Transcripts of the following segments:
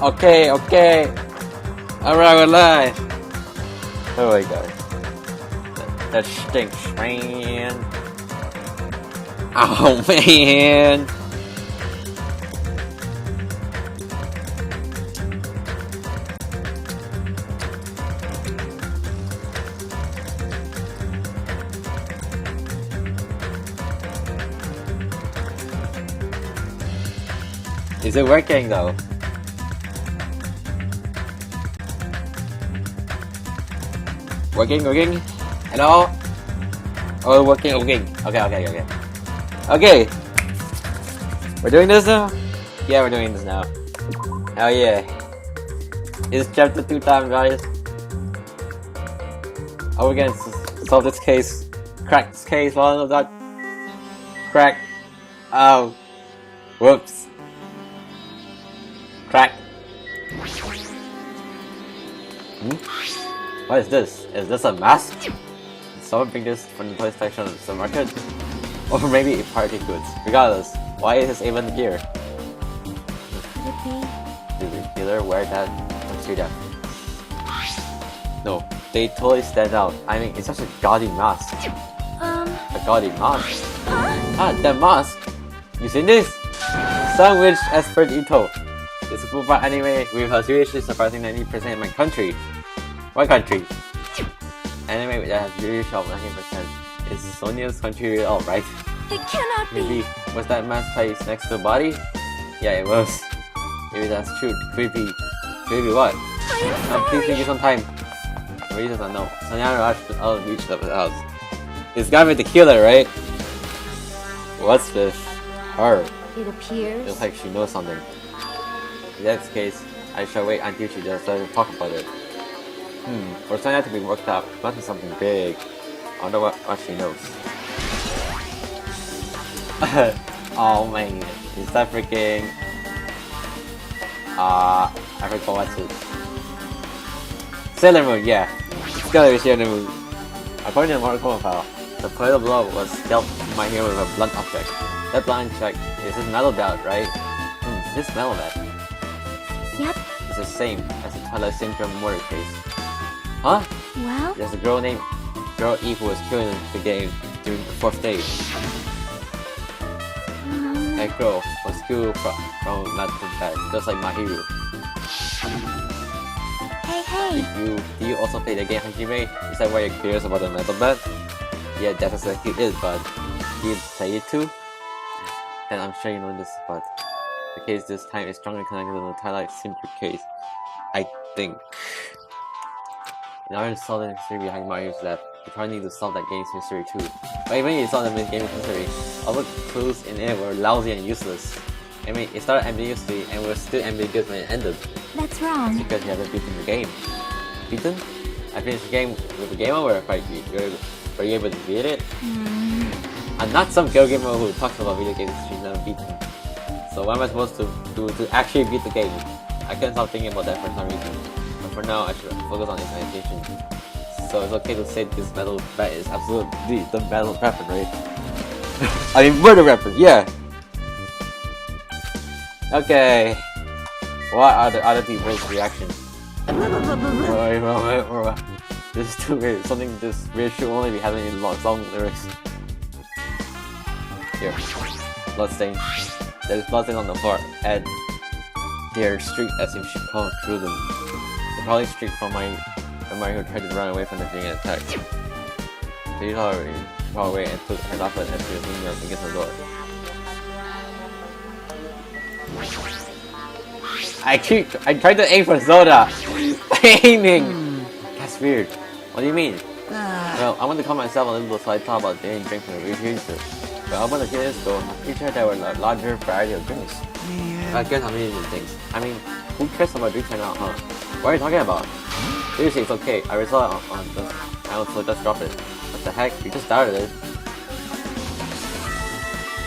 Okay. Alright. Oh my god. That stinks, man. Oh man. Is it working though? Working? Hello? Oh, working. Okay. We're doing this now? Yeah, we're doing this now. Hell yeah. It's chapter 2 time, guys. Are we gonna solve this case? Crack this case, one of that. Crack. Oh. Whoops. Crack. What is this? Is this a mask? Did someone bring this from the toy section of the market? Or maybe party goods. Regardless, why is this even here? Did the dealer wear that? Let's see that. No, they totally stand out. I mean, it's such a gaudy mask. A gaudy mask? Ah, that mask! You seen this? Sandwich expert Ito. It's a full anime with a seriously surprising 90% in my country. What country? Anime that has viewership of 90%. Is Sonia's country alright? It cannot be! Maybe. Was that mask placed next to the body? Yeah, it was. Maybe that's true. Creepy. Creepy what? Please give me some time. The reasons I know. Sonia rushed out and reached up the house. It's gotta be the killer, right? What's with her? It appears. It looks like she knows something. In that case, I shall wait until she just starts to talk about it. For Sonia to be worked up, must be something big. I wonder what she knows. Oh man, is that freaking... I forgot what's it. Sailor Moon, yeah. It's gotta be Sailor Moon. According to the Mortal Kombat file, the fatal blow was dealt to my hero with a blunt object. That blunt object is this metal belt, right? This metal belt. Yep. It's the same as the Twilight Syndrome murder case. Huh? Well? There's a girl named Eve who was killed in the game during the 4th day. That girl was killed from not to bad, just like my hero. Hey. Do you also play the game, Hajime? Is that why you're curious about the metal bed? Yeah, that's exactly it, but do you play it too? And I'm sure you know this, but the case this time is strongly connected to the Twilight Syndrome case. I think. In order to solve the mystery behind Mario's lab, you probably need to solve that game's mystery too. But even if you solve the game's mystery, all the clues in it were lousy and useless. I mean, it started ambiguously and was still ambiguous when it ended. That's wrong. Because you haven't beaten the game. Beaten? I finished the game with the game over, but were you able to beat it? I'm not some girl gamer who talks about video games she's never beaten. So what am I supposed to do to actually beat the game? I can't stop thinking about that for some reason. But for now, I should focus on implementation. So it's okay to say this metal bat is absolutely the metal weapon, right? I mean murder weapon, yeah! Okay. What are the other people's reactions? This is too weird. Something this weird should only be happening in long lyrics. Here. Bloodstain. There's bloodstain on the floor, and they're streaked as if she crawled through them. They probably streaked from Mario who tried to run away from the being attacked. She crawled away and took her knuckle and she was leaning up against the door. I tried to aim for Zelda! Aiming! That's weird. What do you mean? Well, I want to calm myself a little, so I thought about getting a drink from the refrigerator. But I want to get this though. I'm pretty sure there were a larger variety of drinks. I guess I'm eating things. I mean, who cares about drinks right now, huh? What are you talking about? Seriously, it's okay. I resolved on this. I also just dropped it. What the heck? You just started it.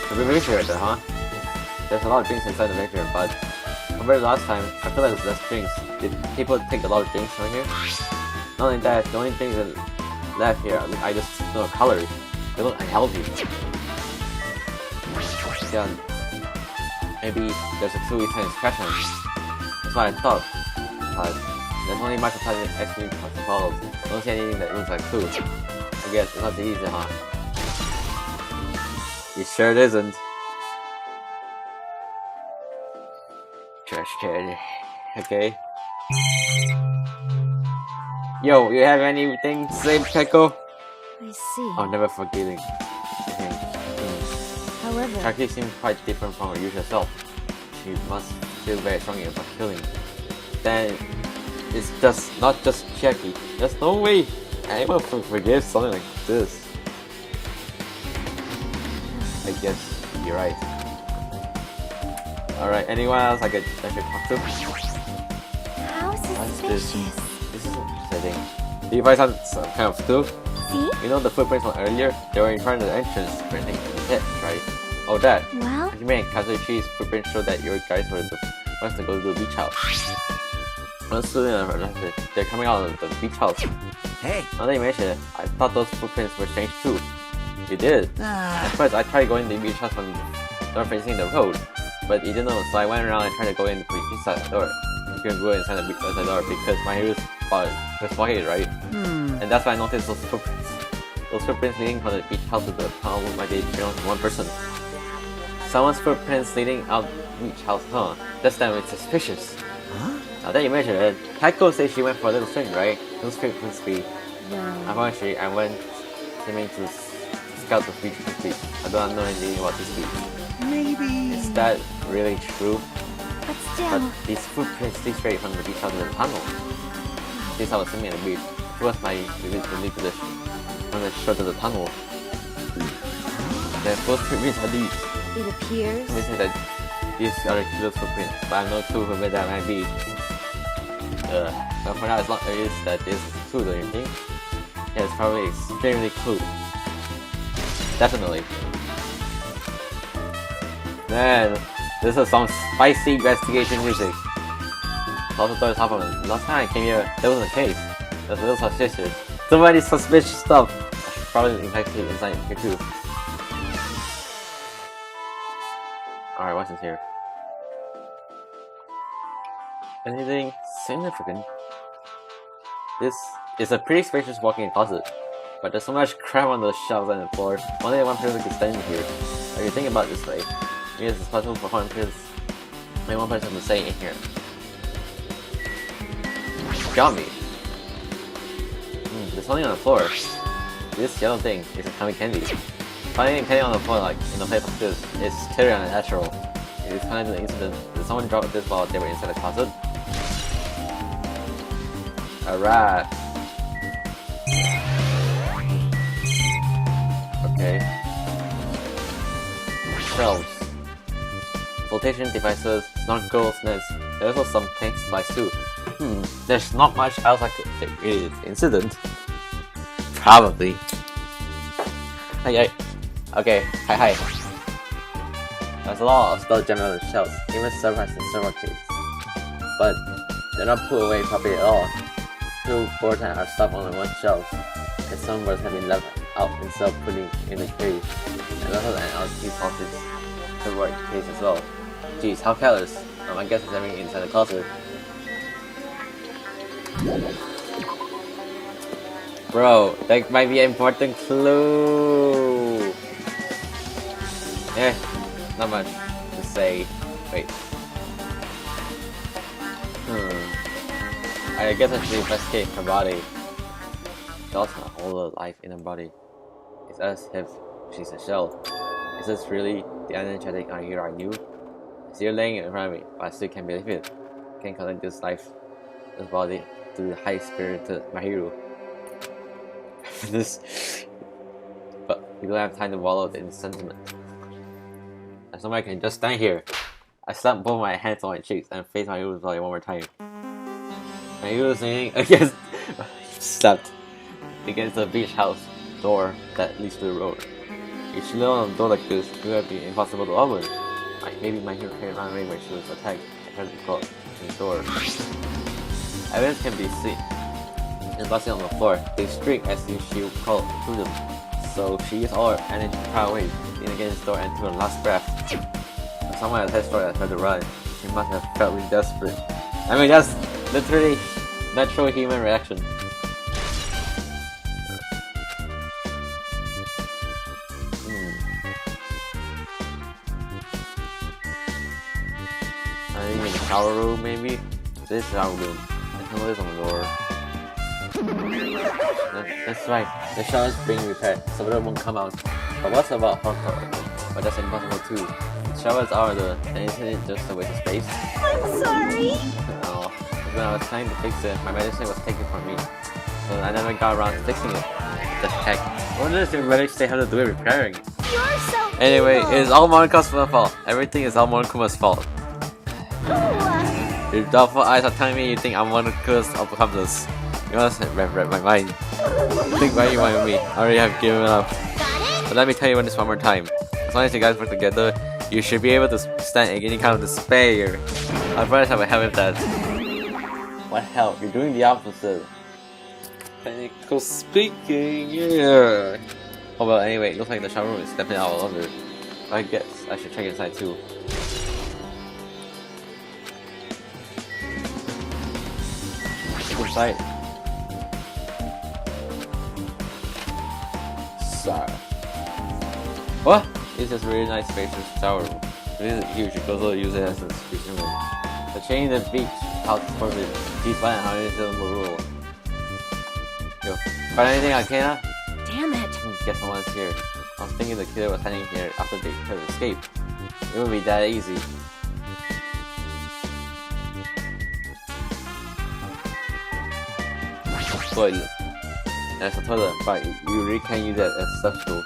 The refrigerator, huh? There's a lot of drinks inside the refrigerator, but compared to last time, I feel like there's less drinks. Did people take a lot of drinks right here? Not only that, the only things that left here I just know colors. They look unhealthy. Yeah, maybe there's a truly transgression. That's what I thought. But there's only much time actually follows. Don't see anything that looks like food. I guess it's not so easy, huh? It sure isn't. Trash can. Okay. Yo, you have anything to say, Keiko? I see. Oh, never forgetting. However, Kaki seems quite different from her usual self. She must feel very strongly about killing. Then it's just not just Jackie. There's no way anyone would forgive something like this. I guess you're right. Alright, anyone else I should talk to? how suspicious. This is upsetting. Do you find some kind of clue? See? You know the footprints from earlier? They were in front of the entrance, printing in the pit, right? Oh, that. Well, You mean Kazuchi's footprints show that your guys were the ones to go to the beach house. One student arrested. They're coming out of the beach house. Hey. Now that you mention it, I thought those footprints were strange too. You did. At first, I tried going to the beach house from the door facing the road, but it didn't know, so I went around and tried to go in inside the door. You couldn't go inside the door because my hero's spotted right? And that's why I noticed those footprints. Those footprints leading from the beach house to the tunnel look like they belong to one person. Someone's footprints leading out the beach house, huh? That's damn suspicious. Huh? Now that you mention it, Taiko says she went for a little swing, right? Those footprints be. Unfortunately, I went swimming to scout the beach quickly. I don't know anything about this beach. Maybe. Is that really true? but still, But these footprints lead straight from the beach out to the tunnel. Since I was swimming at the beach, it was my belief position from the shore to the tunnel. The first footprints are these. it appears. Let me say that these are the killer's footprints, but I have no clue who that might be. But for now, as long as it is that this is true, don't you think? Yeah, it's probably extremely cool. Definitely. Man, this is some spicy investigation music. Also, thought it happened. Last time I came here, that wasn't the case. There's a little suspicious. So many suspicious stuff. I should probably investigate inside here too. Alright, what's in here? Anything significant? This is a pretty spacious walk-in closet, but there's so much crap on the shelves and the floor. Only one person could stand in here. If you think about it this way, maybe it's possible for one person to stay in here. Got me. There's something on the floor. This yellow thing is a Tommy candy. Finding candy on the floor like in a place like this is totally unnatural. It is kind of an incident. Did someone drop this while they were inside the closet? Alright. Okay. Shelves. Flotation devices, snorkels, nets. There's also some tank supplies too. There's not much else I could say is incident. Probably. Hi. Okay, hi. There's a lot of stuff jammed on the shelves, even servers and server cases. But they're not put away properly at all. 2 boards are stuck on one shelf, and some boards have been left out instead of putting in the case. And also an LT office server case as well. Jeez, how careless. I guess it's everything inside the closet. Bro, that might be an important clue. Not much to say. Wait. I guess I should investigate her body. She also has all the life in her body. It's as if she's a shell. Is this really the energetic hero I knew? It's here laying in front of me, but I still can't believe it. Can't connect this body to the high-spirited my hero. But we don't have time to wallow in sentiment. And somebody can just stand here. I slapped both my hands on my cheeks and faced my hero's body one more time. My hero was leaning against slapped against the beach house door that leads to the road. If she lay on a door like this, it would be impossible to open. Maybe my hero carried around when she was attacked and tried to close the door. Evidence can be seen in busting on the floor. They streak as if she would crawl through them. So she used all her energy to pry away, lean against the door and took her last breath. When someone at the door tried to run, she must have felt really desperate. I mean, that's literally natural human reaction. I think in the shower room, maybe? This shower room. I can live on the door. That's right. The shower's being repaired, so water won't come out. But what's about hot water? But that's impossible too. Showers are isn't it just a waste of space? I'm sorry. Oh, when I was trying to fix it, my medicine was taken from me. So I never got around to fixing it. Just check. I wonder if you managed to say how to do it repairing. You're so Anyway, evil. it's all Monikuma's fault. Everything is all Monikuma's fault. Your doubtful eyes are telling me you think I'm Monikuma's accomplice. You must have read my mind. Think why you want me. I already have given up. But let me tell you this one more time. As long as you guys work together, you should be able to stand any kind of despair. I'd rather have a help with that. What hell? You're doing the opposite. Technical speaking, yeah. Oh well, anyway, it looks like the shower room is definitely out of order. I guess I should check inside too. Inside. Sorry. What? It's just a really nice spacious shower room. It isn't huge, you can also use it as a speaking room. The chain and beach house is perfect. She's fine how it is a rule. Yo, find anything on Kana? Damn it. Guess no one's here. I was thinking the killer was hiding here after they tried to escape. It would be that easy. Toilet. There's a toilet, but you really can't use it as such though.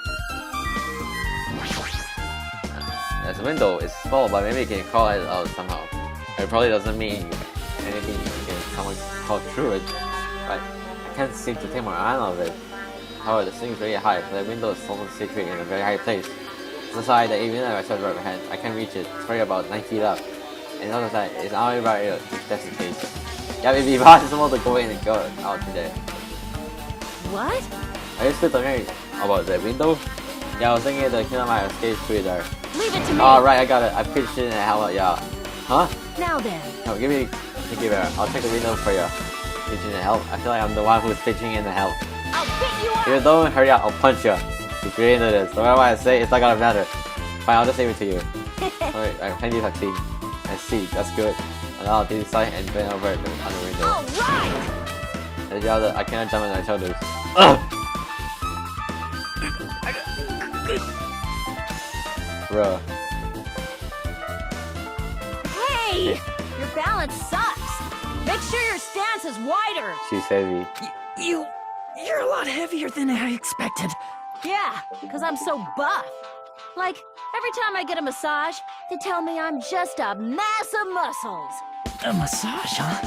There's a window, it's small, but maybe you can crawl it out somehow. It probably doesn't mean anything if someone crawl through it, but I can't seem to take my eye off it. However, the ceiling is very high, so the window is also situated in a very high place. On the side, that even if I try to right hand, I can't reach it. It's probably about 9 feet up. And on the other side, it's only right here, if that's the case. Yeah, it'd be possible to go in and go out today. What? Are you still thinking about the window? Yeah, I was thinking the killer might escape through there. Leave it to me. Alright, I got it. I pitched it in and how about y'all? Huh? Now then. No, give me I'll check the window for you. Pitching in help. I feel like I'm the one who's pitching in the help. I'll pick you up. If you don't hurry up, I'll punch you. If you're into this, no matter what I say, it's not gonna matter. Fine, I'll just leave it to you. Alright, I plenty of succeed. I see, that's good. And I'll do this side and bend over on the window. Alright. As y'all, I cannot jump on my shoulders. Ugh! Bruh. Hey! Your balance sucks. Make sure your stance is wider. She's heavy. You're a lot heavier than I expected. Yeah, because I'm so buff. Like, every time I get a massage, they tell me I'm just a mass of muscles. A massage, huh?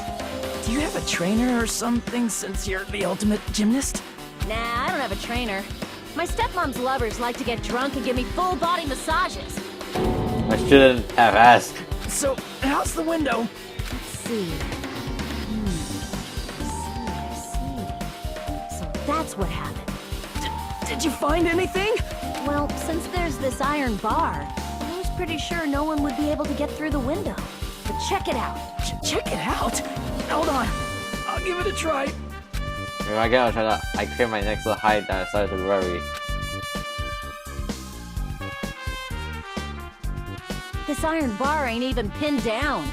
Do you have a trainer or something since you're the ultimate gymnast? Nah, I don't have a trainer. My stepmom's lovers like to get drunk and give me full body massages. I shouldn't have asked. So, how's the window? Let's see. I see. So that's what happened. Did you find anything? Well, since there's this iron bar, I was pretty sure no one would be able to get through the window. But check it out. Check it out. Hold on. I'll give it a try. If I get out, I clear my neck so high that I started to worry. This iron bar ain't even pinned down.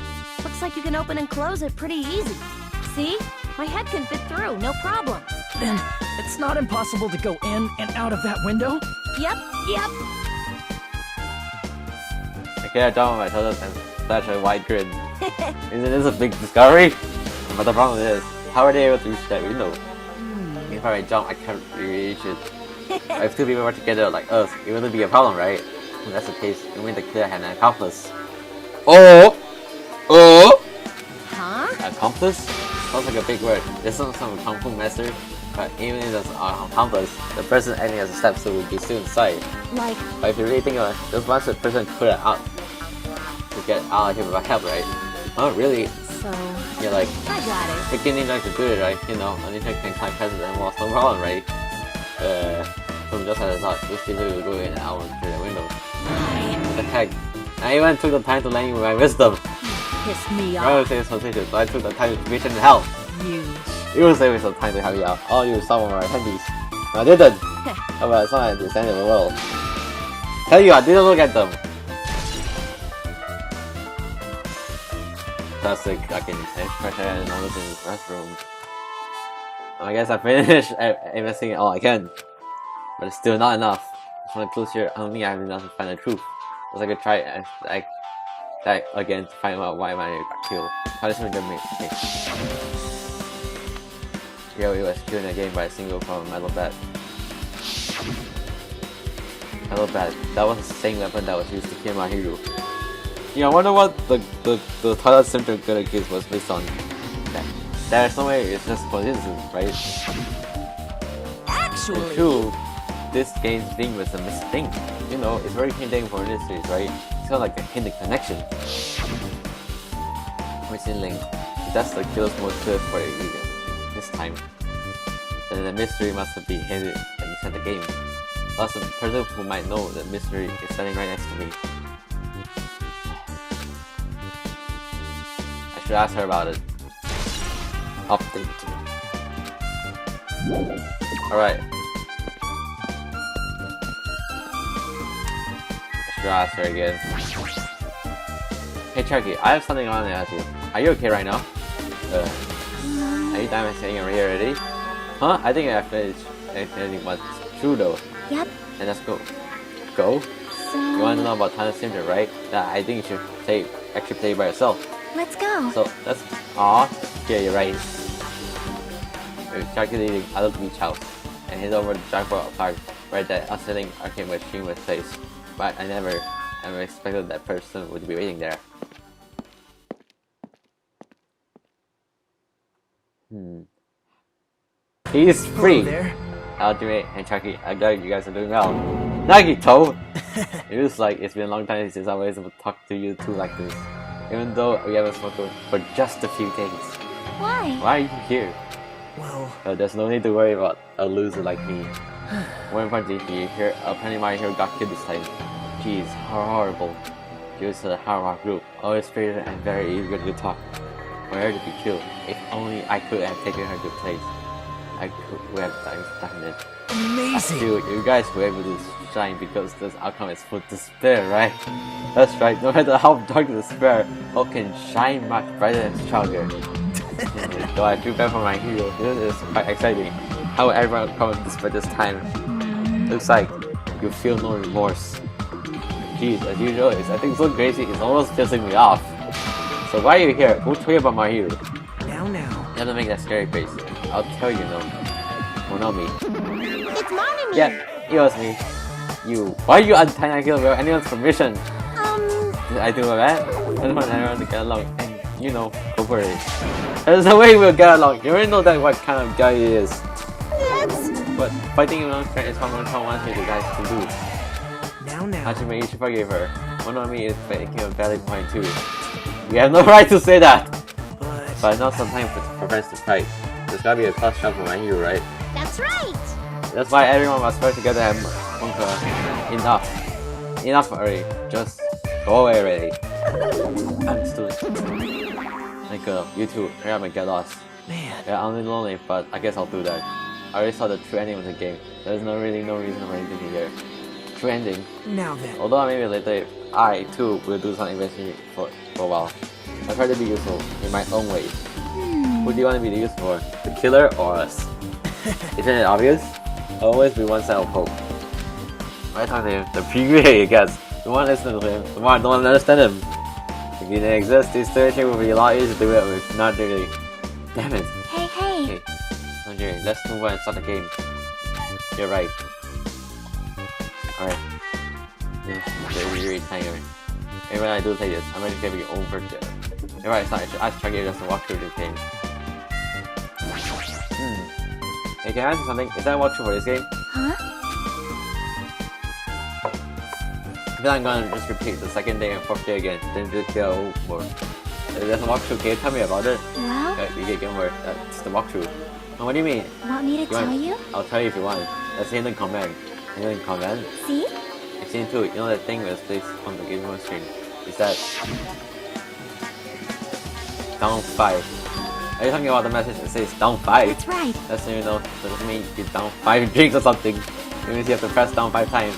Looks like you can open and close it pretty easy. See? My head can fit through, no problem. Then, it's not impossible to go in and out of that window? Yep. I cleared down my shoulders and flashed a wide grin. Isn't this a big discovery? But the problem is, how are they able to reach that window? If I jump, I can't reach it. If two people were together like us, it wouldn't be a problem, right? If that's the case, it means the killer had an accomplice. Oh! Huh? Accomplice? Sounds like a big word. This isn't some kung fu master, but even if it's an accomplice, the person acting as a stepson would be still inside. Like, But if you really think of it, just once the person could have out to get out of here without help, right? Oh, really? so... You're like, I got it. the kid ninja could do it, right? You know, a ninja can climb past and walk no problem, right? From just as I thought, this kid will go in and out through the window. What the heck? I even took the time to lend you my wisdom. pissed me I would off. say it's suspicious, so I took the time to vision hell. Huge. You will save me some time to help you out. I'll use some of my handies. I didn't. How about some understanding the world? Tell you, I didn't look at them. Classic fucking pressure and all this in the restroom. I guess I finished investing all I can, but it's still not enough. Just want to close here. Only I have enough to find the truth. Because I could try that again to find out why my got killed. Punishment didn't make me. Yo, he was killed in a game by a single from a metal bat. Metal bat. That was the same weapon that was used to kill my hero. Yeah, I wonder what the Twilight Center Good Kids was based on. There's no way it's just coincidence, right? Actually, True, this game's theme was a missing thing. You know, it's very hinting for this series, right? It's kind of like a hidden connection. Missing link. That's the killer's motive for a reason. This time. Then the mystery must be hidden inside the game. Also, the person who might know the mystery is standing right next to me. I should ask her about it. Update. Alright. I should ask her again. Hey Chucky, I have something I want to ask you. Are you okay right now? Are you done sitting over here already? Huh? I think I finished anything but true though. Yep. And let's go. Go? So You want to know about Tana Syndrome, right? That I think you should actually play by yourself. let's go. So that's yeah, you're right. We're calculating out of the beach house and head over to Jackpot Park where that oscillating arcade machine was placed. But I never expected that person would be waiting there. He's free. Hello there. Ultimate and Chucky, I'm glad you guys are doing well. Nagito! It looks like it's been a long time since I was able to talk to you two like this. Even though we haven't spoken for just a few days. Why? Why are you here? Well, There's no need to worry about a loser like me. More importantly, here, apparently my hero got killed this time. Jeez, how horrible. She was a hard group, always straight and very eager to talk. For her to be killed, if only I could have taken her to place. I could have done it. amazing. Dude, you guys were able to shine because this outcome is full of despair, right? That's right, no matter how dark the despair, hope can shine much brighter and stronger. Though I feel bad for my hero, this is quite exciting. How will everyone come to despair this time? Looks like you feel no remorse. Jeez, as usual, it's acting so crazy, it's almost pissing me off. So why are you here? Go tell me about my hero. Now. You have to make that scary face. I'll tell you, no. Well, not me. It's Monami. Yeah, it was me. You. Why are you untying a kill without anyone's permission? Did I do my bad? I don't want everyone to get along and, you know, go for it. There's no way we'll get along. You already know that what kind of guy he is. Let's... But fighting along is what one wants me to guys to do. Now. Hajime, you should forgive her. One on me is making a valid point too. We have no right to say that! But not sometimes for friends to fight. There's gotta be a plus shot for my hero, right? That's right. That's why everyone must work together and conquer. Enough. Enough already. Just go away already. Understood. Like you two, hurry up and get lost. Man. Yeah, I'm lonely, but I guess I'll do that. I already saw the true ending of the game. There's really no reason for anything here. True ending. Now then. Although maybe later, I too will do some investigation for a while. I've heard it be useful in my own way. Who do you want to be used for? The killer or us? Isn't it obvious? Always be one side of hope. When I talk to him, the preview he gets. The more I listen to him, the more I don't understand him. If he didn't exist, this situation would be a lot easier to do it with. Not really. Damn it. Hey. Okay, not Jerry, let's move on and start the game. You're right. Alright. You're tired. And when I do say this, I'm ready to give you your own version. Alright, so I should ask Chucky just to walk through this game. Hey, can I ask you something? Is that a walkthrough for this game? Huh? Then I'm gonna just repeat the second day and fourth day again, then just go more. There's a walkthrough, can you tell me about it? Well, You get game over. That's the walkthrough. Oh, what do you mean? want me to tell you? I'll tell you if you want. That's the hidden command. Hidden command? See? I've seen it too. You know that thing was placed on the game screen. Is that... down 5. Are you talking about the message that says down 5? That's right. That's so you know, that doesn't mean you're down 5 drinks or something. It means you have to press down 5 times.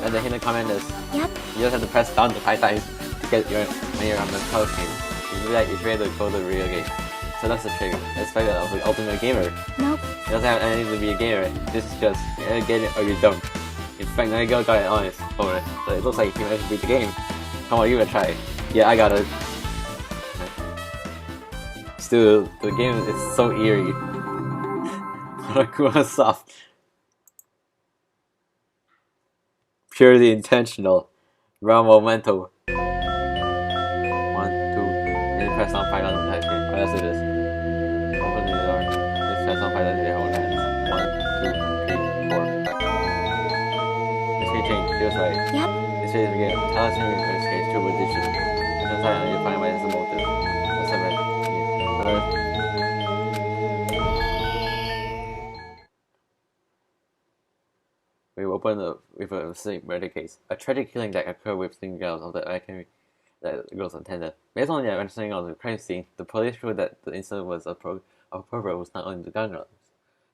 And the hidden command is, Yep. you just have to press down to 5 times to get when you're on the color screen. You do that, it's ready to code the real game. So that's the trick. It's like the ultimate gamer. Nope. It doesn't have anything to be a gamer. This is just, you either get it or you don't. In fact, Nigel got it on his phone, so it looks like he managed to beat the game. Come on, you gonna try it. Yeah, I got it. Still, the game is so eerie. What a cool soft. Purely intentional. Raw momentum. 1, 2. Then press on 5 on the type screen. Oh, that's it. Open the door. Just press on 5 on the hold hands. 1, 2, 3, 4, 5. This screen change. Feels right. Yep. This phase begin. Tell us your screen to addition. Just try and you find my motive. That's it, right? Yeah. We open with a sleep murder case. A tragic killing that occurred with sleeping girls of the academy that girls attended. Based on the understanding of the crime scene, the police ruled that the incident was a pervert who was not only the gun runners.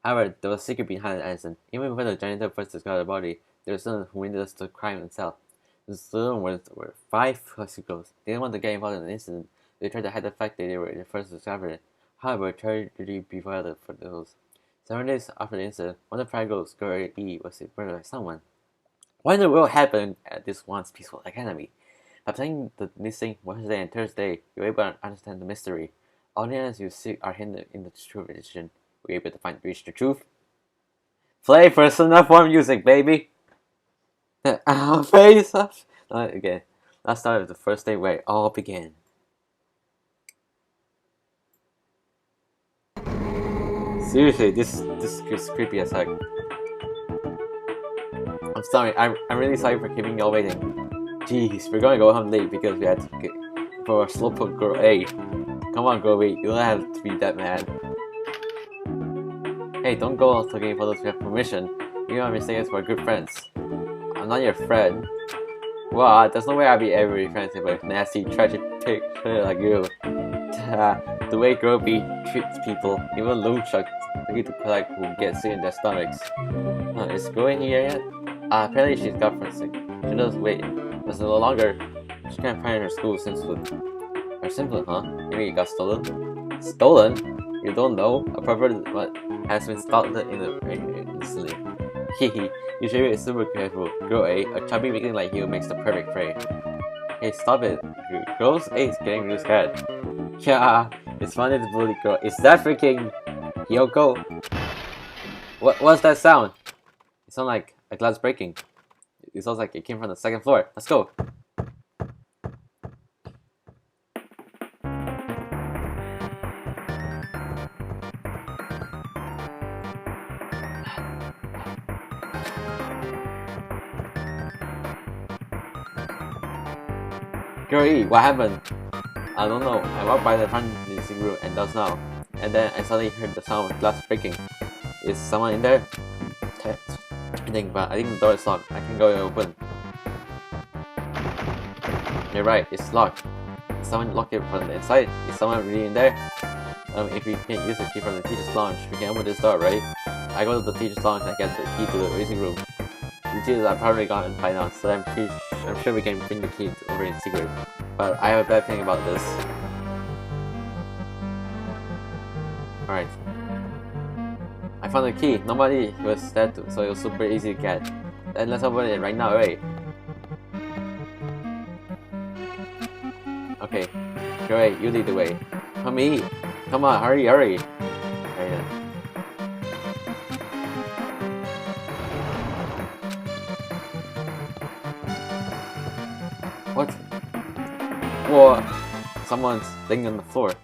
However, there was a secret behind the incident. Even when the janitor first discovered the body, there was someone who witnessed the crime itself. The students were 5 classic girls. They didn't want to get involved in the incident. They tried to hide the fact that they were the first to discover it. However, tragedy befell for those. 7 days after the incident, one of the 5 girls, girl E, was murdered by someone. What in the world happened at this once peaceful academy? By playing the missing Wednesday and Thursday, you're able to understand the mystery. All the answers you seek are hidden in the true edition. We're able to reach the truth. Play for enough warm music, baby! Face off! Again, let's start with the first day where it all began. Seriously, this is creepy as heck. I'm sorry, I'm really sorry for keeping y'all waiting. Jeez, we're gonna go home late because we had to get for a slowpoke girl A. Come on, girl B, you don't have to be that mad. Hey, don't go out taking photos without permission. You are mistaken for good friends. I'm not your friend. What? There's no way I'll be ever friends with a nasty, tragic pig like you. The way girl B treats people, even loan sharks need to collect who get sick in their stomachs. Is girl in here yet? Apparently she's got sick. She does wait. There's no longer. She can't find her school since or simple, huh? Maybe it got stolen? Stolen? You don't know? A pervert has been stolen in the instantly. Hehe, you should be super careful. Girl A, a chubby weakling like you makes the perfect prey. Hey, stop it. Girls A is getting really scared. Yeah, it's funny to bully girl. Is that freaking Yoko? What's that sound? It sounds like a glass breaking. It sounds like it came from the 2nd floor. Let's go. Girl E, what happened? I don't know. I walked by the front living room and does now. And then I suddenly heard the sound of glass breaking. Is someone in there? I think the door is locked. I can go and open. You're right, it's locked. Is someone locked it from the inside? Is someone really in there? If we can't use the key from the teacher's lounge, we can open this door, right? I go to the teacher's lounge and get the key to the racing room. The teachers are probably gone by now, so I'm sure we can bring the key over in secret. But I have a bad thing about this. Alright. I found the key. Nobody was dead, so it was super easy to get. Then let's open it right now, right? Okay. Great, you lead the way. Come me. Come on, hurry. Right then. What? Whoa! Someone's laying on the floor.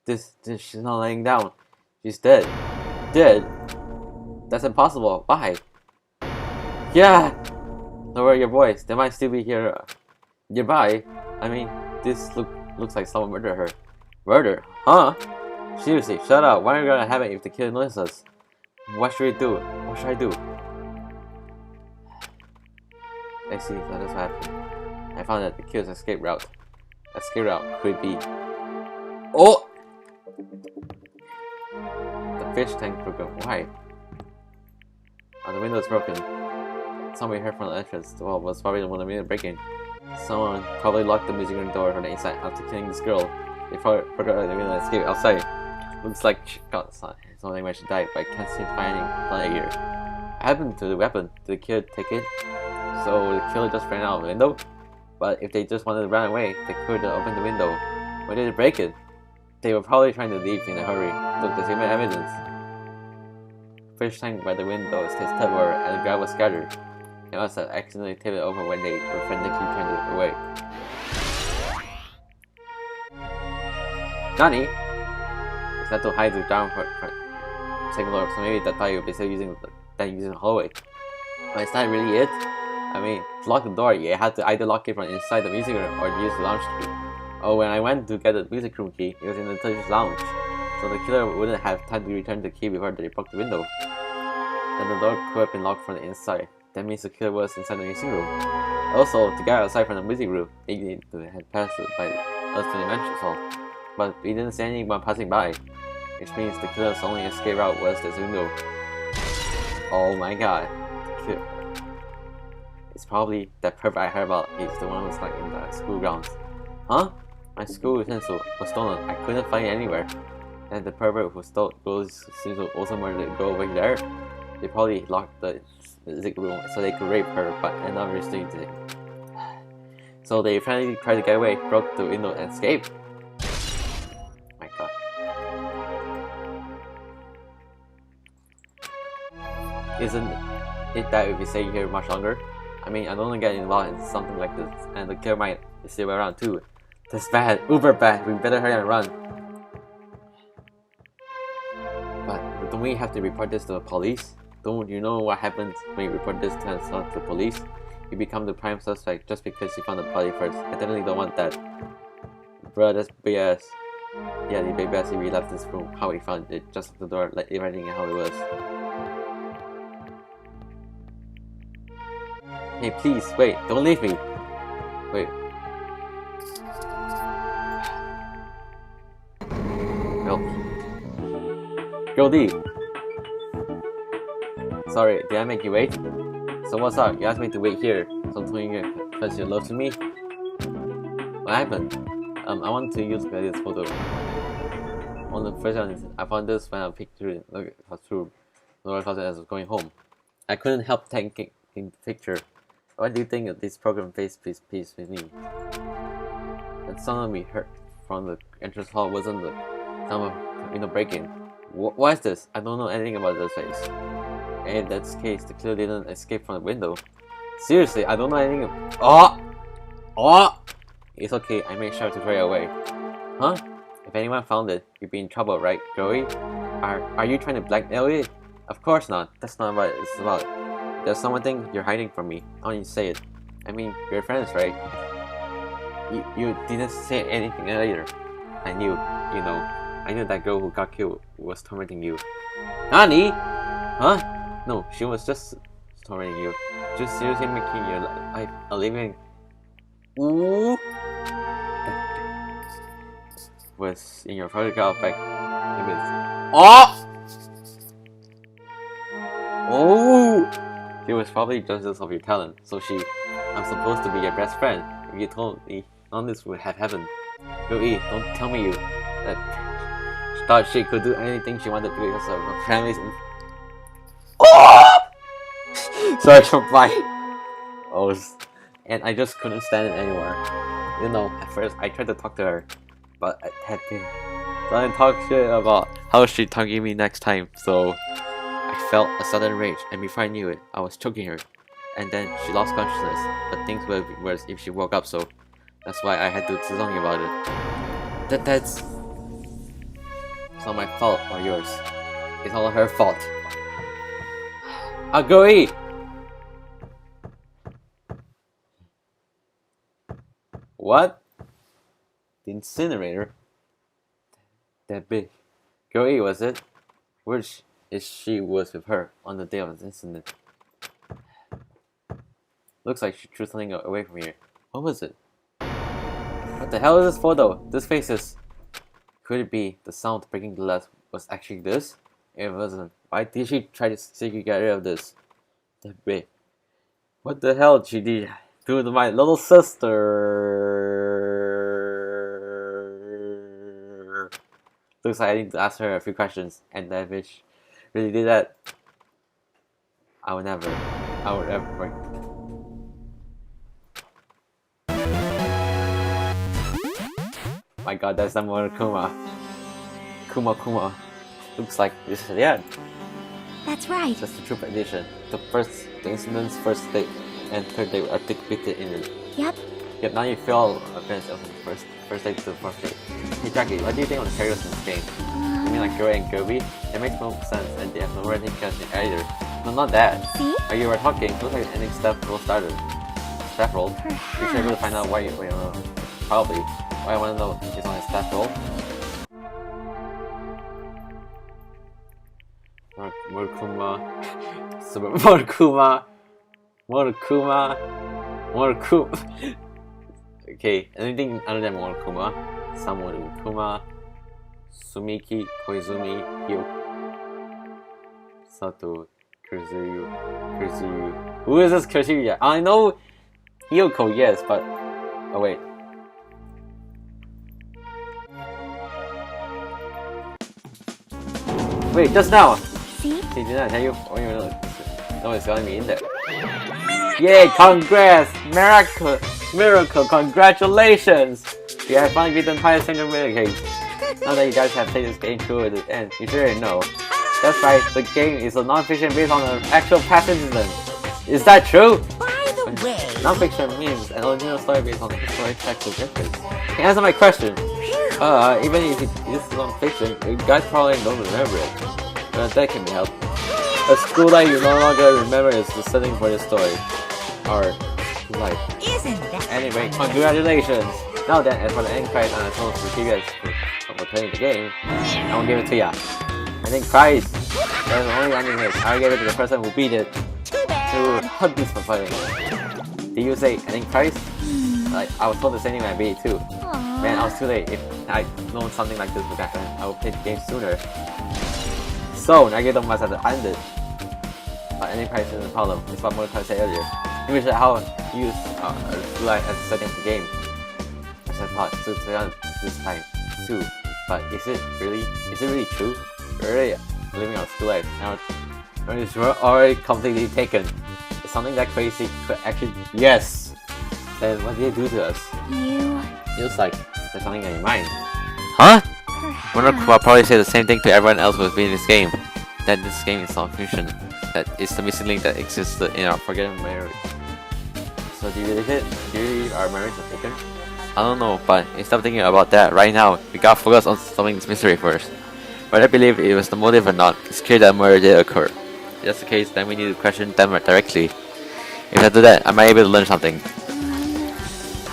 She's not laying down. She's dead. Dead? That's impossible. Why? Yeah! Lower your voice. They might still be here nearby. I mean, this looks like someone murdered her. Murder? Huh? Seriously, shut up. Why are you gonna have it if the killer notices us? What should we do? What should I do? I see, that is what happened. I found that the killer's escape route. Escape route could be... Oh! The fish tank broken. Why? Oh, the window is broken. Somebody heard from the entrance. Well, it was probably the one that made the break-in. Someone probably locked the music room door from the inside after killing this girl. They probably forgot the window and escaped outside. Looks like she got something when she died, but I can't seem to find any blood here. What happened to the weapon? Did the killer take it? So the killer just ran out of the window? But if they just wanted to run away, they could have opened the window. Why did they break it? They were probably trying to leave in a hurry. Look, there's even evidence. Fish tank by the window is tipped over and the ground was scattered. They must have accidentally tipped it over when they were frantically trying to get away. Nani? It's not to hide the ground for second floor, so maybe that thought you were still using the hallway. But is that really it? I mean, to lock the door, you had to either lock it from inside the music room or use the lounge key. Oh, when I went to get the music room key, it was in the teacher's lounge. So the killer wouldn't have time to return the key before they broke the window. Then the door could have been locked from the inside. That means the killer was inside the music room. Also, to get outside from the music room, they needed to have passed by us to the entrance hall. But we didn't see anyone passing by, which means the killer's only escape route was this window. Oh my god. It's probably that pervert I heard about. He's the one who's like in the school grounds. Huh? My school utensil was stolen. I couldn't find it anywhere. And the pervert who stole goes seems to also murder the girl over there. They probably locked the music room so they could rape her, but ended up restricting it. So they finally tried to get away, broke the window, and escaped. My god. Isn't it that if we stay here much longer? I mean, I don't want to get involved in something like this, and the killer might still around too. That's bad, uber bad. We better hurry and run. But don't we have to report this to the police? Don't you know what happens when you report this to the police? You become the prime suspect just because you found the body first. I definitely don't want that. Bruh, that's BS. Yeah, the big BS if we left this room, how we found it, just at the door, like everything how it was. Hey, please, wait, don't leave me. Wait. Girl D. Sorry, did I make you wait? So what's up? You asked me to wait here. So I'm telling you because you love to me? What happened? I want to use this photo. On the first one, I found this when I picked through the lower closet as I was going home. I couldn't help taking the picture. Why do you think of this program face piece with me? That sound we heard from the entrance hall wasn't the sound of break-in. What is this? I don't know anything about this face. And in that case, the killer didn't escape from the window. Seriously, I don't know anything. Oh! It's okay, I made sure to throw it away. Huh? If anyone found it, you'd be in trouble, right, Joey? Are you trying to blackmail it? Of course not. That's not what it's about. There's something you're hiding from me. Why don't you say it? I mean, we're friends, right? You didn't say anything either. I knew, I knew that girl who got killed was tormenting you. Nani? Huh? No, she was just tormenting you. Just seriously making your life a living. Ooh. That was in your photograph back. Oh! Oh! She was probably jealous of your talent, so I'm supposed to be your best friend. If you told me none of this would have happened. Louis, don't tell me you she thought she could do anything she wanted to because of her family's. Oh! Sorry for my. Oh, and I just couldn't stand it anymore. At first I tried to talk to her, but I had to. So I talk shit about how she'd target me next time. So I felt a sudden rage, and before I knew it, I was choking her. And then she lost consciousness, but things would be worse if she woke up, so that's why I had to do something about it. That's not my fault or yours. It's all her fault. I'll go eat! What? The incinerator? That big. Go eat, was it? Which is she was with her on the day of the incident. Looks like she threw something away from here. What was it? What the hell is this photo? This face is... Could it be the sound breaking glass was actually this? If it wasn't, why did she try to secretly get rid of this? Wait. What the hell did she do to my little sister? Looks like I need to ask her a few questions, and if she really did that, I would never. My god, that's not more Kuma. Kuma. Looks like this is the end. That's right. Just the troop edition. The incident's first date and third date are depicted in it. Yep. Yep, now you feel a bit of the first date to the fourth date. Hey Jackie, what do you think of the characters in this game? You mean like Gura and Gobi? It makes no sense and they have no writing casting either. No, not that. See? Are you were talking? Looks like the ending step roll started. Staff roll? Perhaps. We should really find out why you know. Probably. Why I want to know is on a staff roll. Morikuma. Okay, anything other than Morikuma. Samoru Kuma, Sumiki, Koizumi, Hyo, Sato, Kurzuyu. Who is this Kurzuyu? I know Hyoko, yes, but... Oh wait. Wait, just now! See? See, did I tell you? Oh, you know it's gonna be in there. Yay, congrats! Miracle, congratulations! You have finally beaten the entire single game. Now that you guys have played this game through the end, you should already know. That's right, the game is a non-fiction based on an actual past incident. Is that true? By the way... Non-fiction means an original story based on historic facts of records. Answer my question! Even if this is non-fiction, you guys probably don't remember it. But that can be helped. A school that you no longer remember is the setting for the story. Or life. Isn't that... Anyway, congratulations! Now then, as for the end prize and a total for you guys for playing the game, I will give it to ya. Ending prize! There's only ending is. I'll give it to the person who beat it. To hunt this for playing. Did you say ending prize? Like, I was told the same thing when I beat it too. Aww. Man, I was too late. If I'd known something like this would happen, I would play the game sooner. So, Nagito must have ended. Ending prize isn't a problem. It's what Mordecai said earlier. It means how use life as a setting of the game. As I thought, so this time too. But is it really true? We're already living our school life now. We're already completely taken. Is something that crazy could actually... Yes! Then what did they do to us? Feels like there's something in your mind. Huh? Mordecai will probably say the same thing to everyone else who's been in this game. That this game is non-fiction. That is the missing link that exists in our forgotten memory. So do you believe it? Do you believe our memories are taken? I don't know, but instead of thinking about that right now, we gotta focus on solving this mystery first. Whether I believe it was the motive or not, it's clear that murder did occur. If that's the case, then we need to question them directly. If I do that, I might be able to learn something.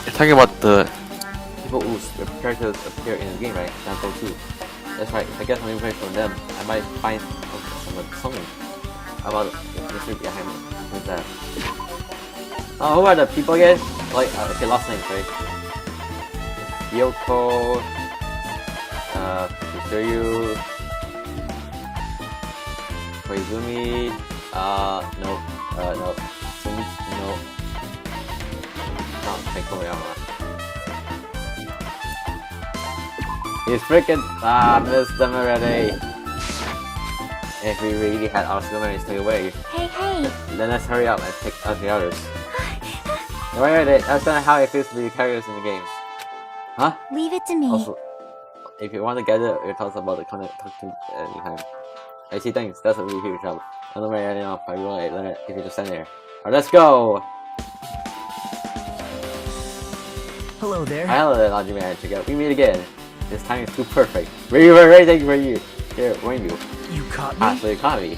You're talking about the people whose characters appear in the game, right? Example 2. That's right, if I get some information from them, I might find something about the mystery behind that. Oh, who are the people again? Like, okay, last names, right? Yoko, Kusuyu, Koizumi, no, Sumi, no, not Koyama. He's freaking, missed them already. If we really had our skill memories taken away, Hey! then let's hurry up and pick out the others. Wait, that's not how it feels to be the characters in the game. Huh? Leave it to me. Also, if you want to get it, it talks about the content anytime. I see, thanks, that's a really huge help. I don't know enough, I will learn it if you just stand there. Alright, let's go! Hello there. Hello there, Najime and Chica. We meet again. This time is too perfect. We were waiting for you. Here, warn you. You caught me? So you caught me.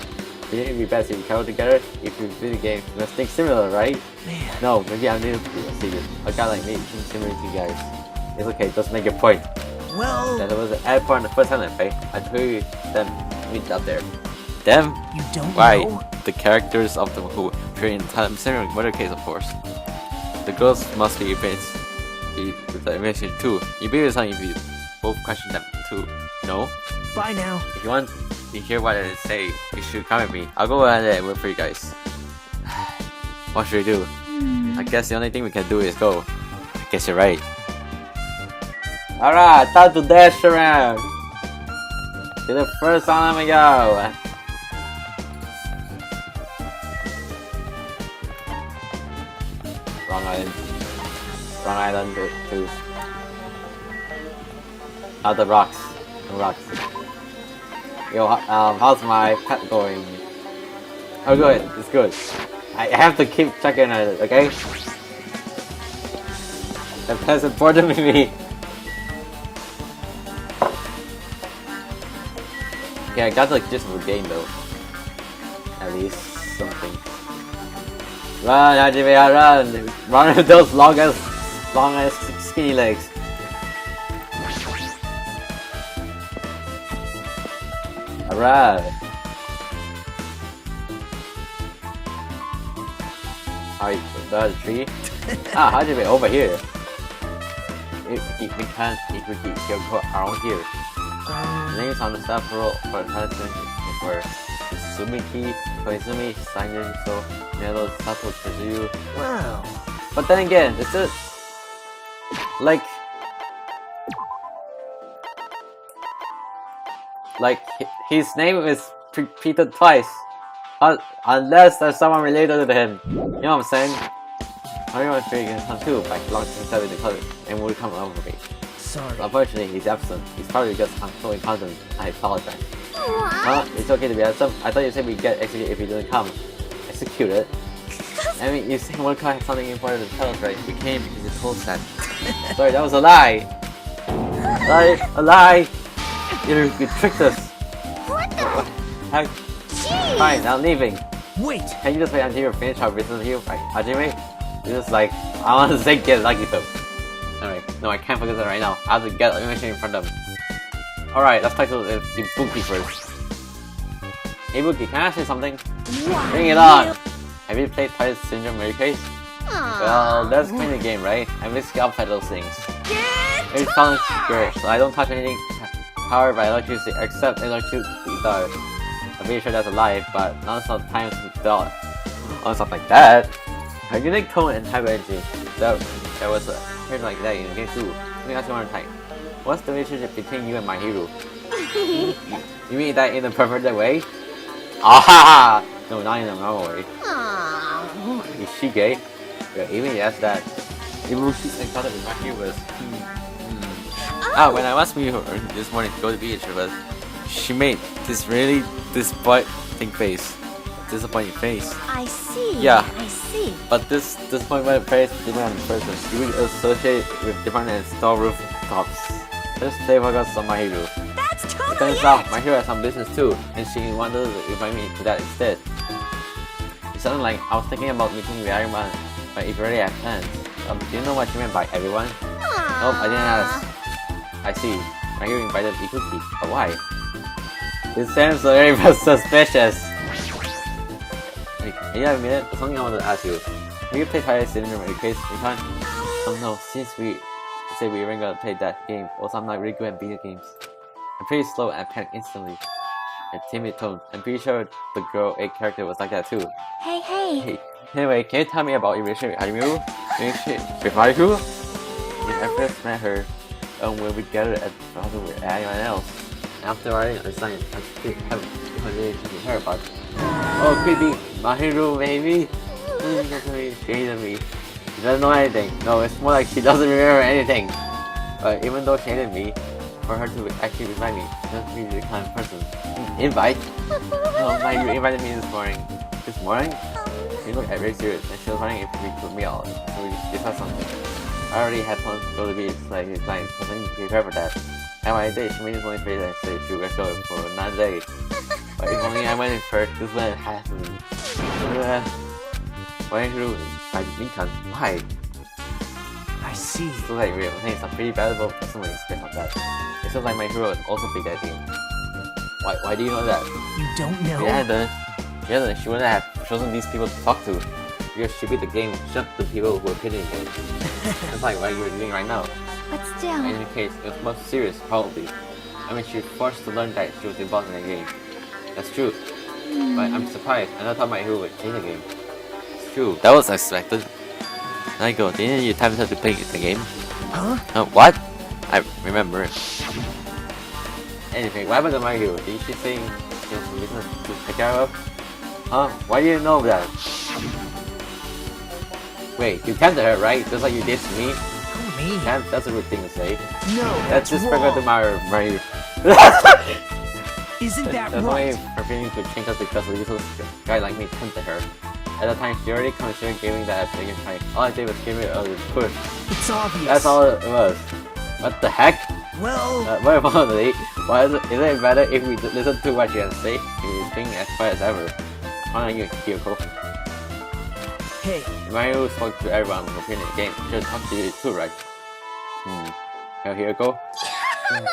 Wouldn't it be best if we travel together? If we play the game, we must think similar, right? Man. No, maybe I'm new to a secret. A guy like me thinks similar to you guys. It's okay, just make your point. Well... That was an ad part in the first time I played. I told you them meet out there. Them? You don't Why? know? The characters of them who appear in the same murder case, of course. The girls must be events. The investigation too. You be something if you both question them too. No? Bye now. If you want to hear what I say, you should come with me. I'll go ahead and wait for you guys. What should we do? I guess the only thing we can do is go. I guess you're right. Alright, time to dash around. To the first time we go. Wrong island. Wrong island too. Not the rocks. The rocks. Yo, how's my pet going? Oh good, it's good. I have to keep checking on it, okay? The pet's important to me. Okay, I got the gist of the game though. At least something. Run, Hajime, run! Run with those long as skinny legs. Alright. Alright, the tree. Hajime, over here. We can't go around here. Names on the staff roll for Hudson were Sumiki, Koizumi, Simon, So, Nelo, Sato, Kazuyu. Wow. But then again, it's just like his name is repeated twice, unless there's someone related to him. You know what I'm saying? Everyone's figuring him too by launching himself in the color and will come over me. Sorry. Unfortunately, he's absent. He's probably because I'm so incompetent. I apologize. Huh? It's okay to be absent. I thought you said we'd get executed if he didn't come. Executed? I mean, you said one car had something important to tell us, right? We came because you told us that. Sorry, that was a lie. A lie. You tricked us. What the? Fine, I'm leaving. Wait. Can you just wait until you finish our business here, right? Hajime? You're just like, I want to say get lucky though. Alright, no, I can't focus on it right now. I have to get information in front of them. Alright, let's talk to Ibuki first. Ibuki, can I ask you something? Why? Bring it on! Have you played Twilight Syndrome Mary Case? Well, that's kind of the game, right? I miss up at those things. It's challenge girl, so I don't touch anything powered by electricity except electricity stars. I'm pretty sure that's a lie, but non-stop times dot on stuff like that. A unique tone and type of energy. That was appeared like that in game 2. Let me ask you one more time. What's the relationship between you and my hero? You mean that in a perfect way? Ah! No, not in a normal way. Is she gay? Yeah, even yes that. Ibuki's encounter with my hero was when I was meeting her this morning to go to the beach, but she made this really disappointing face. I see. Yeah. I see. But this disappointment face depends on the person. You will associate with different install rooftops. Let's stay focused on my hero. That's It totally turns out my hero has some business too, and she wanted to invite me to that instead. It sounded like I was thinking about meeting with everyone, but if you already have plans. Do you know what she meant by everyone? Nope, I didn't ask. I see. My hero invited Ikuki, but why? This sounds very suspicious. Hey, yeah, a minute. There's something I wanted to ask you. Have you played Twilight Syndrome in case we can't? Oh no, since we say we weren't gonna play that game, also I'm not really good at video games. I'm pretty slow and I panic instantly. A timid tone. I'm pretty sure the girl A character was like that too. Hey. Hey, anyway, can you tell me about your relationship with Hajime? With Haiku? When I first met her, when we gathered at the house with anyone else. After writing a sign, I still have a conversation with her, but oh, creepy, my hero, baby. She hated me. She doesn't know anything. No, it's more like she doesn't remember anything. But even though she hated me, for her to actually invite me, she doesn't really the kind of person. Invite? No, my hero invited me this morning. This morning? She looked very serious, and she was wondering if we could meet all, so we discussed something. I already had plans to go to the beach, like it's nice, so I need to prepare for that. And my day, she made this only face and said she was going for another day. But if only I went in first, this would have happened. Why through by Lincoln? Why? I see. It's like real. I think it's a pretty valuable personal experience on that. It feels like my hero would also pick that game. Why do you know that? You don't know? She wouldn't have chosen these people to talk to. You should beat the game, shut the people who are pitting it. That's like what you're doing right now. But still... In any case, it was much serious, probably. I mean, she was forced to learn that she was involved in the game. That's true. But I'm surprised. I never thought my hero would change the game. It's true. That was expected. Naiko, didn't you time her to play the game? Huh? What? I remember. Anyway, what happened to my hero? Did she say she has business to take care of? Huh? Why do you know that? Wait, you tempted her, right? Just like you did to me? Me? That's a rude thing to say. No, That's just wrong. to my Isn't that That's right? why her feeling to change us because a useless guy like me tempted her. At the time, she already considered giving that a second try. All I did was give it a push. It's obvious. That's all it was. What the heck? Well, More importantly, why is it better if we listen to what she has to say? She's being as quiet as ever. Why are you, Kyoko? hey, Mario spoke to everyone who appeared in the game. She should talk to you too, right? Here you go.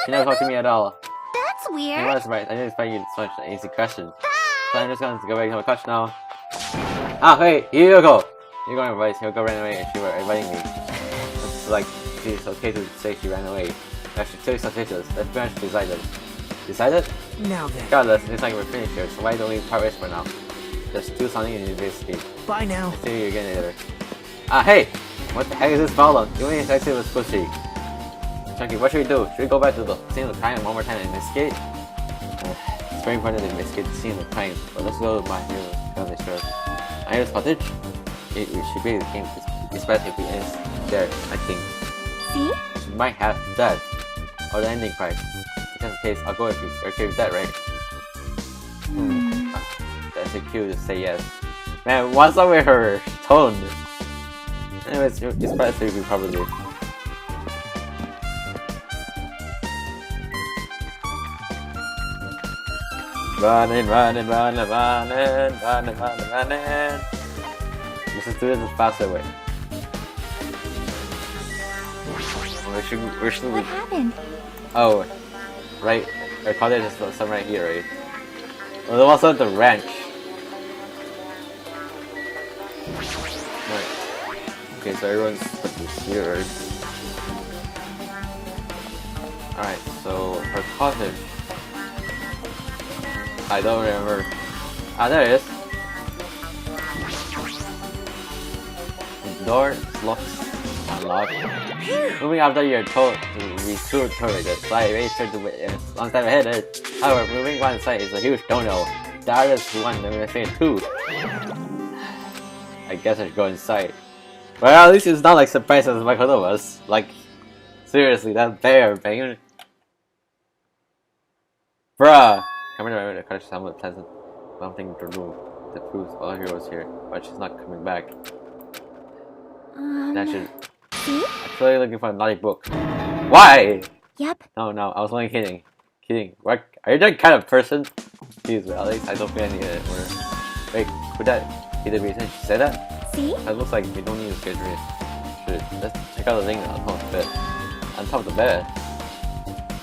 She never talked to me at all. That's I weird. was right. I didn't expect you to such an easy question. So I'm just going to go back to my couch now. Ah, hey, here you go. You're going to advise Hyoko ran away and she was inviting me. It's like, it's okay to say she ran away. That's totally suspicious. Let's pretty much decided. Decided? now then. Regardless, it's like we're finished here, so why don't we part ways for now? Just do something in university. Bye now. See you again later. Ah, hey! What the heck is this problem? You ain't exactly what's supposed to be. Chunky, what should we do? Should we go back to the scene of the crime one more time and investigate? It's very important to investigate the scene of the crime, but let's go to my hero's family first. My hero's cottage? It should be the game, especially if it ends there, I think. See? We might have that, or the ending prize. In just case, I'll go if you're okay with that, right? That's a cue to say yes. Man, what's up with her tone? Anyways, you're surprised to be probably. Running. Let's just do this the faster way. Where should we? What happened? Oh, right. Our cottage is some right here, right? Oh, there was also the ranch. Right. Okay, so everyone's supposed to be here, right? Alright, so her cottage. I don't remember. Ah, there it is. The door is locked. Unlocked. Moving after you're told to return the side, raise her to one step ahead. However, moving one side is a huge no-no. The others want to say too. I guess I should go inside. Well, at least it's not like surprised as my other was. Like, seriously, that bear, bang. Bruh! Coming around the cottage somewhat pleasant. Something to remove the proofs all heroes here, but she's not coming back. That should. See? Actually looking for a naughty book. Why? Yep. No, I was only kidding. What? Are you that kind of person? Jeez, well, at least I don't feel any order. Wait, could that be the reason she said that? See? It looks like we don't need to schedule it. Let's check out the thing on top of the bed. On top of the bed.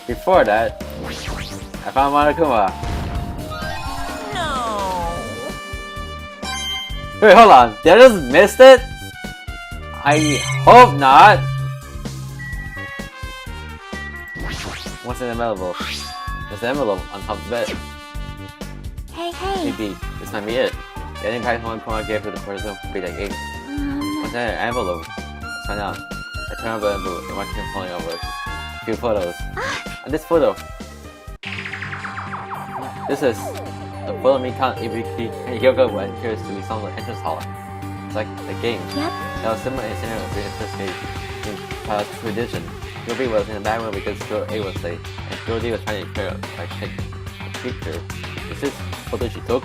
Before that, I found Monokuma. No. Wait, hold on. Did I just missed it? I hope not. What's in the envelope? There's an envelope on top of the bed. Hey. Maybe this might be it. The ending prize Monokuma gave to the person who beat that game. What's in the envelope? Let's find out. I turn over the envelope and watch him falling over it. A few photos. And this photo. This is the photo of me, Ibiki, and Hyoko who appears to be some entrance hall. It's like the game. Yep. That was similar in scenario to the first stage. In past tradition, Yobi was in the back room because Girl A was late, and Girl D was trying to clear up by taking a picture. Is this photo she took?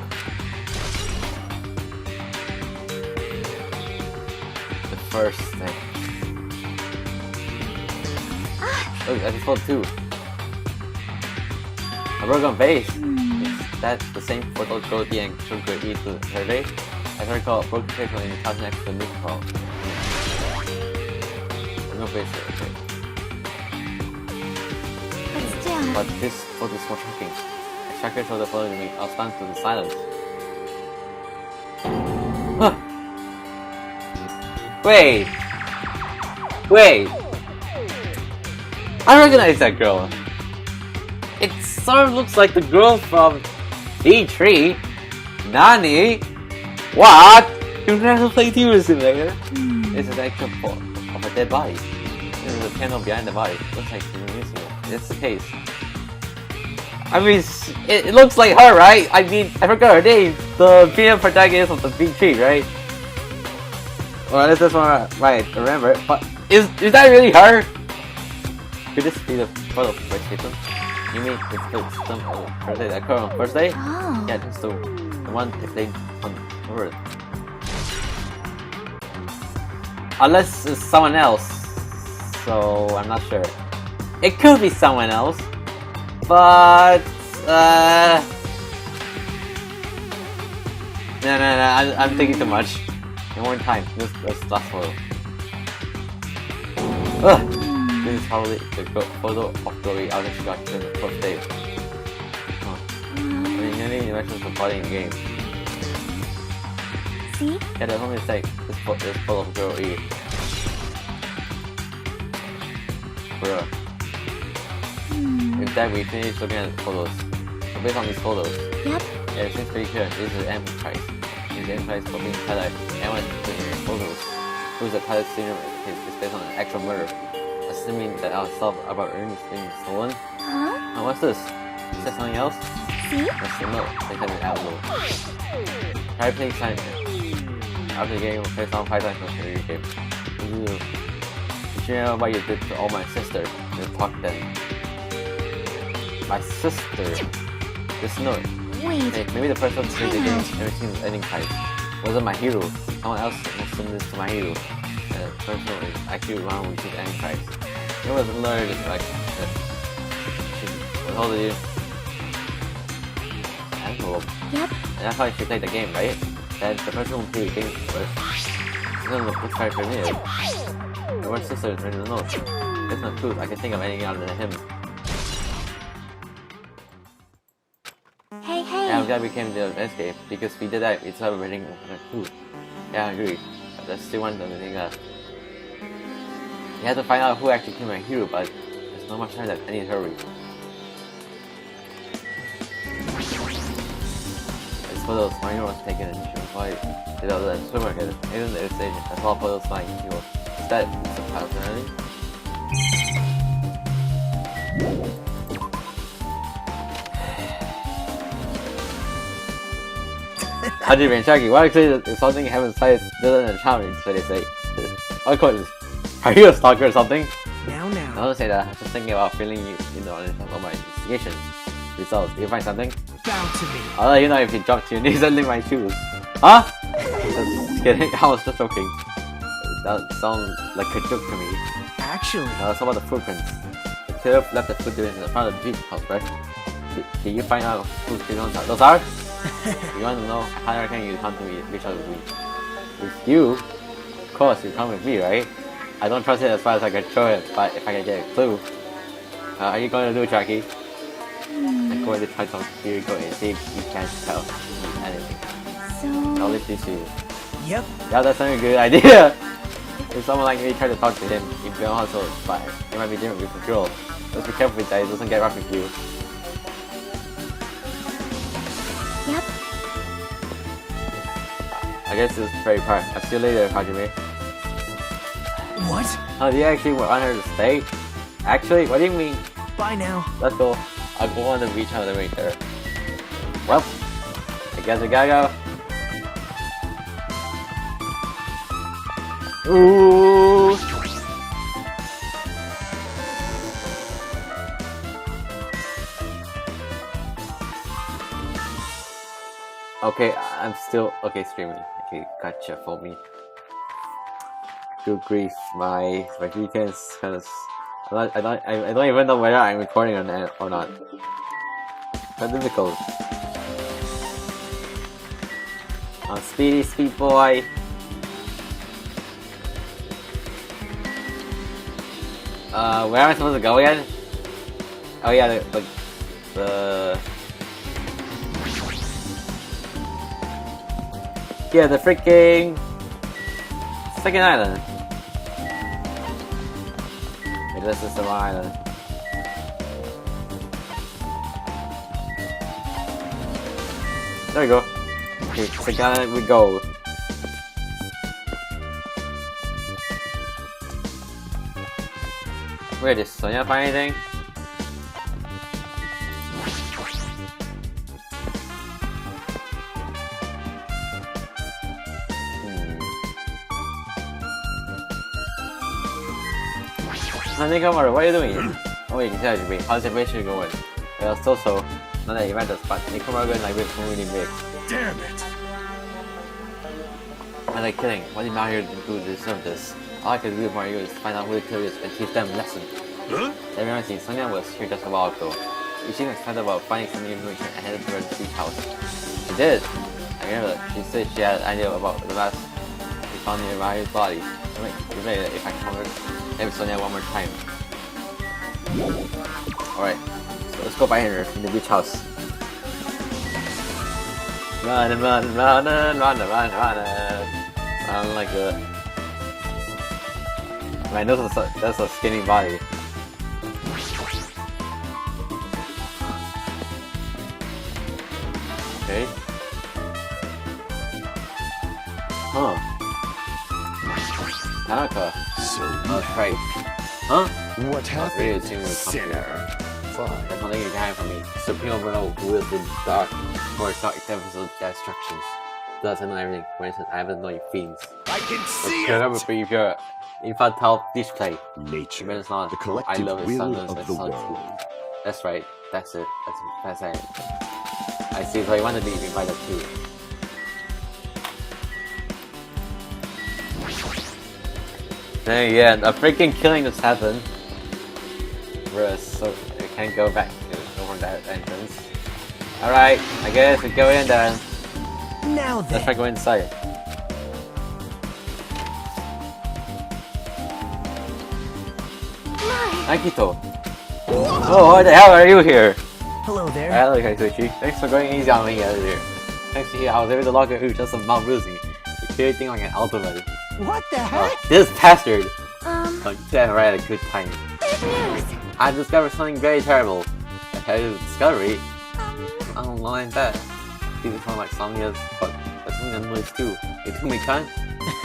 The first thing. Look, that's photo too. A broken vase. Is that the same photo Girl D and Girl E to survey? As I recall, a broken vase was in the couch next to the music hall. No vase here, okay. But still. But this photo is more shocking. The shocker showed the photo to me. I was stunned to the silence. Wait. Wait. I recognize that girl. It sort of looks like the girl from D3. Nani? What? You've never played Hero Simulator? This is actual of a dead body. This is a panel behind the body. Looks like she's missing it. That's the case. I mean, it looks like her, right? I mean, I forgot her name. The female protagonist of the D3, right? Well, that's one right. Remember, but is that really her? Could this be the photo of my system? You mean it's the system of birthday that occurred on first day? Oh. Yeah, it's the one they played on Earth. Unless it's someone else, so I'm not sure. It could be someone else, but no, I'm thinking too much. In one time, this last photo. Ugh. This is probably the photo of Chloe after she got killed the first day. Huh. I mean, any dimensions of body in the game. See? Yeah, there's no mistake. This photo of girl E. Bruh. With that, we finished looking at the photos. So based on these photos, Yep. yeah, it seems pretty clear this is the end price. This is the end price for being highlighted. Anyone put in photos. Who's the pilot senior is based on an actual murder. Assuming that our stuff about earnings being stolen. Huh? Oh, what's this? Is that something else? See? That's the note. They had it out low. Try playing sign. After the game, we'll play some 5 times for your game. Ooh. Did you know what you did to all my sister? We'll talk then. My sister? This note. Wait. Hey, maybe the person who played the game everything was ending price. Wasn't my hero. Someone else must send this to my hero. And the person is actually around with the ending price. It was learned like that. She told you. Envelope. Yep. And that's how she played the game, right? Then the person who played the game first. None of the character knew. The one sister is written the notes. There's no truth. I can think of anything other than him. Hey, And hey. I'm glad we came to the escape because we did that. We started writing the truth. Yeah, I agree. But there's still one thing left. We have to find out who actually killed my hero, but there's not much time left. I need to hurry. This photos, my hero was taken and she was like, did all the supermarket. Even the station, I saw photos flying. He was dead. It's a personality. Hundred been Shaggy. Why actually is something haven't cited villain and challenge, so they say. Of course, are you a stalker or something? Now, I don't say that. I was just thinking about filling you in on my investigation results. Did you find something? bound to me. I'll let you know if you drop to your knees and lick my shoes. Huh? Just kidding. I was just joking. That sounds like a joke to me. Actually, Now let's talk about the footprints. The killer left the footprints in the front of the beach house, right? Did you find out whose footprints those are? You want to know? How reckon you come to me, reach out with me? With you? Of course, you come with me, right? I don't trust it as far as I can throw it, but if I can get a clue. Are you going to do, Jackie? I'm going to try something. Here you go and see if you can't tell me anything. I'll So, leave this to you. yep. Yeah, that's not a good idea. If someone like me try to talk to him, if you don't also but it might be different with the girl. Just be careful with that, it doesn't get rough with you. yep. I guess this is very part. I'll see you later, Hajime. What? Oh, do you actually want her to stay? Actually, what do you mean? Bye now. Let's go. I'll go on the beach on the way there. Well, I guess we gotta go. Ooh. Okay, I'm still okay streaming. Okay, gotcha for me. Good grief, my weekends kind of. I don't even know whether I'm recording or not. But difficult. I'm Speedy, Speed Boy. Where am I supposed to go again? Oh yeah, the yeah, the freaking second island. Wait, this is the wrong island. There we go. Okay, second island we go. Wait, did Sonia find anything? Honey, come on, what are you doing? Oh, you can tell you're being conservation going. Well, so, not that you matters, but you come out going like this really big. Damn it! I'm like kidding, what did Mario do to deserve this? All I could do with Mario is find out who the killer is and teach them a lesson. Huh? Everyone sees Sonia was here just a while ago. She seemed excited about finding some information and headed towards the beach house. She did! I remember that she said she had an idea about the last we found near Mario's body. You're ready if I come over. Maybe Sonia one more time. Alright, so let's go find her in the beach house. Run, run, run, run, run, run, run. I'm like a... Man, that's a skinny body. Okay. Huh. Tanaka. So That's right. Huh? what That's really happened, assuming it's something. sinner? There's Fine. nothing you can hide from me. Supreme Overlord who is the dark, more dark episodes of destructions. Doesn't know everything. For instance, I haven't known your feelings. I can see Remember, it! be pure. Infantile display. Nature, It's not. the I collective love his will sons of and the sons. world. That's right. That's it. That's it. I see. So you want to be invited too. Then yeah, a freaking killing just happened. So we can't go back over that entrance. Alright, I guess we go in then. Now Let's then, try go inside. Akito! Oh, what the hell are you here? hello there. Hello, Kaisuchi. Thanks for going easy on me earlier. Thanks to you, I was able to log a just a Mount Rusi. You're creating like an ultimate. What the Oh, heck? this bastard! Um, Oh, damn right, a good time. big news. I discovered something very terrible. A terrible discovery? Um, I don't like that. People sound like Somnia's, but that's something I'm noise too. You think we can?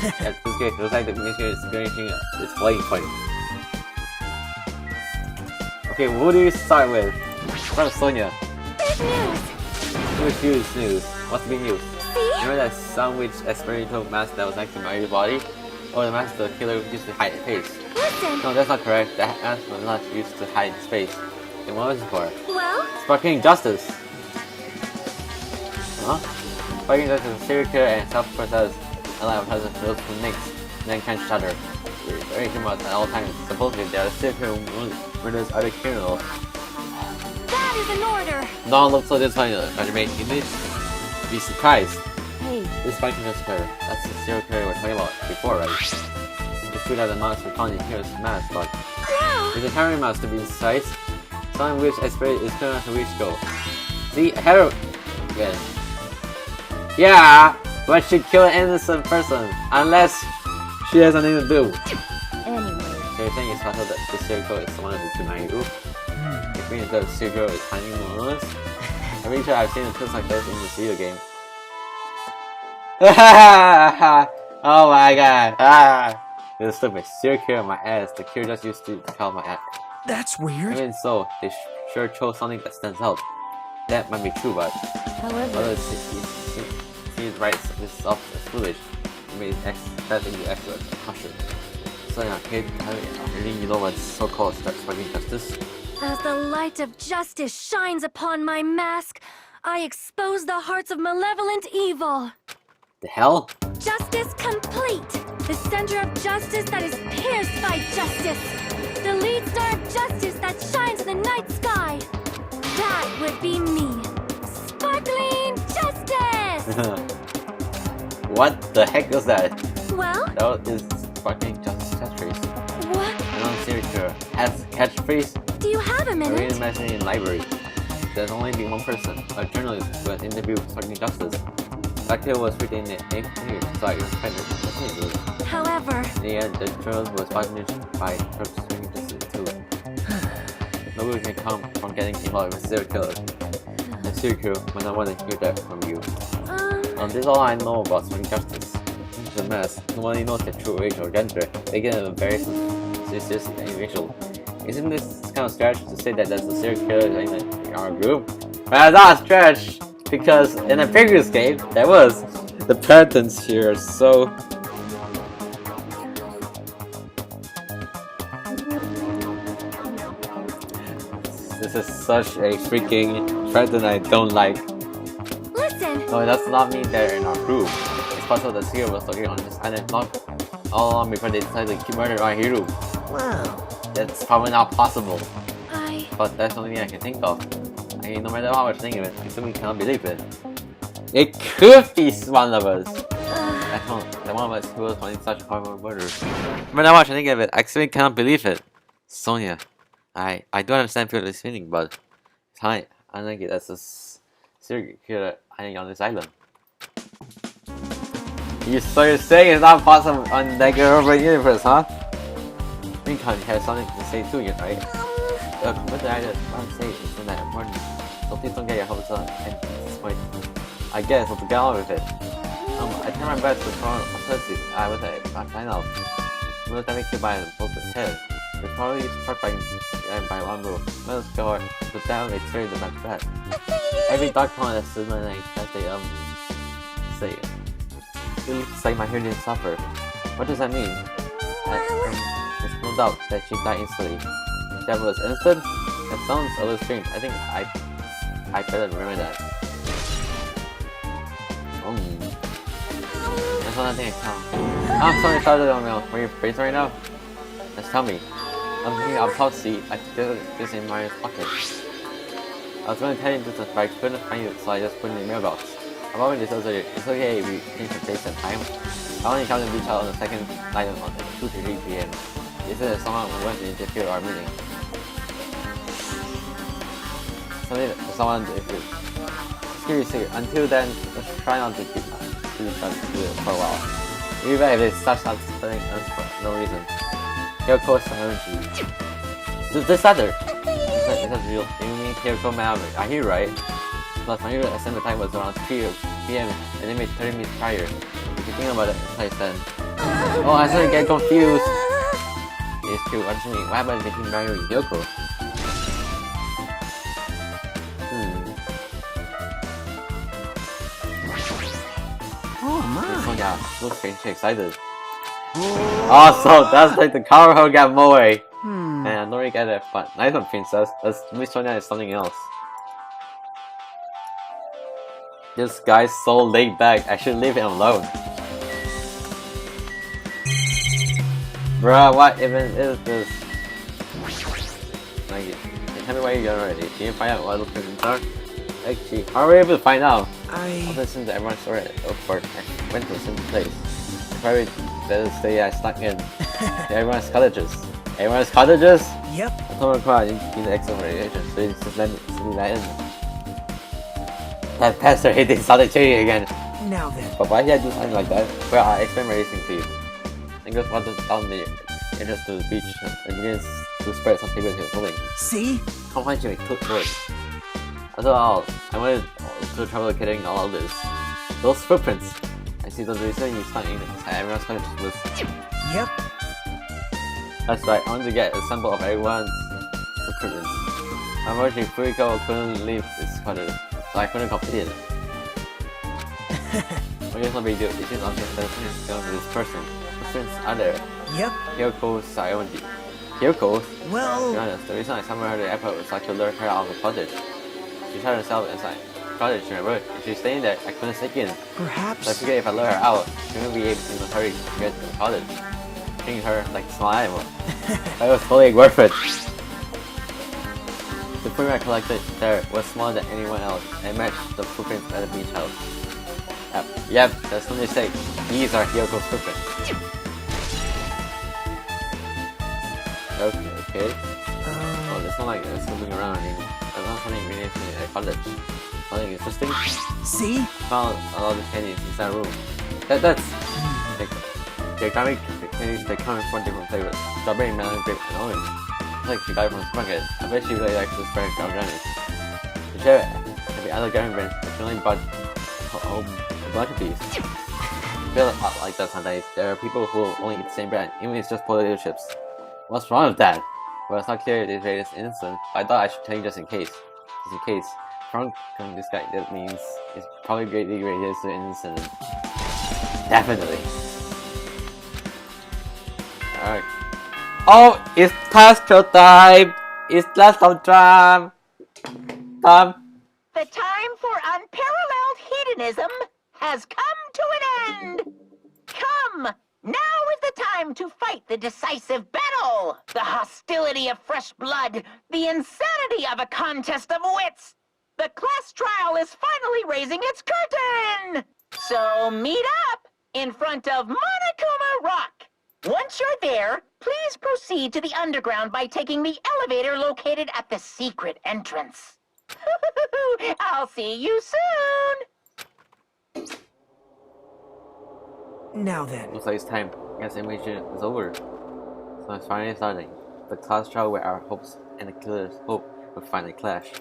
Yeah, this game feels like the mission is experiencing its playing point. Okay, what do you start with? From Sonia. big news. Who's huge news? What's the big news? See? Remember that sandwich experimental mask that was next to Mario's body? Or the mask the killer used to hide his face? Listen. No, that's not correct. That mask was not used to hide his face. Then what was it for? Well, Sparking justice! Huh? Sparking justice is a serial killer and self-possessed alive present for those who then can shudder. We're very human at all times. Supposedly they are the serial killer who murders other criminals. that is an order. No one looks so disappointed. Dr. May, you need to be surprised. Hey, This Sparking justice killer, that's the serial killer we were talking about before, right? It's true that the monster found in here is mask, but no. it's a carrying mask to be precise. Some which experience is criminal to reach go. See, hero again. Yeah, but she kill an innocent person unless she has nothing to do. Anyway, So you're saying it's possible that this serial killer is someone who's denying you? It means that the serial killer is hiding among us? I'm pretty sure I've seen a twist like this in this video game. Oh my god! Ah! This stupid serial killer on my ass. The killer just used to call my ass. That's weird. Even so, they sure chose something that stands out. That might be true, but however, although seems right, this is often foolish. It may that into expert caution. So yeah, kid, I really you know what's so-called sparking justice? as the light of justice shines upon my mask, I expose the hearts of malevolent evil. The hell? Justice complete! The center of justice that is pierced by justice! The lead star of justice that shines in the night sky! That would be me! Sparkling justice! What the heck is that? Well, That is sparking justice catchphrase. what? Another serial killer has catchphrase. Do you have a I read minute? a message in library. There's only been one person, a journalist, who has interviewed sparking justice. that kid was within the 8th grade, so I was kind of fascinated. However, In the end, the child was punished by Trump's swinging justice too. Nobody can come from getting involved with serial killers. And serial killer might not want to hear that from you. This is all I know about swinging justice. It's a mess. Nobody knows their true age or gender. They get a very suspicious individual. Isn't this kind of stretch to say that there's a serial killer in our group? Well, it's not a stretch, because in the previous game, there was. The patterns here are so... This is such a freaking pattern I don't like. listen. No, it does not mean they're in our group. It's possible the serial was looking on this island not all along before they decided to murder our hero. Wow. That's probably not possible. I... But that's the only thing I can think of. I mean, no matter how much I think of it, I simply cannot believe it. It could be one of us. That one of us who was planning such horrible murder. No matter how much I think of it, I simply cannot believe it. Sonia, I do understand this feeling, but I think it as a serial killer hiding on this island. So you're saying it's not possible on Danganronpa universe, huh? Lincoln has something to say too, right? But I just want to say it's not that important. So please don't get your hopes up at this point. I guess I'll get on with it. I try my best to throw a pussy with a final. Most damage by a broken head. It's probably struck by one move. Let's go to down a trade the back back. Every dark point is still like as they say it. It looks like my hearing didn't suffer. What does that mean? There's no doubt that she died instantly. That was instant? That sounds a little strange. I think I better remember that. That's one thing I count. I'm sorry, started on me. Were you freezing right now? Just tell me. I'm thinking I'll probably see. I took this in my pocket. I was going to tell you this, but I couldn't find it, so I just put it in the mailbox. I'm already discovered it's okay if we change the place and time. I only come to reach out on the second night on 2 to 3 p.m. Is it someone who wants to interfere our meeting? Someone to interfere. Seriously, until then, let's try not to keep each other for a while. Even if it starts something else for no reason. Kyoko energy. This other! Is that real? You mean Kyoko Maverick? Are you right? Plus, my usual assembly time was around 3 p.m. and they made 30 minutes prior. If you think about it, it's like then. Oh, I started to get confused! It's true, what do you mean? Why am I making Mario with Kyoko? Oh my. Sonia looks strangely excited. Also, that's like the cover hoe got Moe. And I don't really get it, but nice one, princess. Let's Miss Sonia is something else. This guy's so laid back, I should leave him alone. Bruh, what even is this? Like, tell me why you're already. Can you find out what those prisons are? Actually, how are we able to find out? I'll listen to everyone's story. Oh, for I went to a simple place. Probably better say I snuck in. Everyone's cottages. Everyone's cottages? Yep. I told my car, you need the extra radiation, so you just let me in. That pastor hit it started changing again. Now then. But why did I do something like that? Well, I explain my reasoning to you. And goes one down the entrance to the beach and begins to spread some paper to the building. See? Come find you a took words. After all, I wanted to travel getting all of this. Those footprints. I see the reason you snuck in inside everyone's cottage was. Yep. That's right, I wanted to get a sample of everyone's footprints. Unfortunately, Furiko couldn't leave this cottage, so I couldn't complete it. Well, it's no big deal. It seems obvious that it's going to this person. Footprints are there. Yep. Kyoko's Sayondi. Kyoko's? To be Well, honest, the reason I summoned her to the airport was like to lure her out of the cottage. She shot herself inside the cottage, remember? If she's staying there, I couldn't sneak in. So I perhaps. figured if I lure her out, she wouldn't be able to in a hurry to get to the cottage. Treating her like a small animal. But it was totally worth it. The footprint I collected there was smaller than anyone else and matched the footprints at the beach house. Yep, that's no mistake. These are Hyoko's footprints. Okay. Oh, it's not like it's moving around anymore. There's not something related to the cottage. something interesting. See? Found a lot of candies inside the room. That's the comic candies that come in 4 different flavors: strawberry, melon, grape, and orange. It's like she got it from Sprocket. I bet she really likes the Sprocket organics. To share it, every other garden brand, she only bought a bunch of these. I feel like that sometimes. There are people who only eat the same brand, even if it's just potato chips. What's wrong with that? Well, it's not clear if it is innocent, but I thought I should tell you just in case. Just in case. From this guy, that means it's probably greatly related to innocent. Definitely. Alright. Oh, it's Castro time! It's last of time! The time for unparalleled hedonism has come to an end! Come! Now is the time to fight the decisive battle! The hostility of fresh blood, the insanity of a contest of wits! The class trial is finally raising its curtain! So meet up in front of Monokuma Rock! Once you're there, please proceed to the underground by taking the elevator located at the secret entrance. I'll see you soon! Now then. Looks like it's time. I guess animation is over. So it's finally starting. The class trial where our hopes and the killer's hope will finally clash.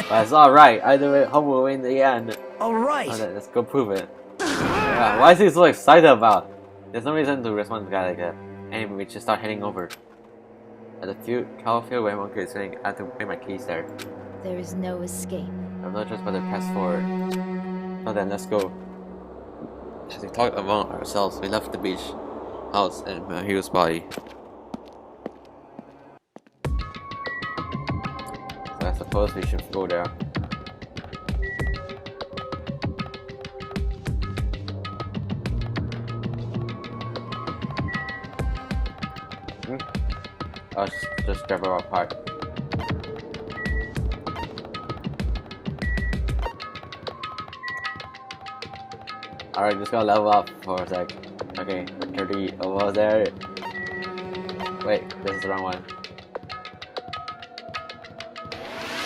But it's alright, either way, hope will win in the end. Alright. Okay, let's go prove it. Yeah, why is he so excited about? There's no reason to respond to a guy like that. Anyway, we should start heading over. At the cow field where Monkey is sitting, I have to bring my keys there. There is no escape. I have no choice but to press forward. So then, let's go. As we talked among ourselves, we left the beach house and Mahiru's body. So I suppose we should go there. I'll just grab her apart. Alright, just gotta level up for a sec. Okay, 30 over there. Wait, this is the wrong one.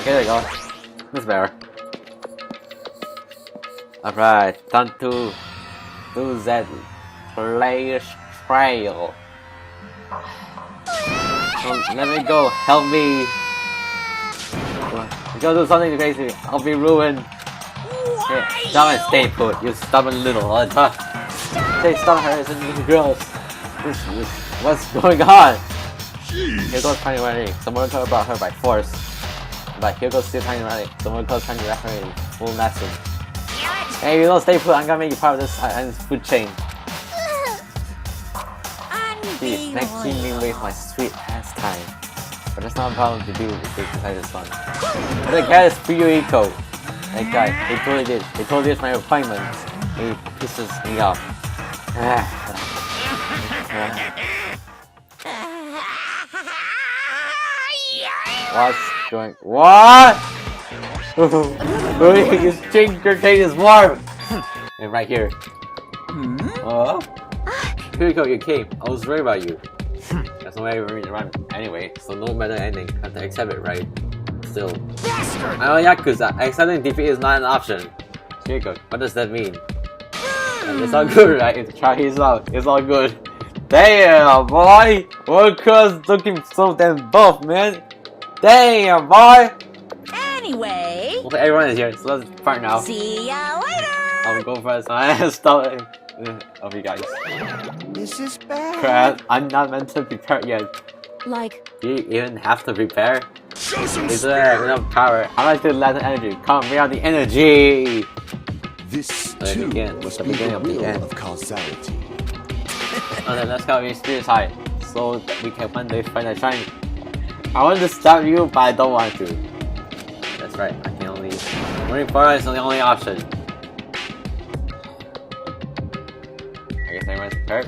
Okay, there you go. This is better. Alright, time to do that place trail. So let me go, help me. You gotta do something crazy, I'll be ruined. Yeah, stop and stay put, you stubborn little Stay stop her, it's a little girl. What's going on? Here goes Tiny Riley. Someone talk about her by force. But here goes still Tiny Riley. Someone calls Tiny Riley full lesson. Hey, you don't stay put, I'm gonna make you part of this food chain. Please, next team me waste my sweet ass time. But that's not a problem to do with this inside this one. But the guy is Fuyuhiko. That guy, he totally did. He totally did my appointments. He pisses me off. What's going? What? His finger cake is warm. And right here. Fuyuhiko, you came. I was worried about you. That's no way for me to run anyway. So no matter anything, I have to accept it, right? Still. I know Yakuza. Accepting defeat is not an option. Fuyuhiko, what does that mean? It's all good, right? Try his out. It's all good. Damn, boy! Workers looking so damn buff, man. Damn, boy! Anyway... Okay, everyone is here, so let's part now. See ya later! I'll go first. I stop of you guys. This is bad. Crap, I'm not meant to prepare yet. Like, Do you even have to prepare? Is there enough power? How much to let the energy? Come, bring out the energy! This Then too again, must the be the beginning of the will end. of causality. Okay, let's go with spirit side, so that we can one day find a shine. I want to stop you, but I don't want to. That's right, I can only... Moving forward is the only option. I guess everyone's prepared.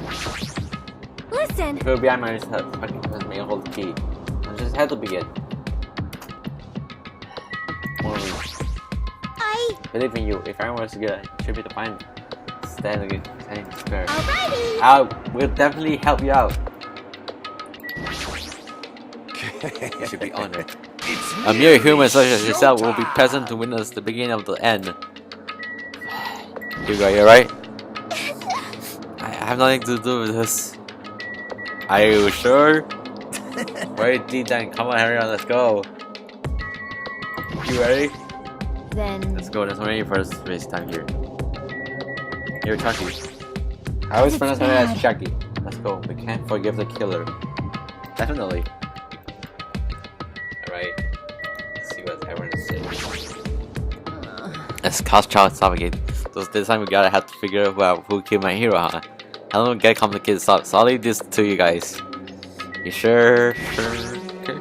listen! If it will be on my head, I can make a hold the key. I just had to begin. I... Believe in you, if everyone was to get a tribute to find standing spare. Alrighty! I will definitely help you out. You should be honored. It's A mere human such as yourself will be present to witness the beginning of the end. You got it right? I have nothing to do with this. Are you sure? Very deep then. Come on, hurry on, let's go. You ready? Then Let's go. There's no need for us to waste time here. You're Chucky. I always pronounce my name as Chucky. Let's go. We can't forgive the killer. Definitely. Alright. Let's see what everyone is saying. Let's cause child suffocate. So this time we gotta have to figure out who killed my hero, huh? I don't get complicated stuff, so I'll leave this to you guys. You sure? Sure? Okay.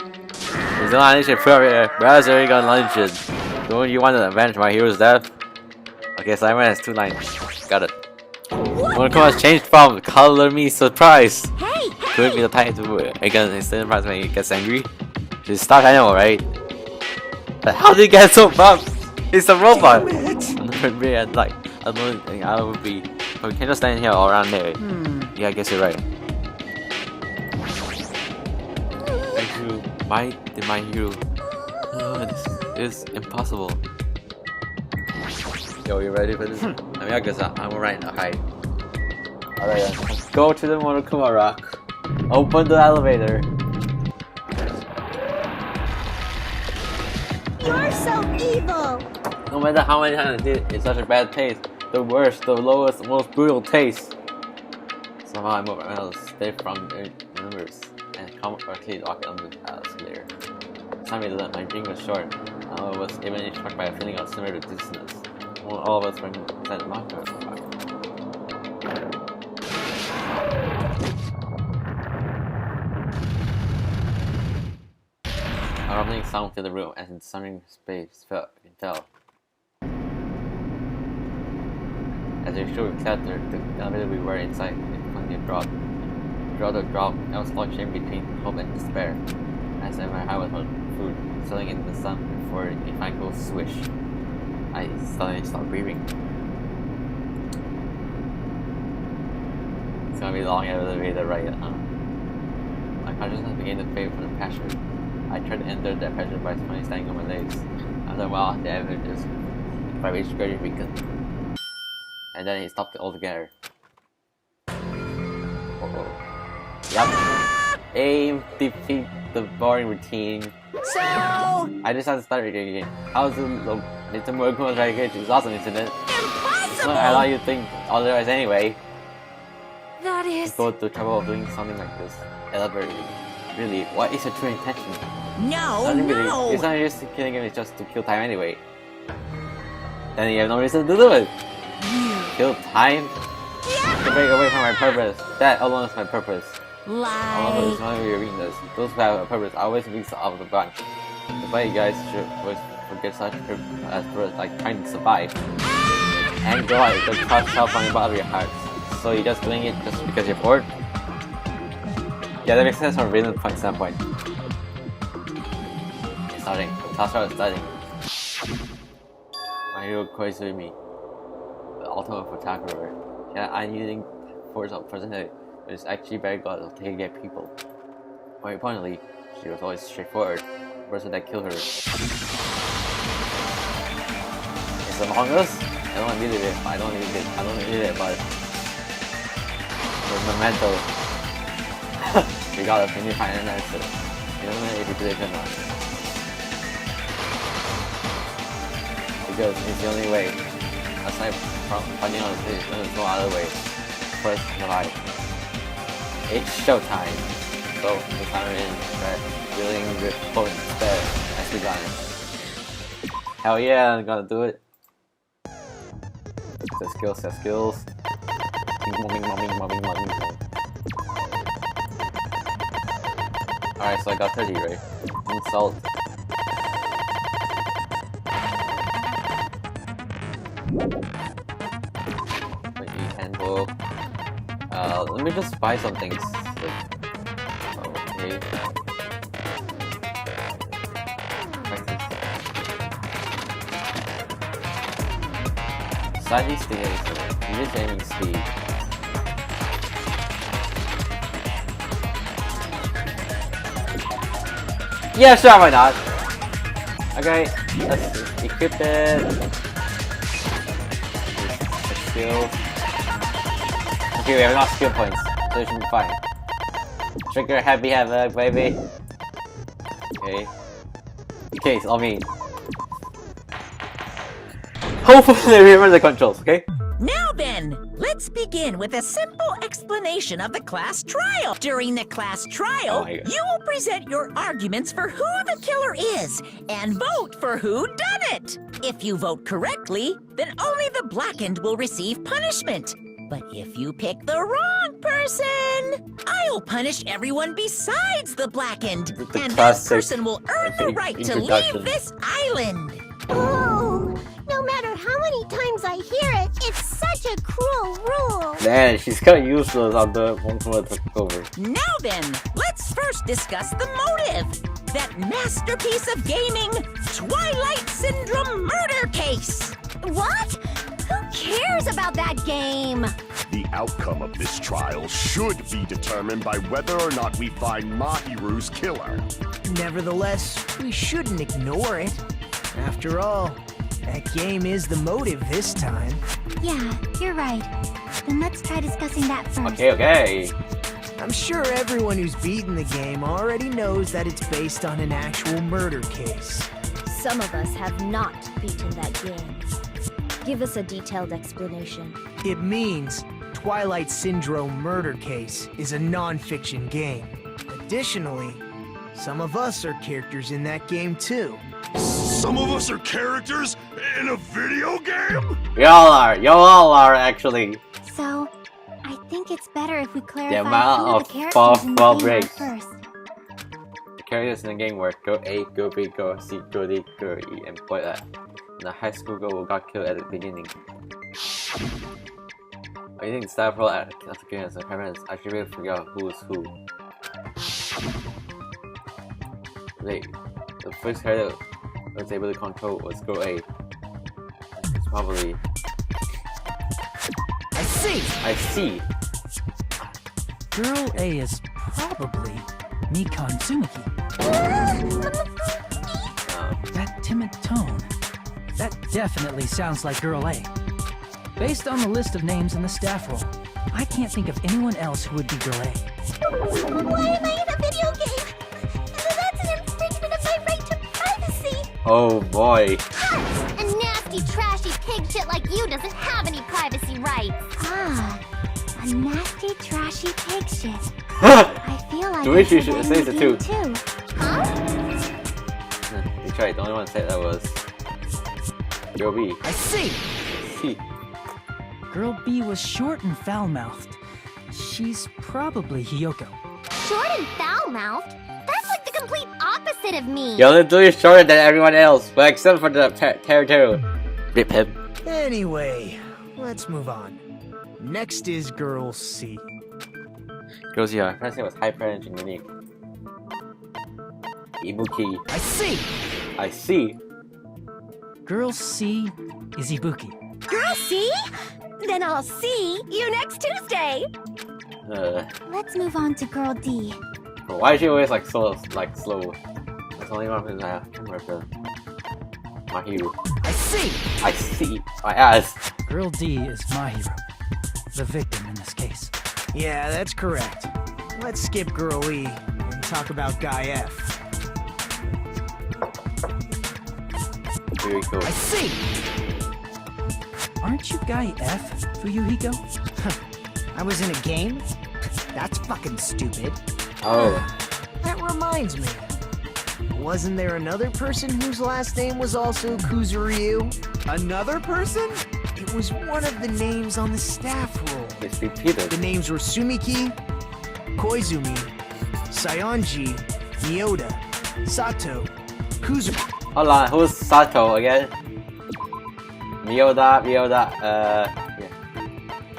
There's no lunch for where's already got lunches? Don't you want to avenge my hero's death? Okay, Simon has 2 lines. Got it. Monochrome has changed from color me surprise. hey, Could it be the time to again instead of surprise when he gets angry? She's a stuck animal, right? But how did he get so buff? He's a robot! I'm not really at like I don't think I would be, but we can just stand here all around there. Yeah, I guess you're right. Thank you. Why did my hero? No, this is impossible. Yo, you ready for this? I mean, I guess I'm right now. Hi. Alright, then. Let's go to the Monokuma Rock. Open the elevator. you're so evil. No matter how many times I did it, it's such a bad taste. The worst, the lowest, most brutal taste. Somehow I'm able to stay from the universe and come quickly walk on the palace later. Some reason my dream was short. I was even struck by a feeling of similar to dizziness. All of us were inside the mountain. A rumbling sound filled the room as in sunning space fell. As they showed clattered, the elevator we were inside finally dropped. Drop, I was locked in between hope and despair. As if my heart was on food, settling in the sun before a final swish. I suddenly stopped breathing. It's gonna be a long elevator ride, huh? My consciousness began to fade from the pressure. I tried to enter that pressure by finally standing on my legs. After a while, the elevator just vibration very weakened. And then he stopped it altogether. Uh-oh. Yup. Aim, defeat the boring routine. So, I just had to start again. How's the little more cool dragon is awesome, isn't it? It's not allow you to think otherwise anyway. That is. Go to trouble of doing something like this. Elaborate. Really, what is your true intention? Nothing really. no! It's not just killing him, it's just to kill time anyway. Then you have no reason to do it. Kill time? To break away from my purpose. That alone is my purpose. Along with none of your weakness. Those who have a purpose always leads out of the bunch. That's why you guys should always forget such as like trying to survive. And go out the cause self on the bottom of your heart. So you're just doing it just because you're bored? Yeah, that makes sense from a reason point standpoint. Okay, starting. Tasha is starting. My hero coins with me. The ultimate photographer. Yeah, I'm using force of personality. It's actually very good at taking care of people. More importantly, she was always straightforward. The person that killed her. It's Among Us? I don't need it, but the memento. Regardless, when you find an answer, you don't know if you did it or not. Because it's the only way. Aside from finding out there's no other way for us to survive. It's showtime. So the time we're in, right? Feeling good, hope and despair as we got it. Hell yeah, I'm gonna do it. Set skills. Alright, so I got 30, right? Insult. Handbook. Let me just buy some things. Okay. Slightly stimulating. Reduce aiming speed. Yeah, sure, why not? Okay, let's equip it. Skills. Okay, we have enough skill points, so it should be fine. Trigger Happy Havoc, baby. Okay. Okay, it's all me. Hopefully, remember the controls, okay? Now then, let's begin with a simple explanation of the class trial. During the class trial, you will present your arguments for who the killer is and vote for who done it. If you vote correctly, then only the blackened will receive punishment. But if you pick the wrong person, I'll punish everyone besides the blackened. And that person will earn the right to leave this island. Oh, no matter how many times I hear it, it's such a cruel rule. Man, she's kind of useless on the one who took over. Now then, let's first discuss the motive. That masterpiece of gaming, Twilight Syndrome murder case. What? Who cares about that game? The outcome of this trial should be determined by whether or not we find Mahiru's killer. Nevertheless, we shouldn't ignore it. After all, that game is the motive this time. Yeah, you're right. Then let's try discussing that first. Okay. I'm sure everyone who's beaten the game already knows that it's based on an actual murder case. Some of us have not beaten that game. Give us a detailed explanation. It means Twilight Syndrome Murder Case is a non-fiction game. Additionally, some of us are characters in that game too. Some of us are characters in a video game? Y'all are actually. So, I think it's better if we clarify amount who of the characters in the fall game are breaks. first. The characters in the game were Go A, Go B, Go C, Go D, Go E, and point that. And the high school girl who got killed at the beginning. I think staff role at as a parents, I should be able to figure out who is who. Wait, the first character I was able to control was Go A. It's probably. I see. I see. Girl A is probably Mikan Tsumiki. That timid tone. That definitely sounds like Girl A. Based on the list of names in the staff roll, I can't think of anyone else who would be Girl A. Why am I in a video game? That's an infringement of my right to privacy. Oh boy. A nasty, trashy pig shit like you doesn't have any privacy rights. Ah, a nasty, trashy pig shit. I feel like Do we should say the two? too. Huh? That's right, the only one to say that was Girl B. I see. See. Girl B was short and foul-mouthed. She's probably Hiyoko. Short and foul-mouthed? That's like the complete opposite of me. You're literally shorter than everyone else, but except for the Teru. Rip him. Anyway, let's move on. Next is Girl C. Girl C, her first name was Hyper and Unique. Ibuki. I see. I see. Girl C is Ibuki. Girl, see? Then I'll see you next Tuesday. Let's move on to Girl D. Why is she always like slow? That's the only one who's I can't remember. Mahiru. I see. I see. I asked. Girl D is my hero. The victim in this case. Yeah, that's correct. Let's skip Girl E and talk about Guy F. Here we go. I see. Aren't you Guy F, Fuyuhiko? I was in a game? That's fucking stupid. Oh. That reminds me. Wasn't there another person whose last name was also Kuzuryu? Another person? It was one of the names on the staff roll. It's repeated. The names were Sumiki, Koizumi, Sayonji, Miyoda, Sato, Kuzumi. Hold on, who's Sato again? Miyoda, yeah.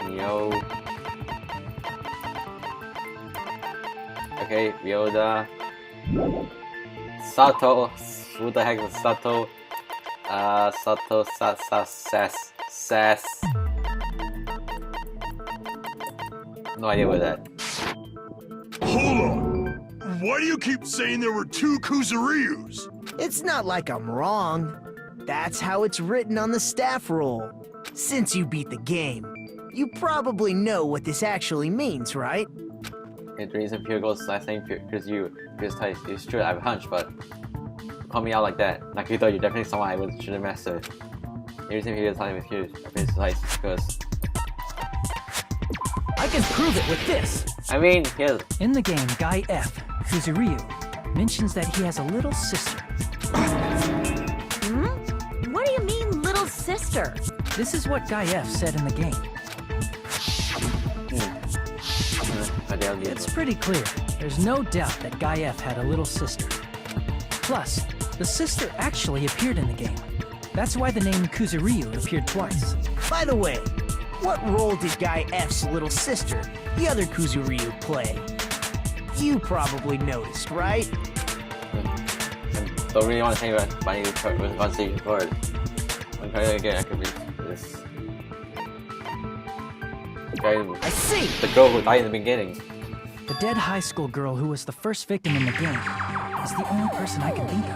Mio. Okay, Miyoda. Sato. Who the heck is Sato? Sato, Sass. No idea what that. Hold on. Why do you keep saying there were two Kuzuryus? It's not like I'm wrong. That's how it's written on the staff roll. Since you beat the game, you probably know what this actually means, right? The reason Hugo's last name because type is true. I have a hunch, but call me out like that. Nakito, you're definitely someone I should have mastered. The reason Hugo's name is Hughes is because I can prove it with this. I mean, yes. In the game, Guy F, Kuzuryu, mentions that he has a little sister. What do you mean, little sister? This is what Guy F said in the game. It's pretty clear. There's no doubt that Guy F had a little sister. Plus, the sister actually appeared in the game. That's why the name Kuzuryu appeared twice. By the way, what role did Guy F's little sister, the other Kuzuryu, play? You probably noticed, right? Don't really want to think about it, but I need to conversation forward. I'm trying to get I could read this. I see! The girl who died in the beginning. The dead high school girl who was the first victim in the game is the only person I can think of.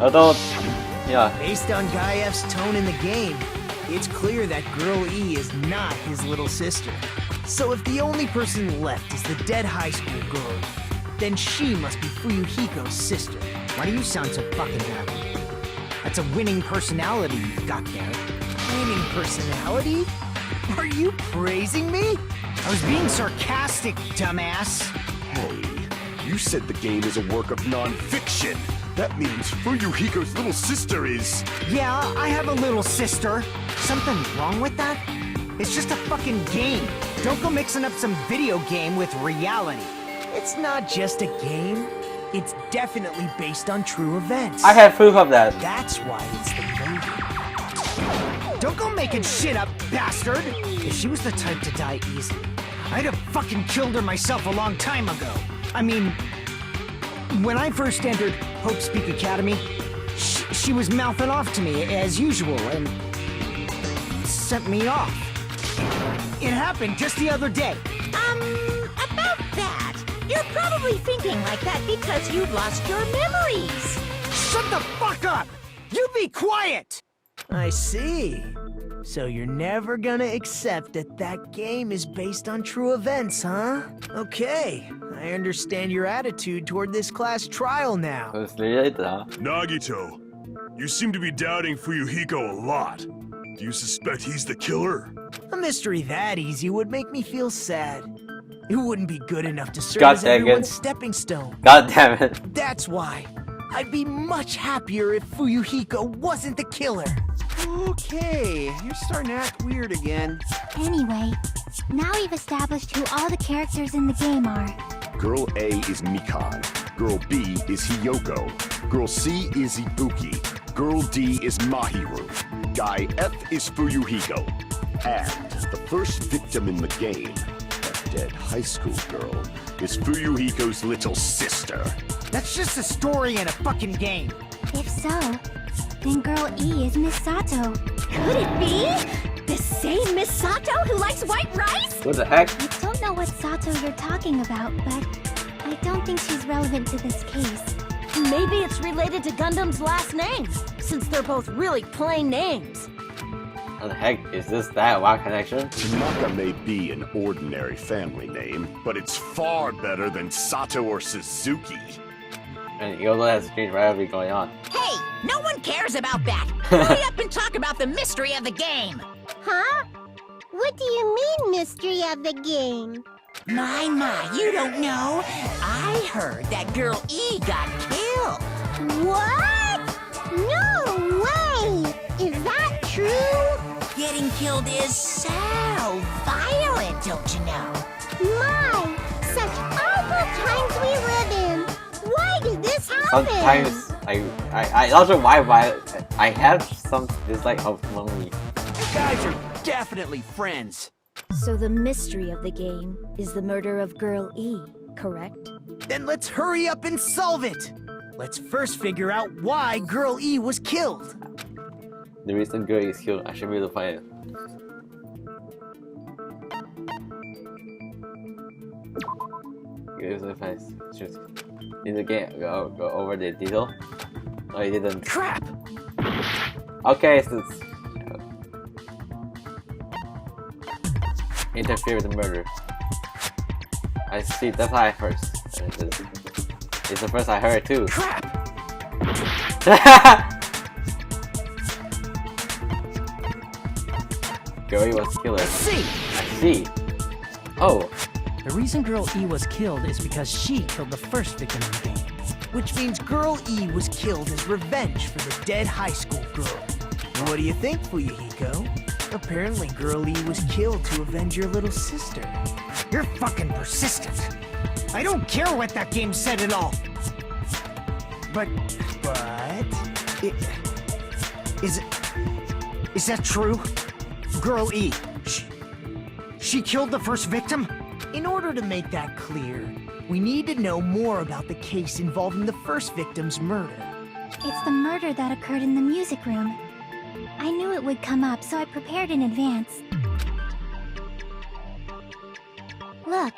Although, yeah. Based on Guy F's tone in the game, it's clear that Girl E is not his little sister. So if the only person left is the dead high school girl, then she must be Fuyuhiko's sister. Why do you sound so fucking happy? That's a winning personality you've got there. Winning personality? Are you praising me? I was being sarcastic, dumbass. Hey, you said the game is a work of non-fiction. That means Fuyuhiko's little sister is... Yeah, I have a little sister. Something wrong with that? It's just a fucking game. Don't go mixing up some video game with reality. It's not just a game. It's definitely based on true events. I have proof of that. That's why it's the movie. Don't go making shit up, bastard! If she was the type to die easy, I'd have fucking killed her myself a long time ago. I mean, when I first entered Hope Speak Academy, she was mouthing off to me as usual and sent me off. It happened just the other day. About that. You're probably thinking like that because you've lost your memories. Shut the fuck up! You be quiet! I see. So you're never gonna accept that that game is based on true events, huh? Okay, I understand your attitude toward this class trial now. Nagito, you seem to be doubting Fuyuhiko a lot. Do you suspect he's the killer? A mystery that easy would make me feel sad. It wouldn't be good enough to serve God as dang it. everyone's stepping stone. God damn it. That's why I'd be much happier if Fuyuhiko wasn't the killer. Okay, you're starting to act weird again. Anyway, now we've established who all the characters in the game are. Girl A is Mikan. Girl B is Hiyoko. Girl C is Ibuki. Girl D is Mahiru. Guy F is Fuyuhiko. And the first victim in the game, that dead high school girl, is Fuyuhiko's little sister. That's just a story in a fucking game. If so, then Girl E is Miss Sato. Could it be? The same Miss Sato who likes white rice? What the heck? I don't know what Sato you're talking about, but I don't think she's relevant to this case. Maybe it's related to Gundam's last name, since they're both really plain names. What the heck? Is this that wow connection? Tanaka may be an ordinary family name, but it's far better than Sato or Suzuki. And you also has strange rivalry going on. Hey, no one cares about that. Hurry up and talk about the mystery of the game. Huh? What do you mean, mystery of the game? My, you don't know. I heard that Girl E got killed. What? No way! Is that true? Getting killed is so violent, don't you know? My, such awful times we live in. Why did this happen? Sometimes I not sure why, but I have some dislike of lonely. You guys are definitely friends. So the mystery of the game is the murder of Girl E, correct? Then let's hurry up and solve it. Let's first figure out why Girl E was killed. The reason girl is killed, I should be able to find it. if I just in the game go over the detail. Oh, you didn't. Crap! Okay, so it's, interfere with the murder. I see. That's how I heard. It's the first I heard too. Crap! Girl E was killer. I see! I see. Oh. The reason Girl E was killed is because she killed the first victim in the game. Which means Girl E was killed as revenge for the dead high school girl. What do you think, Fuyuhiko? Apparently Girl E was killed to avenge your little sister. You're fucking persistent. I don't care what that game said at all. But... Is that true? Girl E, she killed the first victim? In order to make that clear, we need to know more about the case involving the first victim's murder. It's the murder that occurred in the music room. I knew it would come up, so I prepared in advance. Look,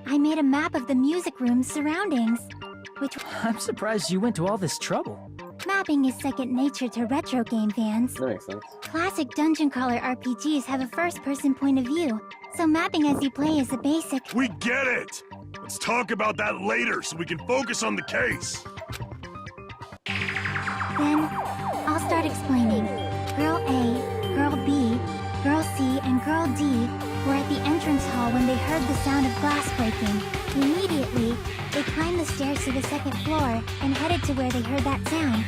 I made a map of the music room's surroundings, which... I'm surprised you went to all this trouble. Mapping is second nature to retro game fans. That makes sense. Classic dungeon crawler RPGs have a first-person point of view, so mapping as you play is a basic... We get it! Let's talk about that later so we can focus on the case. Then, I'll start explaining. Girl A, Girl B, Girl C, and Girl D were at the entrance hall when they heard the sound of glass breaking. Immediately, they climbed the stairs to the second floor and headed to where they heard that sound.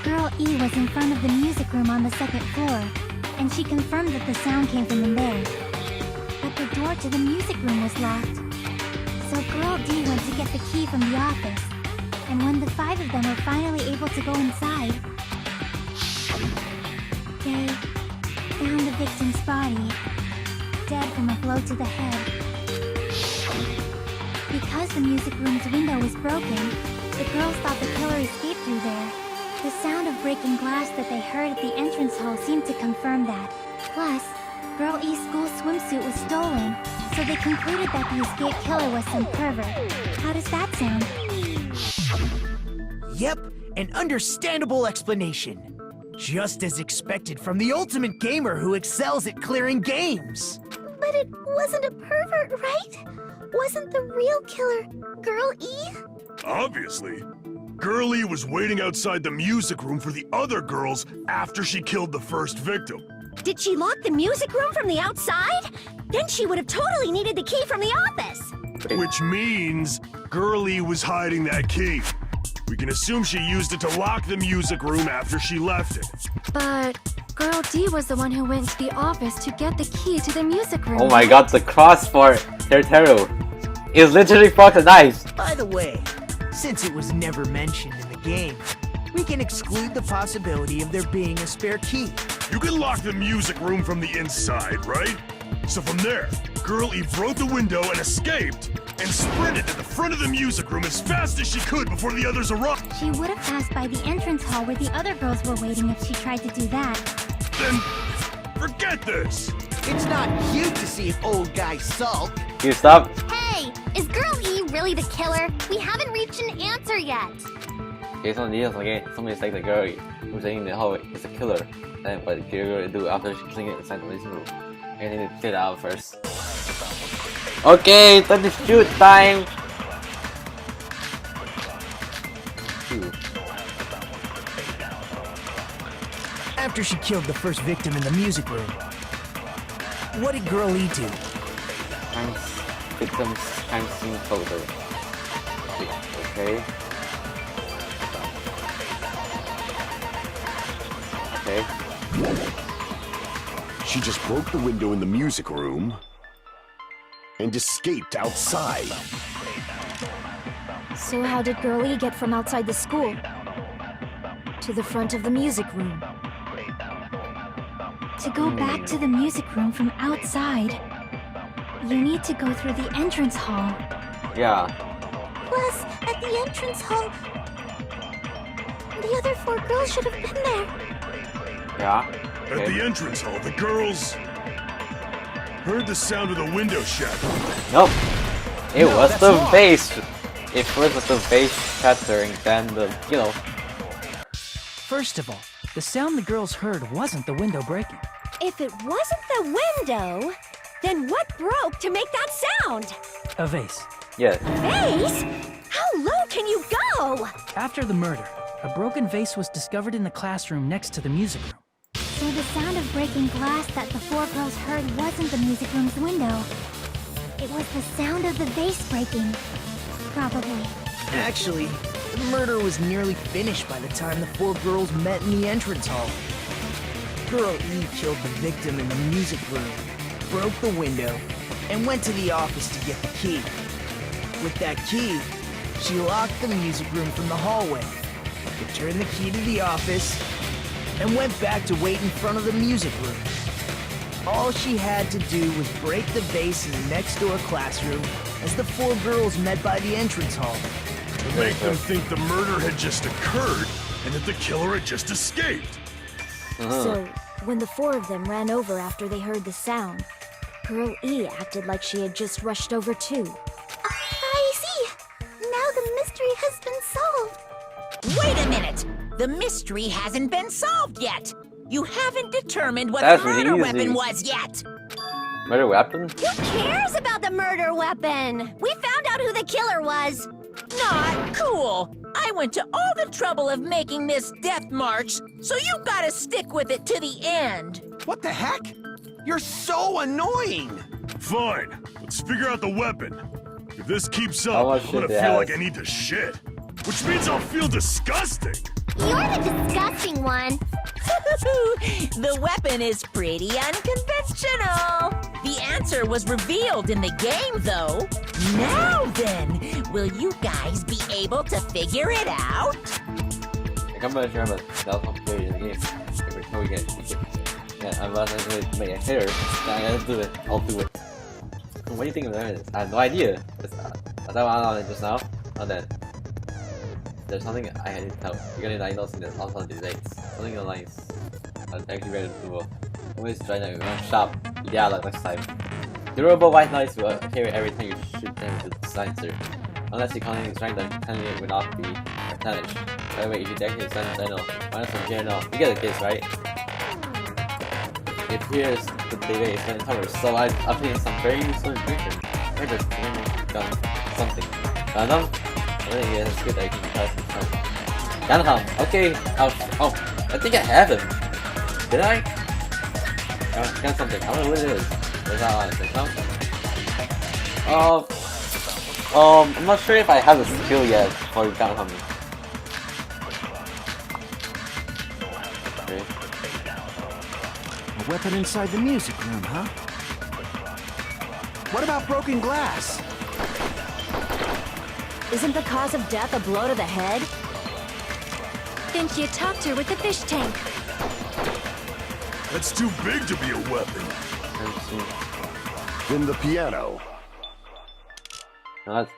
Girl E was in front of the music room on the second floor, and she confirmed that the sound came from in there. But the door to the music room was locked. So Girl D went to get the key from the office, and when the 5 of them were finally able to go inside, they found the victim's body, dead from a blow to the head. Because the music room's window was broken, the girls thought the killer escaped through there. The sound of breaking glass that they heard at the entrance hall seemed to confirm that. Plus, Girl E's school swimsuit was stolen, so they concluded that the escaped killer was some pervert. How does that sound? Yep, an understandable explanation. Just as expected from the ultimate gamer who excels at clearing games. But it wasn't a pervert, right? Wasn't the real killer Girl E? Obviously. Girl E was waiting outside the music room for the other girls after she killed the first victim. Did she lock the music room from the outside? Then she would have totally needed the key from the office. Which means Girl E was hiding that key. We can assume she used it to lock the music room after she left it. But Girl D was the one who went to the office to get the key to the music room. Oh my god, the cross for Tertero is literally for the knife. By the way, since it was never mentioned in the game, we can exclude the possibility of there being a spare key. You can lock the music room from the inside, right? So from there, Girl E broke the window and escaped, and sprinted to the front of the music room as fast as she could before the others arrived. She would have passed by the entrance hall where the other girls were waiting if she tried to do that. Then, forget this! It's not cute to see an old guy sulk. Can you stop? Hey, is Girl E really the killer? We haven't reached an answer yet. Okay, so this again, somebody like the girl who's in the hallway is a killer. Then what the girl will do after she cleans it inside the living room? I need to get it out first. Okay, time to shoot time! Shoot. After she killed the first victim in the music room, what did Girl E do? Victims crime scene photo. Okay. Okay. She just broke the window in the music room and escaped outside. So how did Girl E get from outside the school to the front of the music room? To go back to the music room from outside, you need to go through the entrance hall. Yeah. Plus, at the entrance hall, the other 4 girls should have been there. Yeah. Okay. At the entrance hall, the girls heard the sound of the window shattering. Nope. It No, was that's the wrong. vase. If first was the vase shattering, then the First of all, the sound the girls heard wasn't the window breaking. If it wasn't the window, then what broke to make that sound? A vase. yeah. Vase? How low can you go? After the murder, a broken vase was discovered in the classroom next to the music room. So the sound of breaking glass that the four girls heard wasn't the music room's window. It was the sound of the vase breaking. Probably. Actually, the murder was nearly finished by the time the four girls met in the entrance hall. Girl E killed the victim in the music room, broke the window, and went to the office to get the key. With that key, she locked the music room from the hallway, returned the key to the office, and went back to wait in front of the music room. All she had to do was break the vase in the next door classroom as the four girls met by the entrance hall. To make them think the murder had just occurred and that the killer had just escaped. So, when the four of them ran over after they heard the sound, Girl E acted like she had just rushed over too. I see. Now the mystery has been solved. Wait a minute! The mystery hasn't been solved yet! You haven't determined what That's the murder really weapon easy. was yet! Murder weapon? Who cares about the murder weapon? We found out who the killer was. Not cool! I went to all the trouble of making this death march, so you gotta stick with it to the end! What the heck? You're so annoying! Fine, let's figure out the weapon. If this keeps How up, much I'm gonna shit feel they like I have? need to shit. Which means I'll feel disgusting. You're the disgusting one. The weapon is pretty unconventional. The answer was revealed in the game, though. Now then, will you guys be able to figure it out? Like, I'm not sure about that was not played in the game. Every time we get yeah, I'm about to make a hitter. I gotta do it. I'll do it. What do you think of that? I have no idea. As I went on it just now, on that. There's something I had to tell. You're gonna diagnose in this also debates. Something in the lines. Actually read it too. Always trying to run sharp. Yeah, like next time. Durable white noise will appear every time you shoot them with the silencer. Unless you continue trying to continue it will not be replenished. By the way, if you deactivate silence, I know. Minus from here now. You get the case, right? It appears the debate is going to cover, so I obtained some very useful information. I just got something. Gundam? I think it's good that you can tell something. Gundam! Okay, oh, I think I have him. Did I? Got something. I don't know what it is. Where's that on it? I'm not sure if I have the skill yet for Gundam. Okay. A weapon inside the music room, huh? What about broken glass? Isn't the cause of death a blow to the head? Think you attacked her with the fish tank. That's too big to be a weapon. Then the piano. Not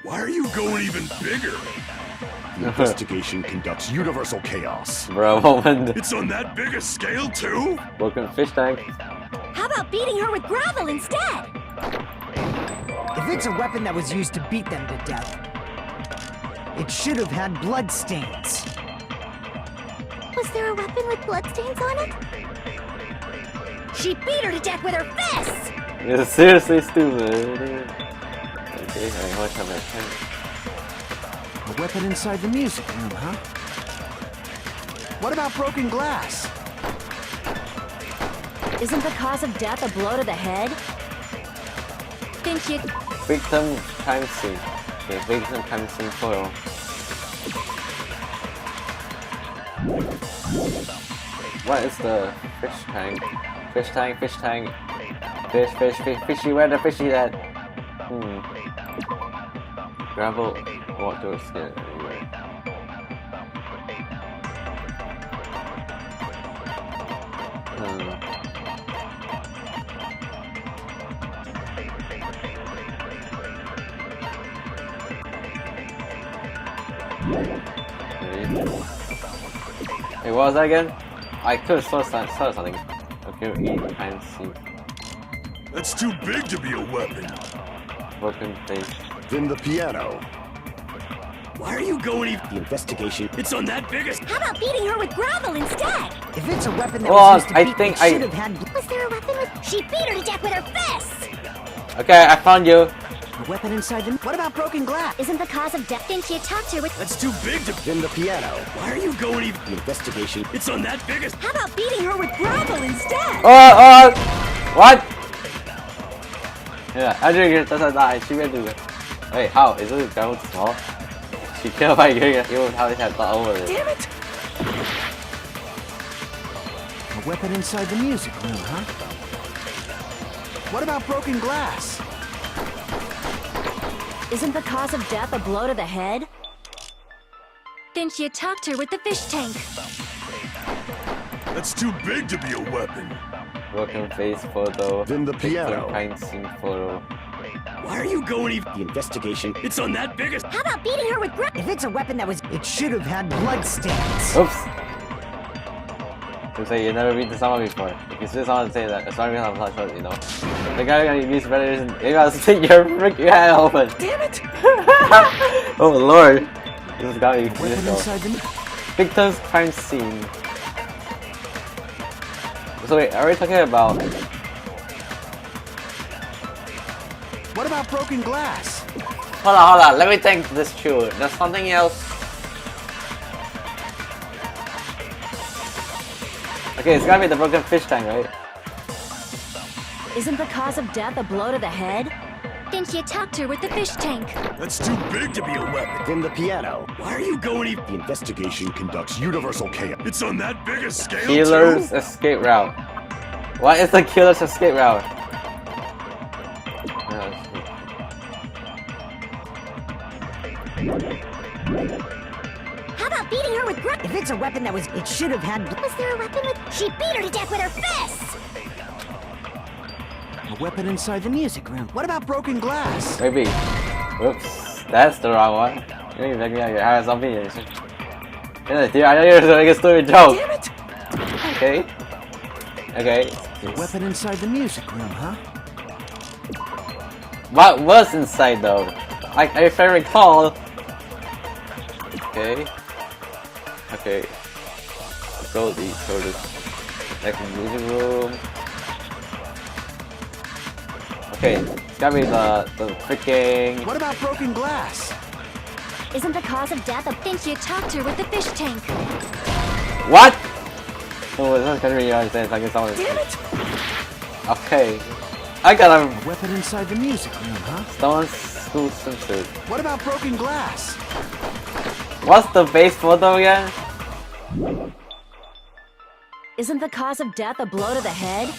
Why are you going even bigger? The investigation conducts universal chaos. bro, when the It's on that big a scale too? broken fish tank. How about beating her with gravel instead? If it's a weapon that was used to beat them to death, it should have had blood stains. Was there a weapon with bloodstains on it? She beat her to death with her fists! It's seriously stupid. Okay, alright, how much time I A weapon inside the music room, huh? What about broken glass? Isn't the cause of death a blow to the head? Think you... Victim crime scene. Okay, victim crime scene photo. What is the fish tank? Fish tank, fish tank. Fishy, where the fishy at? Gravel, water, skin, anyway. Hey, what was that again? I could have saw something. Okay, eat crime scene. That's too big to be a weapon. broken face. Then the piano. Why are you going The investigation. It's on that biggest. How about beating her with gravel instead? If it's a weapon that Well, was used to I beat, think it should have had Was there a weapon with... She beat her to death with her fists! Okay, I found you. a weapon inside them. What about broken glass? Isn't the cause of death... Then she attacked her with... That's too big to. Then the piano. Why are you going The investigation. It's on that biggest. How about beating her with gravel instead? What? Yeah, I didn't get that. She went to it. Wait, how? Is it going small? She killed by getting it, even how they had thought over it. Damn it! A weapon inside the music room, huh? What about broken glass? Isn't the cause of death a blow to the head? Then she attacked her with the fish tank. That's too big to be a weapon. Broken face photo. Then the piano. Crime scene photo. Why are you going The investigation. It's on that biggest. How about beating her with gravel? If it's a weapon that was... It should have had blood stains. Oops. To say you never beat the someone before. If you see someone say that, it's not even I'm not sure, you know. The guy gonna use better reason. You gotta stick your freaking head open. Damn it! Oh lord. This has got me. Weapon inside the... Victim's crime scene. So wait, are we talking about... What about broken glass? Hold on, let me think this through. There's something else. Okay, it's gotta be the broken fish tank, right? Isn't the cause of death a blow to the head? Then she attacked her with the fish tank. That's too big to be a weapon. Then the piano. Why are you going The investigation conducts universal chaos. It's on that biggest scale. Killer's too? escape route. What is the killer's escape route? How about beating her with gravel? If it's a weapon that was... It should have had... Was there a weapon with... She beat her to death with her fists! A weapon inside the music room. What about broken glass? Maybe. Whoops. That's the wrong one. You need to make me out your house on me. Yeah, dude, I know you're gonna make a stupid joke. Damn it! Okay. Okay. A weapon inside the music room, huh? What was inside though? If I recall. Okay. Okay. Let's go to this next music room. Okay, it's gotta be the freaking. What about broken glass? Isn't the cause of death a... Then she attacked her with the fish tank. What? Oh, it's not gonna be understand. It's like it's always. Damn it! Okay. I got A weapon inside the music room, huh? Stone School Swimsuit. What about broken glass? What's the base photo again? Isn't the cause of death a blow to the head?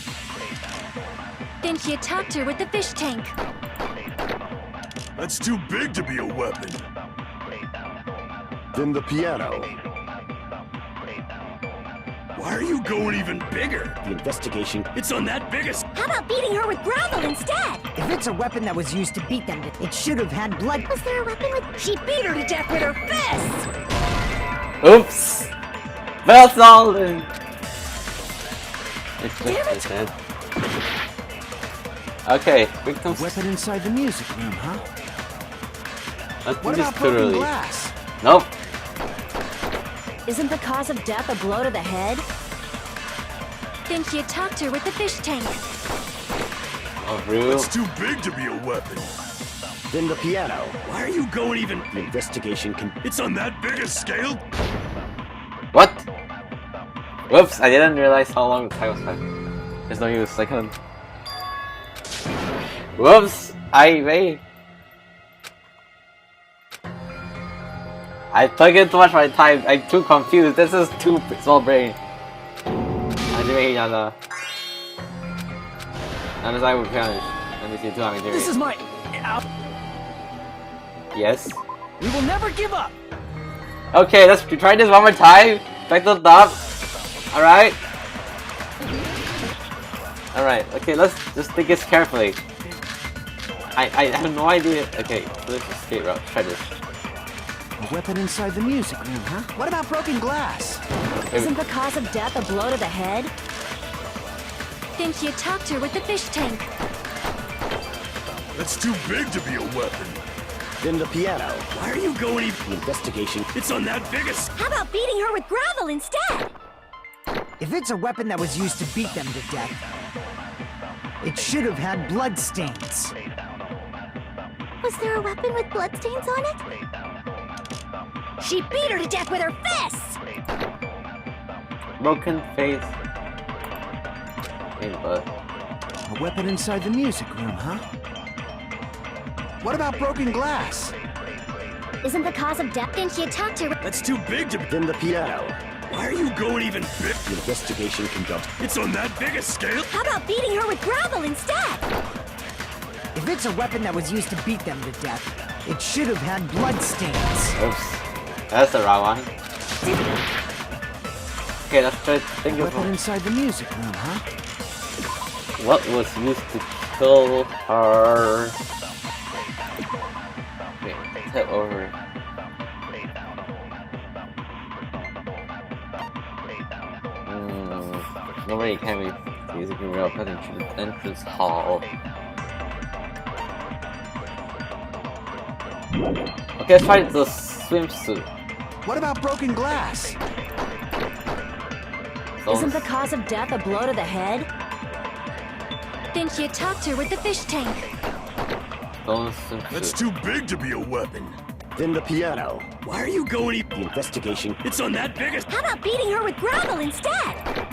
Then she attacked her with the fish tank. That's too big to be a weapon. Then the piano. Why are you going even bigger? The investigation. It's on that biggest. How about beating her with gravel instead? If it's a weapon that was used to beat them, it should have had blood. Was there a weapon with... She beat her to death with her fists! Oops. That's all. Damn it! Okay, victims. Weapon inside the music room, huh? Let's do What this about broken thoroughly. glass? Nope. Isn't the cause of death a blow to the head? Then she attacked her with the fish tank. Oh, real. That's too big to be a weapon. Then the piano. Why are you going even? The investigation can. It's on that biggest scale. What? Whoops! I didn't realize how long the time was. There's no use. I couldn't. Whoops! I took it too much of my time. I'm too confused. This is too small brain. Anyway, Yana. And as I would finish. Let me see too. I'm This is my... Yes. We will never give up! Okay, let's try this one more time. Back to the top. Alright. Alright, okay, let's just think this carefully. I have no idea. Okay, let's escape route. Try this. A weapon inside the music room, huh? What about broken glass? Isn't the cause of death a blow to the head? Then she attacked her with the fish tank. That's too big to be a weapon. Then the piano. Why are you going even? Investigation. It's on that biggest. How about beating her with gravel instead? If it's a weapon that was used to beat them to death, it should have had bloodstains. Was there a weapon with bloodstains on it? She beat her to death with her fists! Broken face. Okay, but A weapon inside the music room, huh? What about broken glass? Isn't the cause of death? Then she attacked her. That's too big to. Then the piano. Why are you going even big? Investigation conduct. It's on that big a scale? How about beating her with gravel instead? If it's a weapon that was used to beat them to death, it should have had bloodstains. oops. That's the wrong one. Okay, let's try to think of Weapon inside the music room, huh? what was used to kill her. Wait, tip over. Nobody can be using real cutting to the entrance hall. Okay, let's try the swimsuit. What about broken glass? Isn't the cause of death a blow to the head? Then she attacked her with the fish tank. That's too big to be a weapon. Then the piano. Why are you going even? Investigation. It's on that biggest. How about beating her with gravel instead?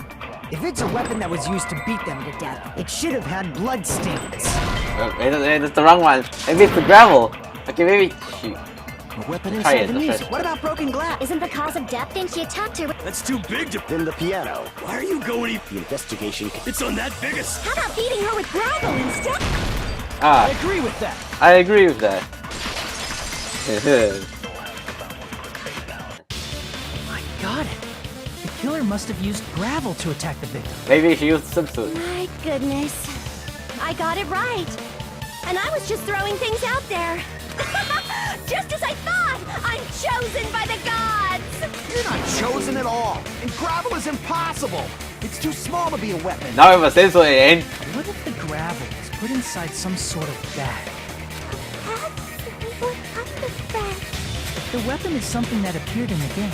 If it's a weapon that was used to beat them to death, it should have had bloodstains. Wait, that's the wrong one. Maybe it's the gravel. Okay, maybe shoot. A weapon Try inside it, the let's music. try it. What about broken glass? Isn't the cause of death? Then she attacked her with. That's too big to. Then the piano. Why are you going even? Investigation. It's on that biggest. How about beating her with gravel instead? I Ah, agree with that. I agree with that. I got it. The killer must have used gravel to attack the victim. Maybe she used swimsuit. My goodness. I got it right. And I was just throwing things out there. Just as I thought! I'm chosen by the gods! You're not chosen at all. And gravel is impossible. It's too small to be a weapon. Now if a swimsuit ain't. What if the gravel was put inside some sort of bag? What kind of bag? The weapon is something that appeared in the game,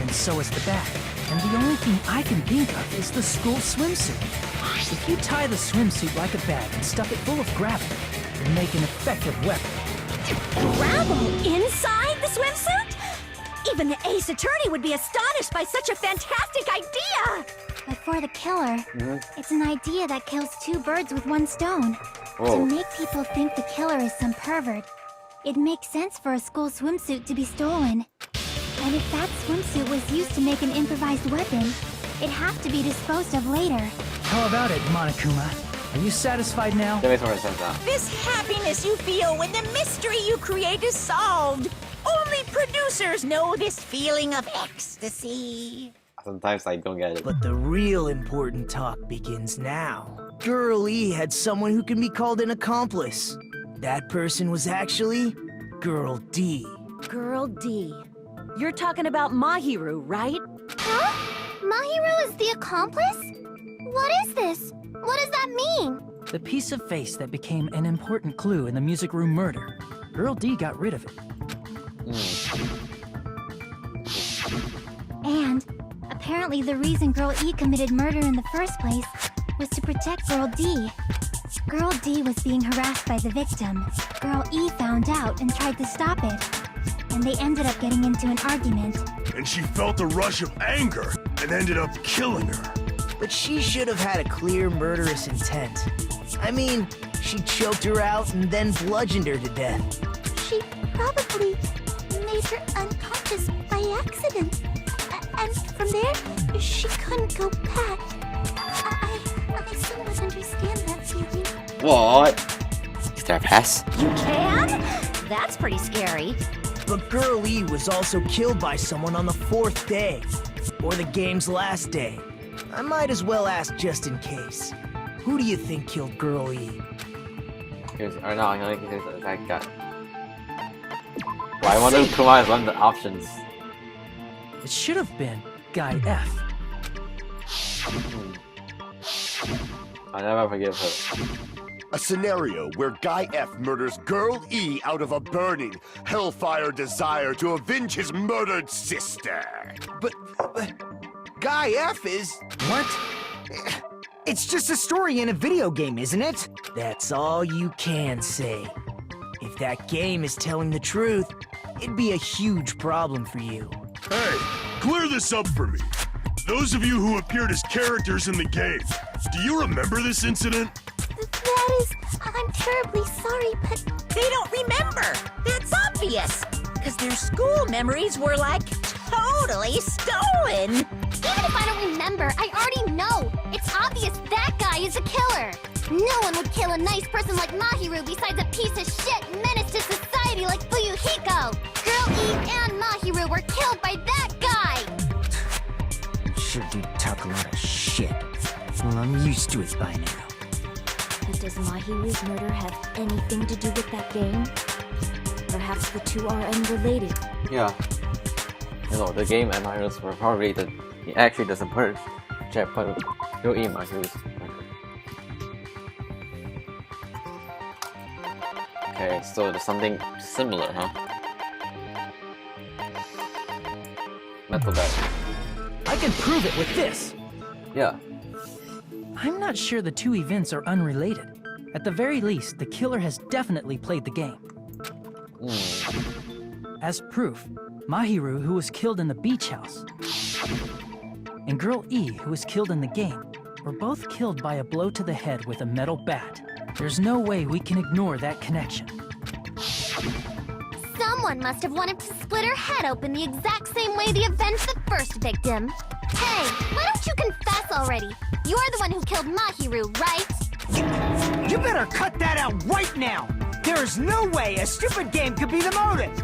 and so is the bag. And the only thing I can think of is the school swimsuit. If you tie the swimsuit like a bag and stuff it full of gravel, you'll make an effective weapon. Gravel inside the swimsuit? Even the ace attorney would be astonished by such a fantastic idea! But for the killer, it's an idea that kills two birds with one stone. Whoa. To make people think the killer is some pervert, it makes sense for a school swimsuit to be stolen. And if that swimsuit was used to make an improvised weapon, it'd have to be disposed of later. How about it, Monokuma? Are you satisfied now? That makes more sense now. This happiness you feel when the mystery you create is solved. Only producers know this feeling of ecstasy. Sometimes I don't get it. But the real important talk begins now. Girl E had someone who can be called an accomplice. That person was actually Girl D. Girl D. You're talking about Mahiru, right? Huh? Mahiru is the accomplice? What is this? What does that mean? The piece of face that became an important clue in the music room murder. Girl D got rid of it. And apparently the reason Girl E committed murder in the first place was to protect Girl D. Girl D was being harassed by the victim. Girl E found out and tried to stop it. And they ended up getting into an argument. And she felt a rush of anger and ended up killing her. But she should have had a clear murderous intent. I mean, she choked her out and then bludgeoned her to death. She probably made her unconscious by accident. And from there, she couldn't go back. I somewhat understand that feeling. What? Is there a pass? You can? That's pretty scary. But Girl E was also killed by someone on the 4th day. Or the game's last day. I might as well ask just in case. Who do you think killed Girl E? Or no, I think it's that guy. Well, I wonder if Kuma is one of the options. It should have been Guy F. I'll never forgive her. A scenario where Guy F murders Girl E out of a burning, hellfire desire to avenge his murdered sister. But Guy F is... What? It's just a story in a video game, isn't it? That's all you can say. If that game is telling the truth, it'd be a huge problem for you. Hey, clear this up for me. Those of you who appeared as characters in the game, do you remember this incident? That is... I'm terribly sorry, but... They don't remember. That's obvious. Because their school memories were, like, totally stolen. Even if I don't remember, I already know. It's obvious that guy is a killer. No one would kill a nice person like Mahiru besides a piece of shit menace to society like Fuyuhiko. Girl E and Mahiru were killed by that guy. You sure do talk a lot of shit. Well, I'm used to it by now. But does Mahiru's murder have anything to do with that game? Perhaps the two are unrelated. Yeah. You know, the game and Mahiru's were probably the... He actually doesn't purge checkpoint with Girl E Mahiru's murder. Okay, so there's something similar, huh? Metal Bat. I can prove it with this! Yeah. I'm not sure the two events are unrelated. At the very least, the killer has definitely played the game. As proof, Mahiru, who was killed in the beach house, and Girl E, who was killed in the game, were both killed by a blow to the head with a metal bat. There's no way we can ignore that connection. Someone must have wanted to split her head open the exact same way they avenged the first victim. Hey, why don't you confess already? You're the one who killed Mahiru, right? You better cut that out right now! There's no way a stupid game could be the motive!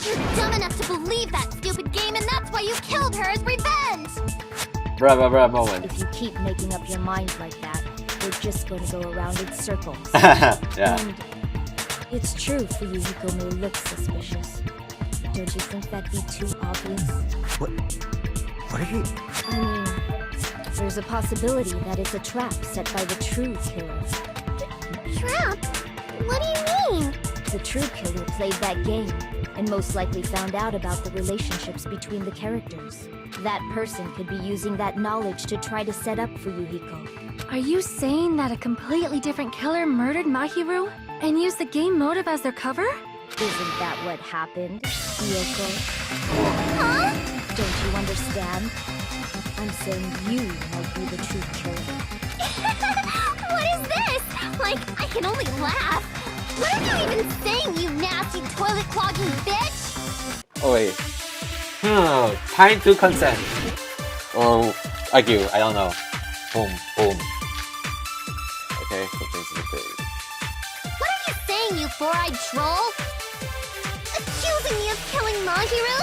You're dumb enough to believe that stupid game, and that's why you killed her as revenge! Bruh moment. If you keep making up your mind like that, we're just going to go around in circles. Yeah. And it's true Fuyuhiko may look suspicious. Don't you think that'd be too obvious? What are you... I mean, there's a possibility that it's a trap set by the true killer. Trap? What do you mean? The true killer played that game, and most likely found out about the relationships between the characters. That person could be using that knowledge to try to set up Fuyuhiko. Are you saying that a completely different killer murdered Mahiru and used the game motive as their cover? Isn't that what happened, Hiyoko? Huh? Don't you understand? I'm saying you might be the true killer. What is this? Like, I can only laugh. What are you even saying, you nasty toilet-clogging bitch? Oh wait. Time to consent. Or argue, I don't know. Boom, boom. Okay, something's in the big. What are you saying, you four-eyed troll? Accusing me of killing Mahiru?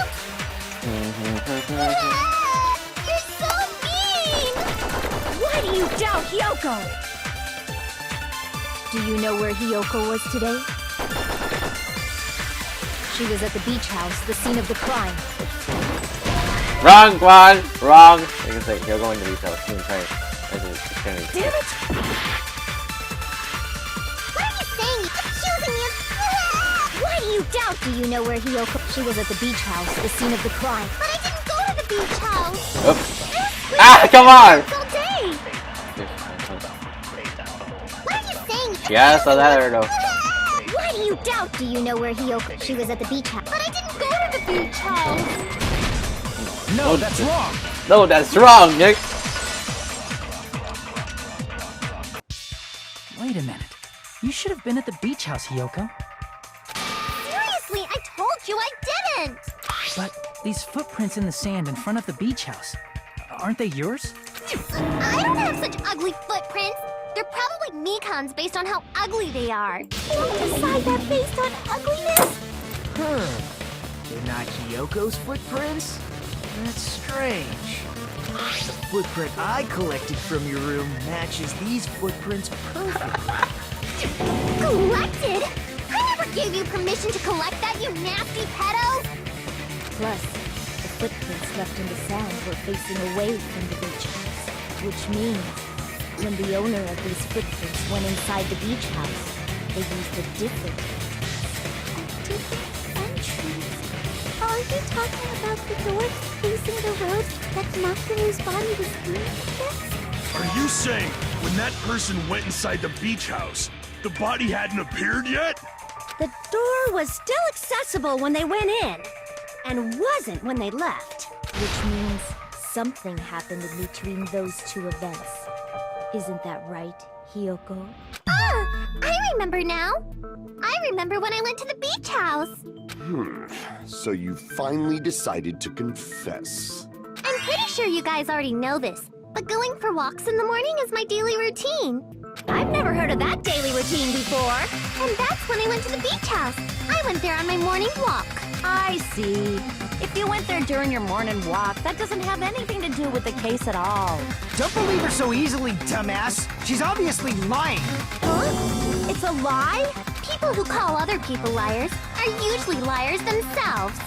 You're so mean! Why do you doubt Hiyoko? Do you know where Hiyoko was today? She was at the beach house, the scene of the crime. Wrong one! Wrong! I can say you're going to be so soon, right? Damn it! What are you saying? Accusing me of... Why do you doubt? Do you know where Hiyoko? She was at the beach house, the scene of the crime. But I didn't go to the beach house! Oops. Ah, come on! All day! What are you saying? Yes, I'll let her know. Why do you doubt? Do you know where Hiyoko? She was at the beach house. But I didn't go to the beach house! No, that's wrong! No, that's wrong, Nick! Wait a minute. You should have been at the beach house, Hiyoko. Seriously, I told you I didn't! But these footprints in the sand in front of the beach house, aren't they yours? I don't have such ugly footprints! They're probably Mikan's based on how ugly they are. You decide that based on ugliness? They're not Hiyoko's footprints? That's strange. The footprint I collected from your room matches these footprints perfectly. Collected? I never gave you permission to collect that, you nasty pedo! Plus, the footprints left in the sand were facing away from the beach house, which means When the owner of these footprints went inside the beach house, they used a different entries. Are you talking about the doors facing the road that Makiru's body was in? Are you saying when that person went inside the beach house, the body hadn't appeared yet? The door was still accessible when they went in, and wasn't when they left. Which means something happened in between those two events. Isn't that right, Hiyoko? Ah! I remember now! I remember when I went to the beach house! So you finally decided to confess. I'm pretty sure you guys already know this, but going for walks in the morning is my daily routine. I've never heard of that daily routine before. And that's when I went to the beach house. I went there on my morning walk. I see. If you went there during your morning walk, that doesn't have anything to do with the case at all. Don't believe her so easily, dumbass. She's obviously lying. Huh? It's a lie? People who call other people liars are usually liars themselves.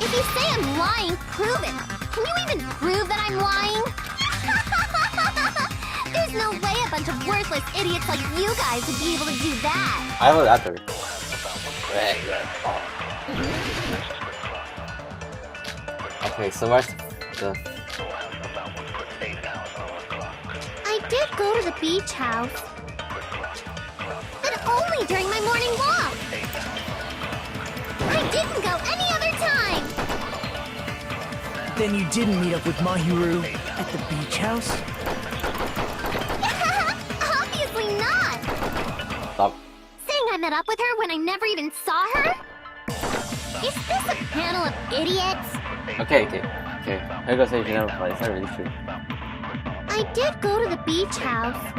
If you say I'm lying, prove it. Can you even prove that I'm lying? There's no way a bunch of worthless idiots like you guys would be able to do that. I was after. Okay, so where's the... I did go to the beach house. But only during my morning walk. I didn't go any other time. Then you didn't meet up with Mahiru at the beach house? Obviously not. Stop. Saying I met up with her when I never even saw her? Is this a panel of idiots? Okay. I'm gonna say you never play. It's not really true. I did go to the beach house.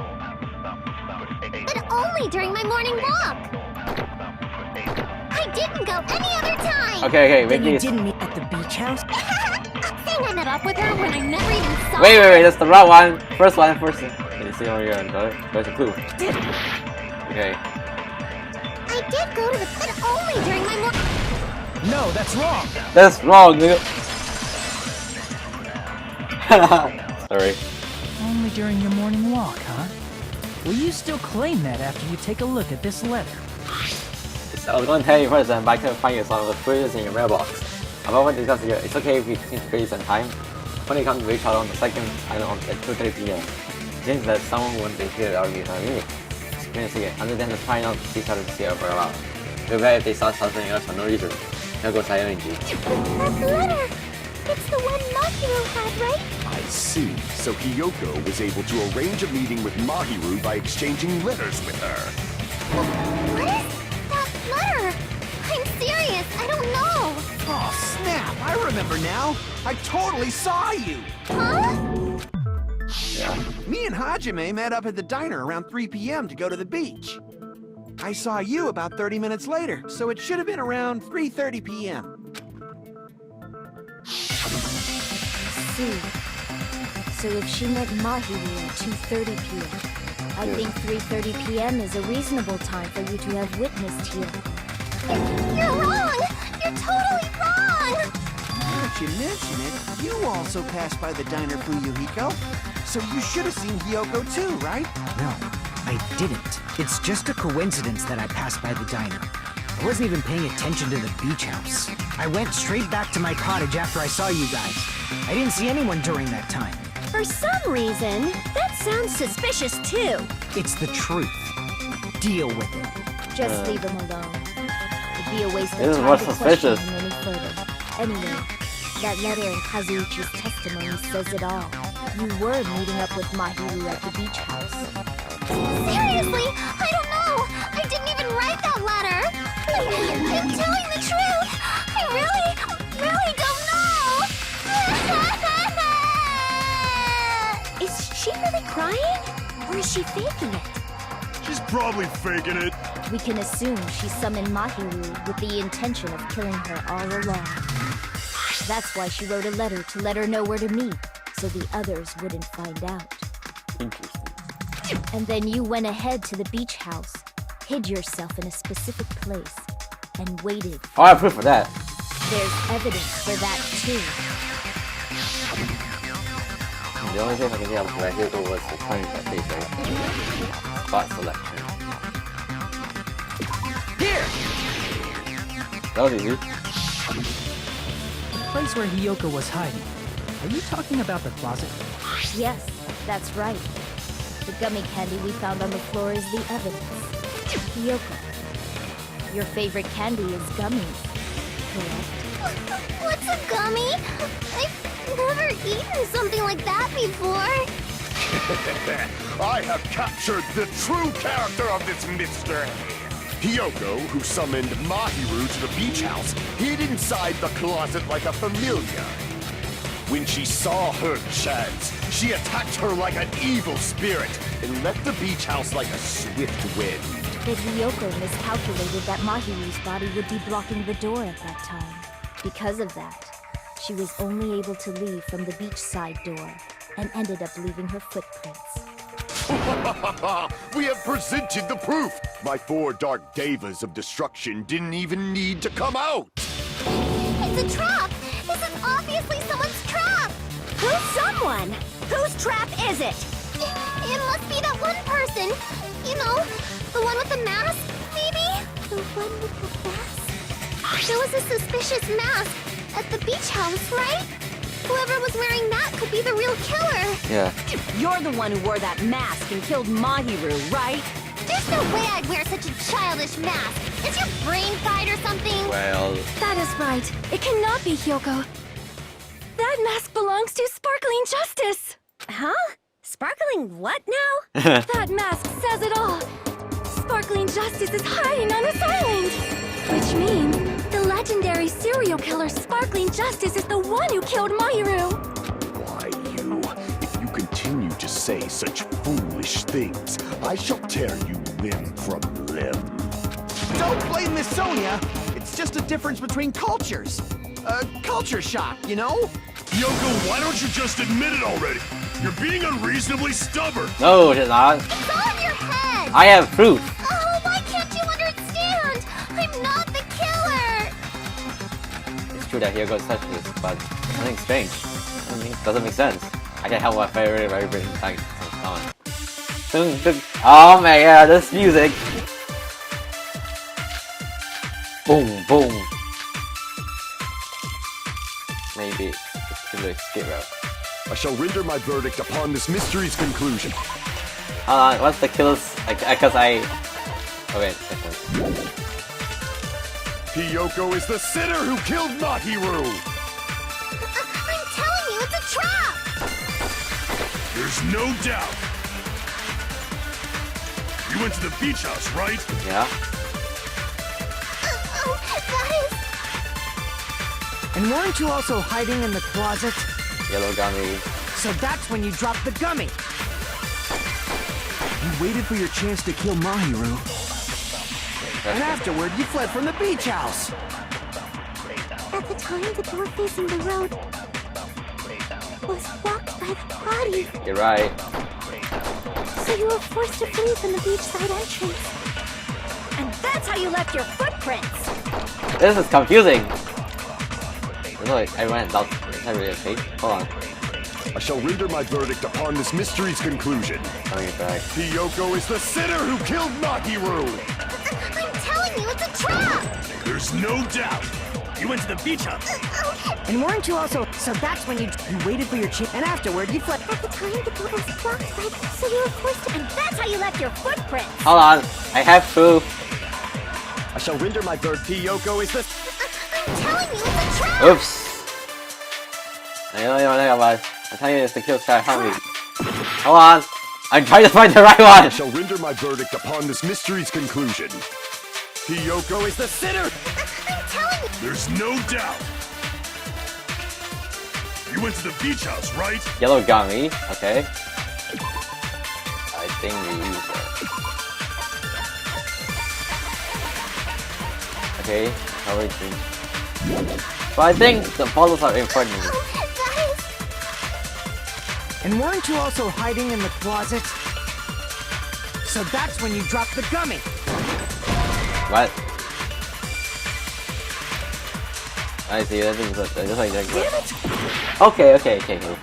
But only during my morning walk. I didn't go any other time. Okay, Then you didn't meet at the beach house? Saying I met up with her when I never even saw Wait, her. that's the wrong one. First one. Can you see over here? There's a clue. Okay. I did go to the... But only during my morning... No, that's wrong. That's wrong, nigga. Sorry. Only during your morning walk, huh? Will you still claim that after you take a look at this letter? I was going to tell you first, but I couldn't find some of the queries in your mailbox. I want to discuss it. It's okay if we change the queries on time. When it comes to reach out on the 2nd, I know at 2:30 p.m. Seems that someone wouldn't be here to argue with me. Experience again. Other than the try not to see how to see her for a while. Too bad if they saw something else for no reason. Now go silent. That letter! It's the one Mahiru had, right? I see. So Hiyoko was able to arrange a meeting with Mahiru by exchanging letters with her. What is that letter? I'm serious, I don't know. Oh, snap! I remember now. I totally saw you. Huh? Yeah. Me and Hajime met up at the diner around 3 p.m. to go to the beach. I saw you about 30 minutes later, so it should have been around 3:30 p.m. See. So if she met Mahiru at 2:30 p.m., I think 3:30 p.m. is a reasonable time for you to have witnessed here. You're wrong! You're totally wrong! Now that you mention it, you also passed by the diner, Fuyuhiko. So you should have seen Hiyoko too, right? No, I didn't. It's just a coincidence that I passed by the diner. I wasn't even paying attention to the beach house. I went straight back to my cottage after I saw you guys. I didn't see anyone during that time. For some reason, that sounds suspicious too. It's the truth. Deal with it. Just leave him alone. It'd be a waste of This is time more to suspicious. question him any further. Anyway, that letter in Kazuichi's testimony says it all. You were meeting up with Mahiru at the beach house. Seriously, I don't know! I didn't even write that letter! I'm telling the truth! I really don't know! Is she really crying? Or is she faking it? She's probably faking it. We can assume she summoned Mahiru with the intention of killing her all along. That's why she wrote a letter to let her know where to meet, so the others wouldn't find out. Interesting. And then you went ahead to the beach house, hid yourself in a specific place, and waited. Oh, I have proof for that. There's evidence for that too. The only thing I can tell about Hugo was the timing that they say. Spot selection. Here! That was easy. The place where Hiyoko was hiding. Are you talking about the closet? Yes, that's right. The gummy candy we found on the floor is the evidence. Hiyoko, your favorite candy is gummies, correct? What's a gummy? I've never eaten something like that before. I have captured the true character of this mystery. Hiyoko, who summoned Mahiru to the beach house, hid inside the closet like a familiar. When she saw her chance, she attacked her like an evil spirit and left the beach house like a swift wind. But Hiyoko miscalculated that Mahiru's body would be blocking the door at that time. Because of that, she was only able to leave from the beachside door and ended up leaving her footprints. We have presented the proof! My 4 dark devas of destruction didn't even need to come out! It's a trap! This is obviously someone's trap! Who's someone? Whose trap is it? It must be that one person! You know, the one with the mask, maybe? The one with the mask? There was a suspicious mask at the beach house, right? Whoever was wearing that could be the real killer! Yeah. You're the one who wore that mask and killed Mahiru, right? There's no way I'd wear such a childish mask! Is your brain fried or something? Well... That is right. It cannot be Hyoko. That mask belongs to Sparkling Justice! Huh? Sparkling what now? That mask says it all. Sparkling Justice is hiding on this island! Which means the legendary serial killer Sparkling Justice is the one who killed Mahiru! Why, you? If you continue to say such foolish things, I shall tear you limb from limb. Don't blame Miss Sonia. It's just a difference between cultures. A culture shock, you know? Yoko, why don't you just admit it already? You're being unreasonably stubborn. No, it is not. It's all in your head! I have proof. Oh, why can't you understand? I'm not the killer! It's true that Hyoko touched this, but something strange. Doesn't make sense. I can help my favorite brain tag on. Oh my god, this music! Boom, boom. Maybe it's the skip route. I shall render my verdict upon this mystery's conclusion. Hold on, what's the kills? Because I... Oh wait, second. Hiyoko is the sinner who killed Mahiru! I'm telling you, it's a trap! There's no doubt. You went to the beach house, right? Yeah. Oh, that is... And weren't you also hiding in the closet? Yellow gummy. So that's when you dropped the gummy! You waited for your chance to kill Mahiru. And afterward, you fled from the beach house! At the time, the door facing the road was blocked by the body. You're right. So you were forced to flee from the beachside entrance. And that's how you left your footprints! This is confusing. No, I went down. Is that really okay? Hold on. I shall render my verdict upon this mystery's conclusion. Coming back. Hiyoko is the sinner who killed Mahiru! I'm telling you, it's a trap! There's no doubt. You went to the beach house. And weren't you also... So that's when you waited for your chance, and afterward, you fled... At the time, the door was blocked by... So you were forced to... And that's how you left your footprints! Hold on. I have proof. I shall render my verdict. Hiyoko is the... I'm telling you, it's a trap! Oops. I don't know anything about it. I'm telling you it's the kill trap. Help me. Hold on. I'm trying to find the right I one. shall render my verdict upon this mystery's conclusion. Hiyoko is the sinner! I'm telling you... There's no doubt. You went to the beach house, right? Yellow gummy. Okay. I think we use it. Okay. How we think? But I think the bottles are important. Oh, that is... And weren't you also hiding in the closet? So that's when you dropped the gummy! What? I see, that is just like that. Okay, cool.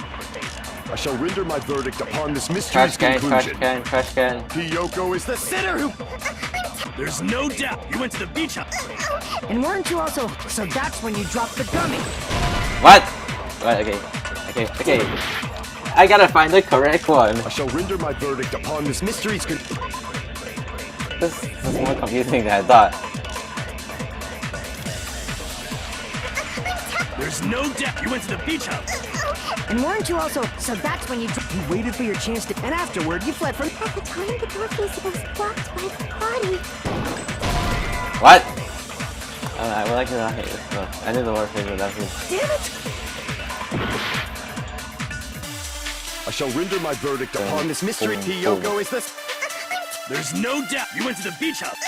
I shall render my verdict upon this mystery's conclusion. Trash can. Hiyoko is the sinner who... There's no doubt you went to the beach house. And weren't you also... So that's when you dropped the gummy. What? Right, okay. I gotta find the correct one. I shall render my verdict upon this mystery's This is more confusing than I thought. There's no doubt you went to the beach house. And weren't you also... So that's when you waited for your chance to... And afterward, you fled from... At the time, the door face was blocked by the body. What? I would like to not hate this. No, I knew the word face, but that's it. Damn it! I shall render my verdict upon this mystery. Hiyoko is the... There's no doubt you went to the beach house.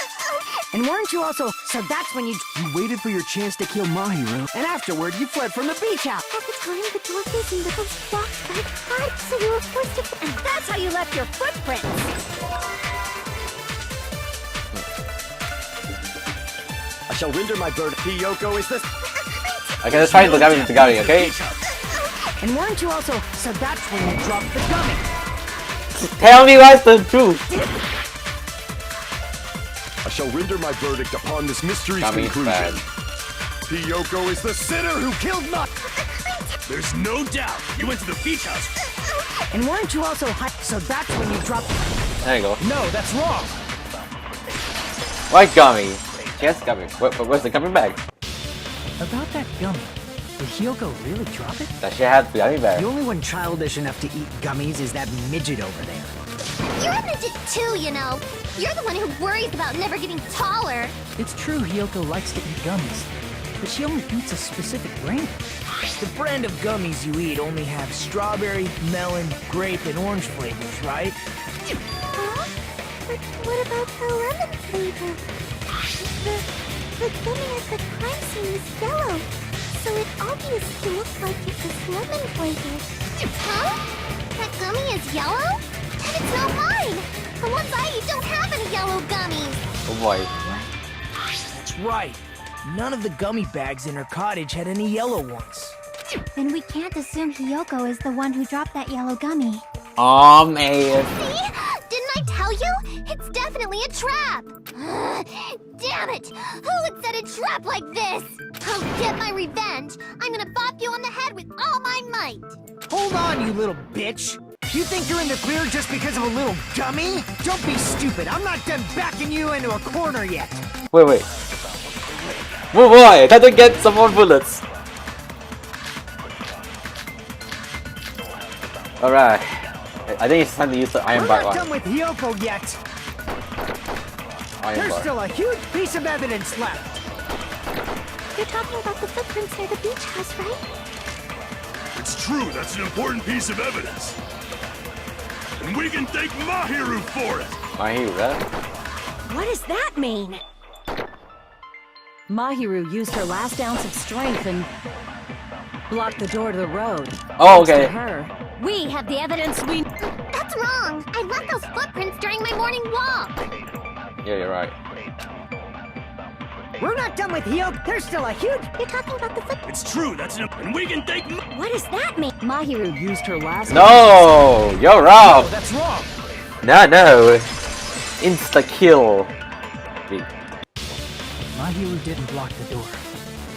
And weren't you also... So that's when you waited for your chance to kill Mahiru. And afterward, you fled from the beach house. At the time, the door facing the was blocked by the body, so you were forced to... And that's how you left your footprints! I shall render my verdict. Hiyoko is the... Okay, let's try the gummy, okay? And weren't you also... So that's when you dropped the gummy. Tell me what's the truth! I shall render my verdict upon this mystery's Gummy's conclusion. bad. Hiyoko is the sinner who killed Ma... There's no doubt you went to the beach house. And weren't you also... So that's when you dropped... There you go. No, that's wrong. What gummy? Yes, gummy. Where's the gummy bag? About that gummy, did Hiyoko really drop it? Does she have the gummy bag? The only one childish enough to eat gummies is that midget over there. You're a midget too, you know. You're the one who worries about never getting taller. It's true Hiyoko likes to eat gummies, but she only eats a specific brand. The brand of gummies you eat only have strawberry, melon, grape, and orange flavors, right? Huh? But what about the lemon flavor? The gummy at the crime scene is yellow, so it obviously looks like it was lemon flavored. Huh? That gummy is yellow? Then it's not mine! The ones I eat don't have any yellow gummies! Oh boy. That's right. None of the gummy bags in her cottage had any yellow ones. Then we can't assume Hiyoko is the one who dropped that yellow gummy. Oh man. See? Didn't I tell you? It's definitely a trap! Damn it! Who would set a trap like this? I'll get my revenge! I'm gonna bop you on the head with all my might! Hold on, you little bitch! You think you're in the clear just because of a little gummy? Don't be stupid. I'm not done backing you into a corner yet. Wait. Move on! Time to get some more bullets! Alright. I think it's time to use the iron bar We're not one. done with Hiyoko yet. Iron There's bar. still a huge piece of evidence left. You're talking about the footprints near the beach house, right? It's true, that's an important piece of evidence. And we can thank Mahiru for it. Mahiru? What does that mean? Mahiru used her last ounce of strength and blocked the door to the road. Oh, Thanks to okay. her, we have the evidence we... That's wrong! I left those footprints during my morning walk! Yeah, you're right. We're not done with Hiyoko. There's still a huge... You're talking about the footprints. It's true, that's an... And we can thank What does that mean? Mahiru used her last... No! You're wrong! No, that's wrong. No! Insta kill. Mahiru didn't block the door.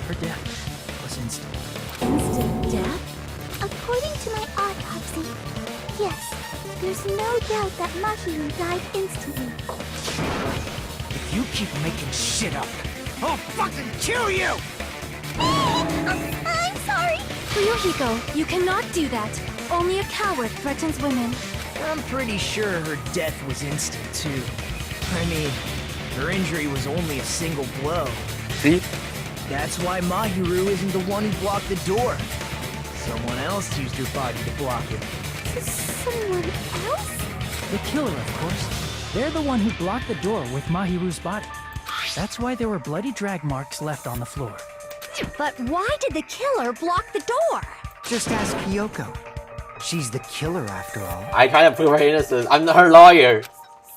Her death was instant. Instant death? According to my autopsy, yes, there's no doubt that Mahiru died instantly. If you keep making shit up, I'll fucking kill you! I'm sorry! Ryuhiko, you cannot do that. Only a coward threatens women. I'm pretty sure her death was instant, too. I mean, her injury was only a single blow. See? That's why Mahiru isn't the one who blocked the door. Someone else used her body to block it. Someone else? The killer, of course. They're the one who blocked the door with Mahiru's body. That's why there were bloody drag marks left on the floor. But why did the killer block the door? Just ask Hiyoko. She's the killer after all. I try to prove her innocence. I'm her lawyer.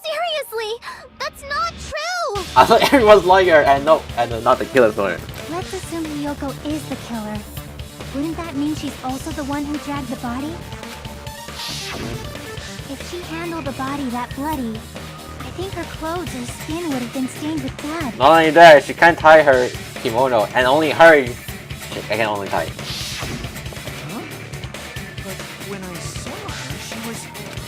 Seriously, that's not true! I thought everyone's lawyer and not the killer's lawyer. Let's assume Hiyoko is the killer. Wouldn't that mean she's also the one who dragged the body? If she handled a body that bloody, I think her clothes or skin would have been stained with blood. Not only that, she can't tie her kimono, and only her I can only tie. Huh? But when I saw her, she was clean.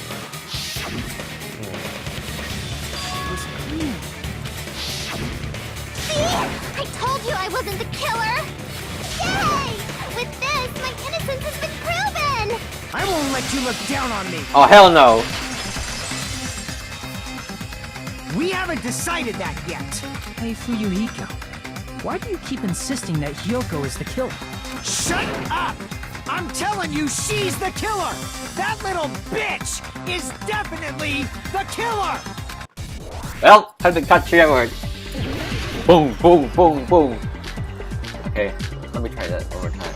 See? I told you I wasn't the killer! Yay! With this, my innocence has been proven! I won't let you look down on me! Oh, hell no! We haven't decided that yet! Hey, Fuyuhiko, why do you keep insisting that Hyoko is the killer? Shut up! I'm telling you, she's the killer! That little bitch is definitely the killer! Well, time to cut forward. Boom, boom, boom, boom. Okay, let me try that one more time.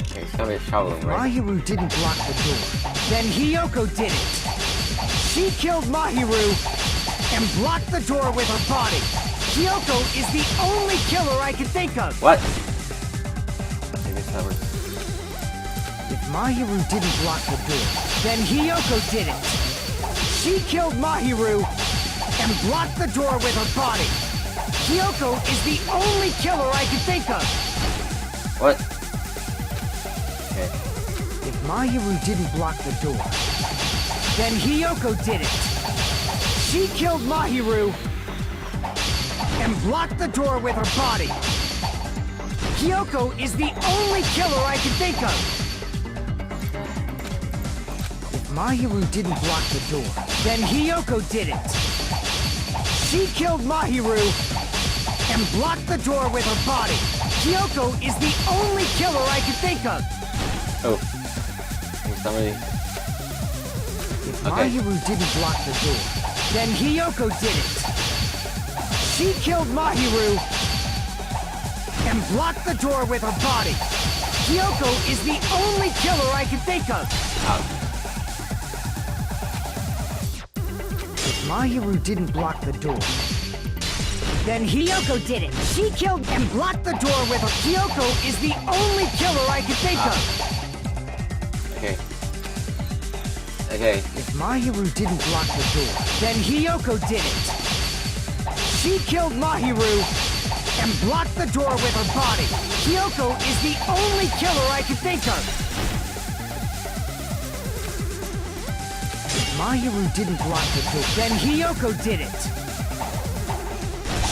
Okay, it's gonna be a shower room, right? Mahiru didn't block the door. Then Hyoko did it. She killed Mahiru and blocked the door with her body. Hyoko is the only killer I can think of. What? Maybe it's covered. If Mahiru didn't block the door, then Hyoko did it. She killed Mahiru and blocked the door with her body. Hyoko is the only killer I can think of. What? Okay. If Mahiru didn't block the door, then Hyoko did it. She killed Mahiru and blocked the door with her body. Hyoko is the only killer I can think of. If Mahiru didn't block the door, then Hyoko did it. She killed Mahiru and blocked the door with her body. Hyoko is the only killer I can think of. Oh. Somebody. If Okay. Mahiru didn't block the door, then Hyoko did it. She killed Mahiru and blocked the door with her body. Hyoko is the only killer I can think of. If Mahiru didn't block the door, then Hyoko did it. She killed and blocked the door with her. Hyoko is the only killer I can think of. Okay. Okay. If Mahiru didn't block the door, then Hyoko did it. She killed Mahiru and blocked the door with her body. Hyoko is the only killer I can think of. If Mahiru didn't block the door, then Hyoko did it.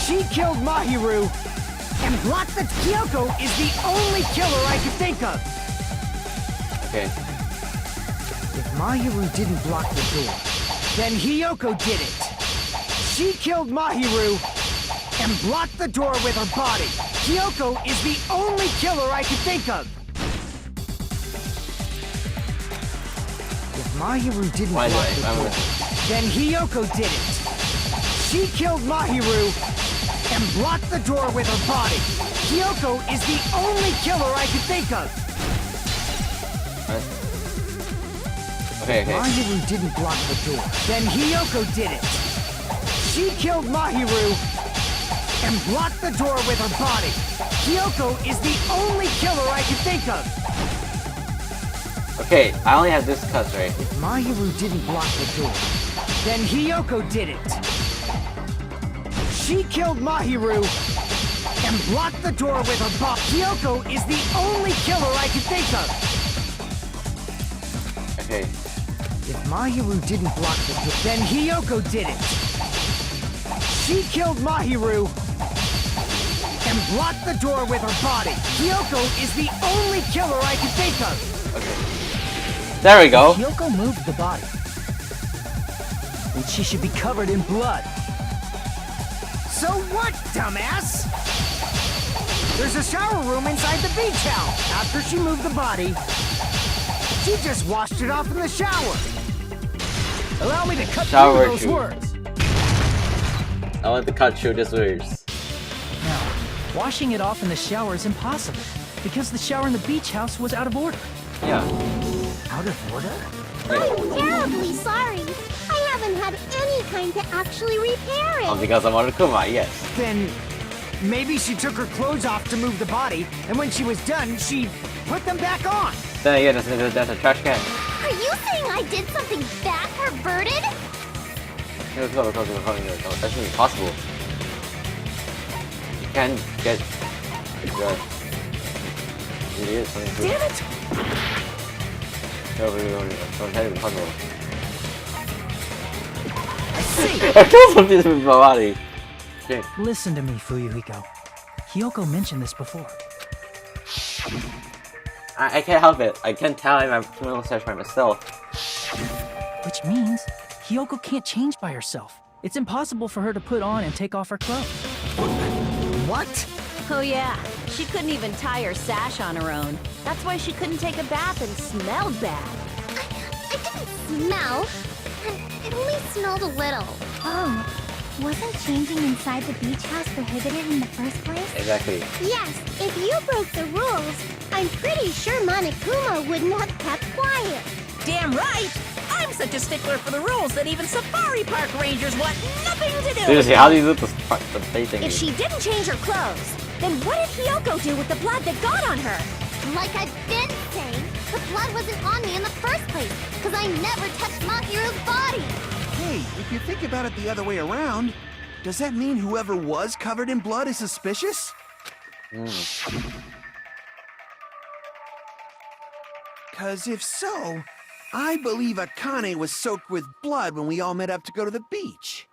She killed Mahiru and blocked the... Hyoko is the only killer I can think of. Okay. If Mahiru didn't block the door, then Hyoko did it. She killed Mahiru and blocked the door with her body. Hyoko is the only killer I can think of. If Mahiru didn't block the door, then Hyoko did it. She killed Mahiru and blocked the door with her body. Hyoko is the only killer I can think of. Okay, okay. Mahiru didn't block the door, then Hyoko did it. She killed Mahiru and blocked the door with her body. Hyoko is the only killer I can think of. Okay, I only have this cuts, right? If Mahiru didn't block the door, then Hyoko did it. She killed Mahiru and blocked the door with her body. Hyoko is the only killer I can think of. Okay. If Mahiru didn't block the door, then Hyoko did it. She killed Mahiru and blocked the door with her body. Hyoko is the only killer I can think of. Okay. There we go. Hyoko moved the body, and she should be covered in blood. So what, dumbass? There's a shower room inside the beach house. After she moved the body, she just washed it off in the shower. Allow me to cut Shower through those shoe. words. I want to cut through these words. Now, washing it off in the shower is impossible, because the shower in the beach house was out of order. Yeah. Out of order? I'm terribly sorry. I haven't had any time to actually repair it. Oh, because I'm Monokuma, yes. Then maybe she took her clothes off to move the body, and when she was done, she put them back on. Then again, that's a trash can. Are you saying I did something bad, perverted? That's not possible. You can get good. It is something good. Damn it! No, don't impossible. I see! I killed something with my body! Okay. Listen to me, Fuyuhiko. Hyoko mentioned this before. I can't help it. I can't tell I'm a criminal search by myself. Which means Hyoko can't change by herself. It's impossible for her to put on and take off her clothes. What? Oh yeah, she couldn't even tie her sash on her own. That's why she couldn't take a bath and smelled bad. I didn't smell. It only smelled a little. Oh, wasn't changing inside the beach house prohibited in the first place? Exactly. Yes, if you broke the rules, I'm pretty sure Monokuma wouldn't have kept quiet. Damn right! I'm such a stickler for the rules that even safari park rangers want nothing to do Seriously, with how do you do the play thing? If she didn't change her clothes, then what did Hyoko do with the blood that got on her? Like I've been saying, the blood wasn't on me in the first place, because I never touched Mahiru's body. Hey, if you think about it the other way around, does that mean whoever was covered in blood is suspicious? Cause if so, I believe Akane was soaked with blood when we all met up to go to the beach.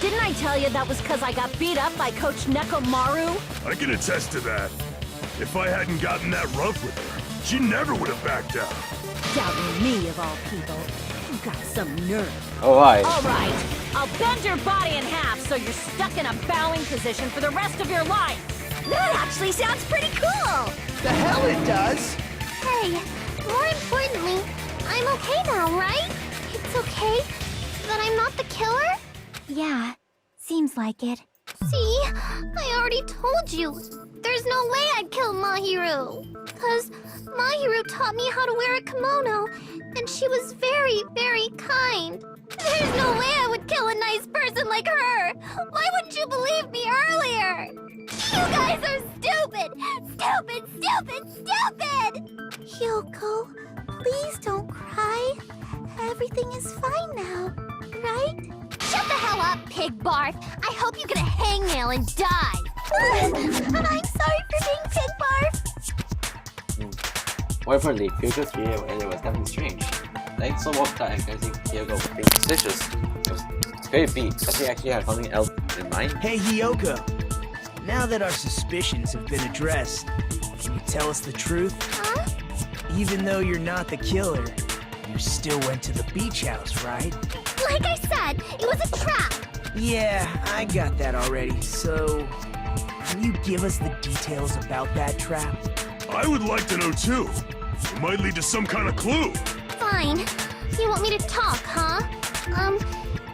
Didn't I tell you that was because I got beat up by Coach Nekomaru? I can attest to that. If I hadn't gotten that rough with her, she never would have backed out. Doubting me, of all people. You got some nerve. Oh, why? All right, I'll bend your body in half so you're stuck in a bowing position for the rest of your life. That actually sounds pretty cool. The hell it does! Hey, more importantly, I'm okay now, right? It's okay that I'm not the killer? Yeah, seems like it. See, I already told you. There's no way I'd kill Mahiru. Because Mahiru taught me how to wear a kimono, and she was very, very kind. There's no way I would kill a nice person like her. Why wouldn't you believe me earlier? You guys are stupid! Stupid, stupid, stupid! Hyoko, please don't cry. Everything is fine now, right? Shut the hell up, pig barf! I hope you get a hangnail and die! And I'm sorry for being pig barf. More importantly, Kyoko's behavior earlier was definitely strange. Like, so what that I think Kyoko being suspicious. It was very beat. Does he actually have something else in mind? Hey, Hyoko. Now that our suspicions have been addressed, can you tell us the truth? Huh? Even though you're not the killer, you still went to the beach house, right? Like I said, it was a trap. Yeah, I got that already. So, can you give us the details about that trap? I would like to know too. It might lead to some kind of clue. Fine. You want me to talk, huh?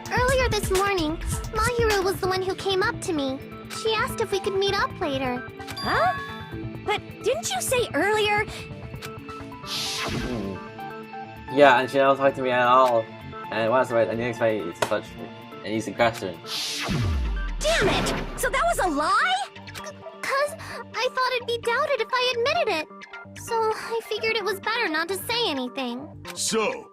Earlier this morning, Mahiru was the one who came up to me. She asked if we could meet up later. Huh? But didn't you say earlier? Yeah, and she don't talk to me at all. And it was right, and the next way it's such an easy question. Damn it! So that was a lie? 'Cause I thought it'd be doubted if I admitted it. So I figured it was better not to say anything. So,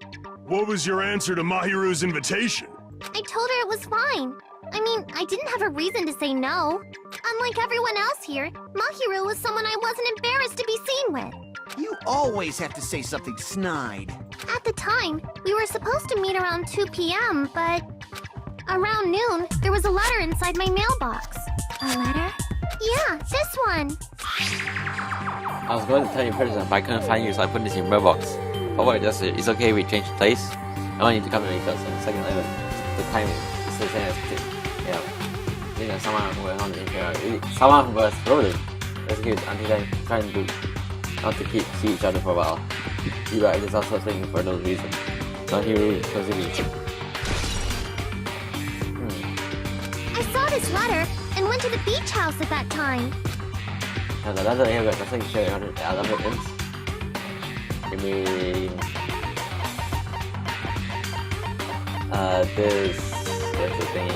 what was your answer to Mahiru's invitation? I told her it was fine. I mean, I didn't have a reason to say no. Unlike everyone else here, Mahiru was someone I wasn't embarrassed to be seen with. You always have to say something snide. At the time, we were supposed to meet around 2 p.m., but around noon, there was a letter inside my mailbox. A letter? Yeah, this one. I was going to tell you in person, but I couldn't find you, so I put this in your mailbox. Oh wait, that's it. It's okay, we changed place. I want you to come to each other on the second island. The time is the same as someone who was on the internet. Someone who was rolling. Rescued until then, trying to not to see each other for a while. Eva is also thinking for no reason. So he really considers. I saw this letter and went to the beach house at that time. And another area that's like showing other evidence. You mean this what's the thing?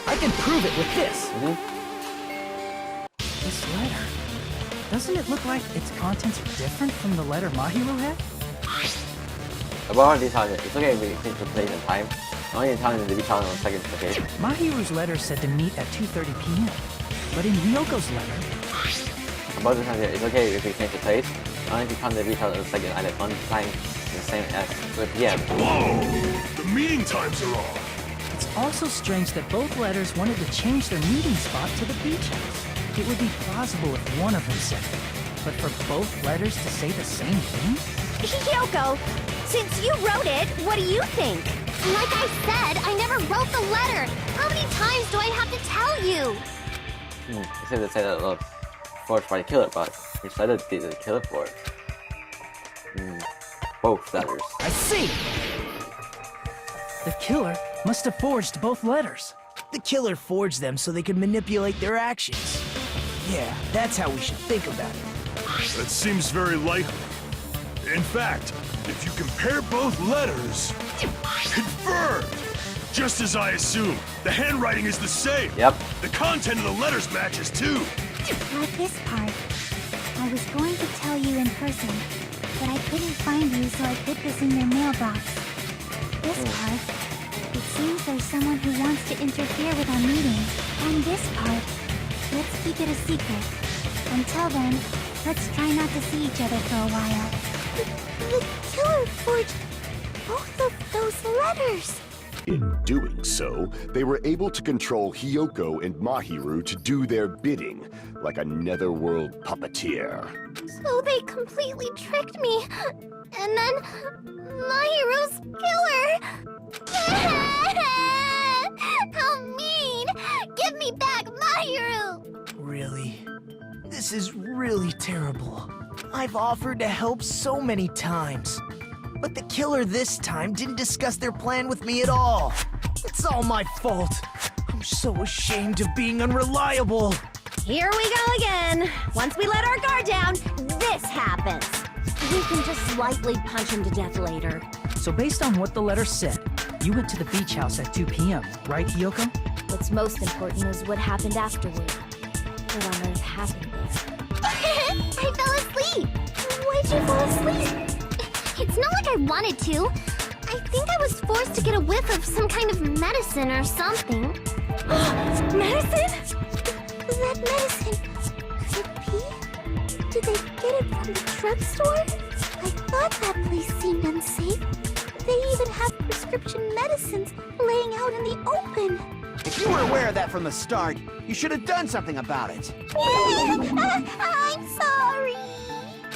I can prove it with this. This letter. doesn't it look like its contents are different from the letter Mahiru had? I've already told you, it's okay if we change the place and time. I'm only telling you to be challenged in seconds, okay? Mahiru's letter said to meet at 2:30 p.m. But in Hyoko's letter... I'm about to tell you, it's okay if we change the place. I'm only telling you to be challenged in seconds at one time the same as 2 p.m. Whoa! The meeting times are off! It's also strange that both letters wanted to change their meeting spot to the beach house. It would be plausible if one of them said it. But for both letters to say the same thing? Hyoko, since you wrote it, what do you think? Like I said, I never wrote the letter. How many times do I have to tell you? You said to say that forged by the killer, but you said it did the killer for it. Both letters. I see! The killer must have forged both letters. The killer forged them so they could manipulate their actions. Yeah, that's how we should think about it. That seems very likely. In fact, if you compare both letters... Confirmed! Just as I assumed, the handwriting is the same. Yep. The content of the letters matches too. Not this part. I was going to tell you in person, but I couldn't find you, so I put this in your mailbox. This part, it seems there's someone who wants to interfere with our meeting. And this part, let's keep it a secret. Until then, let's try not to see each other for a while. The killer forged both of those letters. In doing so, they were able to control Hyoko and Mahiru to do their bidding, like a netherworld puppeteer. So they completely tricked me. And then Mahiru's killer. How mean! Give me back Mahiru! Really? This is really terrible. I've offered to help so many times. But the killer this time didn't discuss their plan with me at all. It's all my fault. I'm so ashamed of being unreliable. Here we go again. Once we let our guard down, this happens. We can just slightly punch him to death later. So based on what the letter said, you went to the beach house at 2 p.m., right, Hyoko? What's most important is what happened afterward. What on earth happened there? I fell asleep. Why'd you fall asleep? It's not like I wanted to. I think I was forced to get a whiff of some kind of medicine or something. Medicine? That medicine. Could it be? Did they get it from the drugstore? I thought that place seemed unsafe. They even have prescription medicines laying out in the open. If you were aware of that from the start, you should have done something about it. I'm sorry.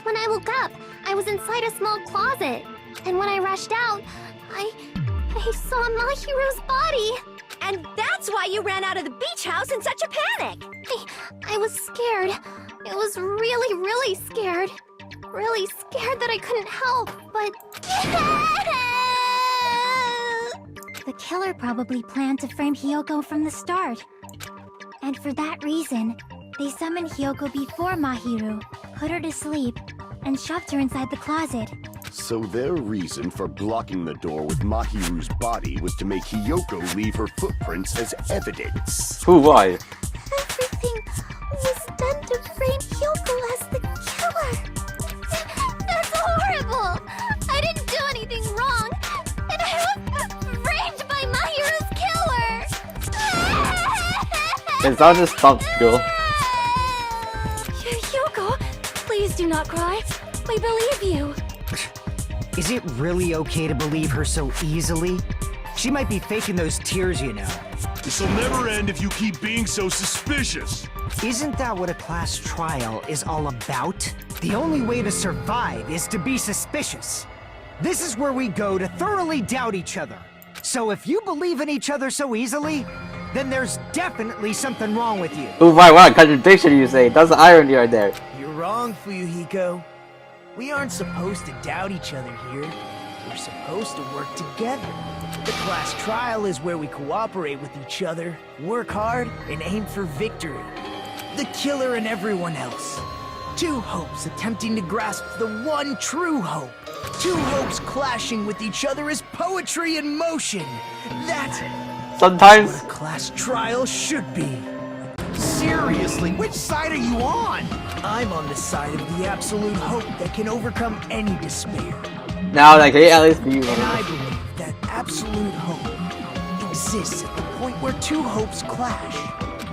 When I woke up, I was inside a small closet. And when I rushed out, I saw Mahiru's body. And that's why you ran out of the beach house in such a panic! I was scared. I was really, really scared. Really scared that I couldn't help, but... The killer probably planned to frame Hyoko from the start. And for that reason, they summoned Hyoko before Mahiru, put her to sleep, and shoved her inside the closet. So their reason for blocking the door with Mahiru's body was to make Hyoko leave her footprints as evidence. Why? Everything was done to frame Hyoko as the killer. That's horrible! I didn't do anything wrong, and I was framed by Mahiru's killer! It's not just stunt, girl. Hyoko, please do not cry. We believe you. Is it really okay to believe her so easily? She might be faking those tears, you know. This'll never end if you keep being so suspicious. Isn't that what a class trial is all about? The only way to survive is to be suspicious. This is where we go to thoroughly doubt each other. So if you believe in each other so easily, then there's definitely something wrong with you. Oh my, what a contradiction you say. That's the irony right there. You're wrong, Fuyuhiko. We aren't supposed to doubt each other here. We're supposed to work together. The class trial is where we cooperate with each other, work hard, and aim for victory. The killer and everyone else. Two hopes attempting to grasp the one true hope. Two hopes clashing with each other is poetry in motion. That's sometimes what a class trial should be. Seriously, which side are you on? I'm on the side of the absolute hope that can overcome any despair. Now, like, at least be And I believe that absolute hope exists at the point where two hopes clash.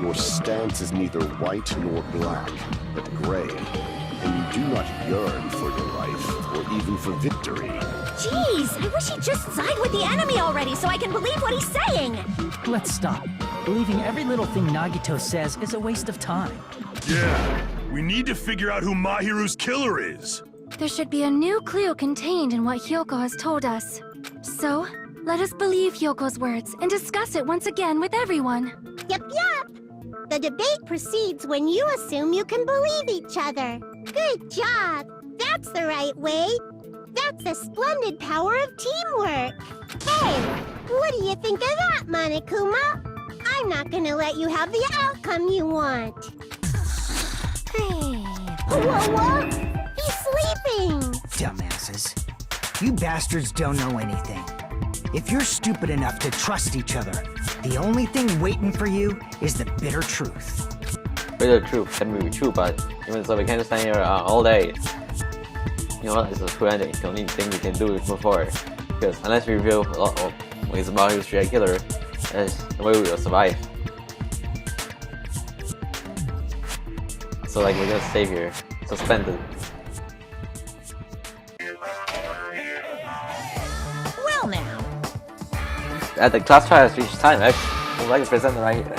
Your stance is neither white nor black, but gray. And you do not yearn for your life, or even for victory. Jeez, I wish he'd just side with the enemy already so I can believe what he's saying! Let's stop. Believing every little thing Nagito says is a waste of time. Yeah, we need to figure out who Mahiru's killer is. There should be a new clue contained in what Hyoko has told us. So, let us believe Hyoko's words and discuss it once again with everyone. Yep. The debate proceeds when you assume you can believe each other. Good job! That's the right way! That's the splendid power of teamwork! Hey, what do you think of that, Monokuma? I'm not gonna let you have the outcome you want. Whoa! He's sleeping! Dumbasses. You bastards don't know anything. If you're stupid enough to trust each other, the only thing waiting for you is the bitter truth. Bitter truth can be true, but even so, we can't just stand here all day. You know what? It's a true ending. The only thing we can do is move forward. Because unless we reveal ways about who's the killer, there's no way we will survive. So, like, we're gonna stay here, suspended. Well, now. At the class trial has reached time, X. I'd like to present it right here.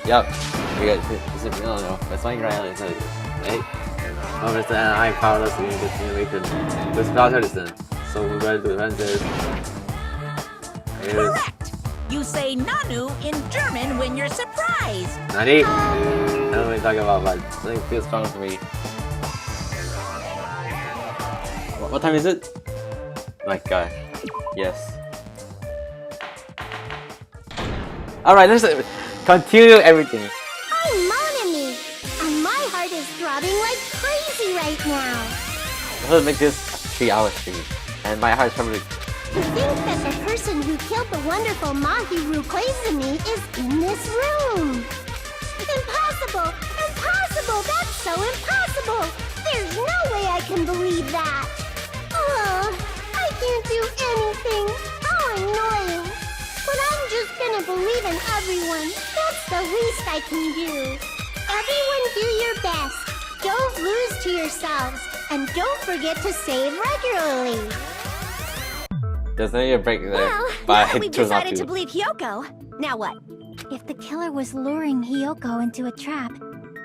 Yup. We got no. That's fine, right? It's not right. Understand, I'm powerless in this situation. This class citizen. So we're going to defend this. Correct! You say Nanu in German when you're surprised. Nani? I don't know what you're talking about, but something feels strong to me. What time is it? My god. Yes. Alright, let's continue everything. I'm Monami, and my heart is throbbing like crazy right now. Let's make this a 3-hour stream. And my heart's probably... To think that the person who killed the wonderful Mahiru Koizumi is in this room. Impossible! Impossible! That's so impossible! There's no way I can believe that! Oh, I can't do anything. How annoying. But I'm just gonna believe in everyone. That's the least I can do. Everyone do your best. Don't lose to yourselves. And don't forget to save regularly. There's no need to break there. Well, but now I we've chose not decided to to. believe Hyoko. Now what? If the killer was luring Hyoko into a trap,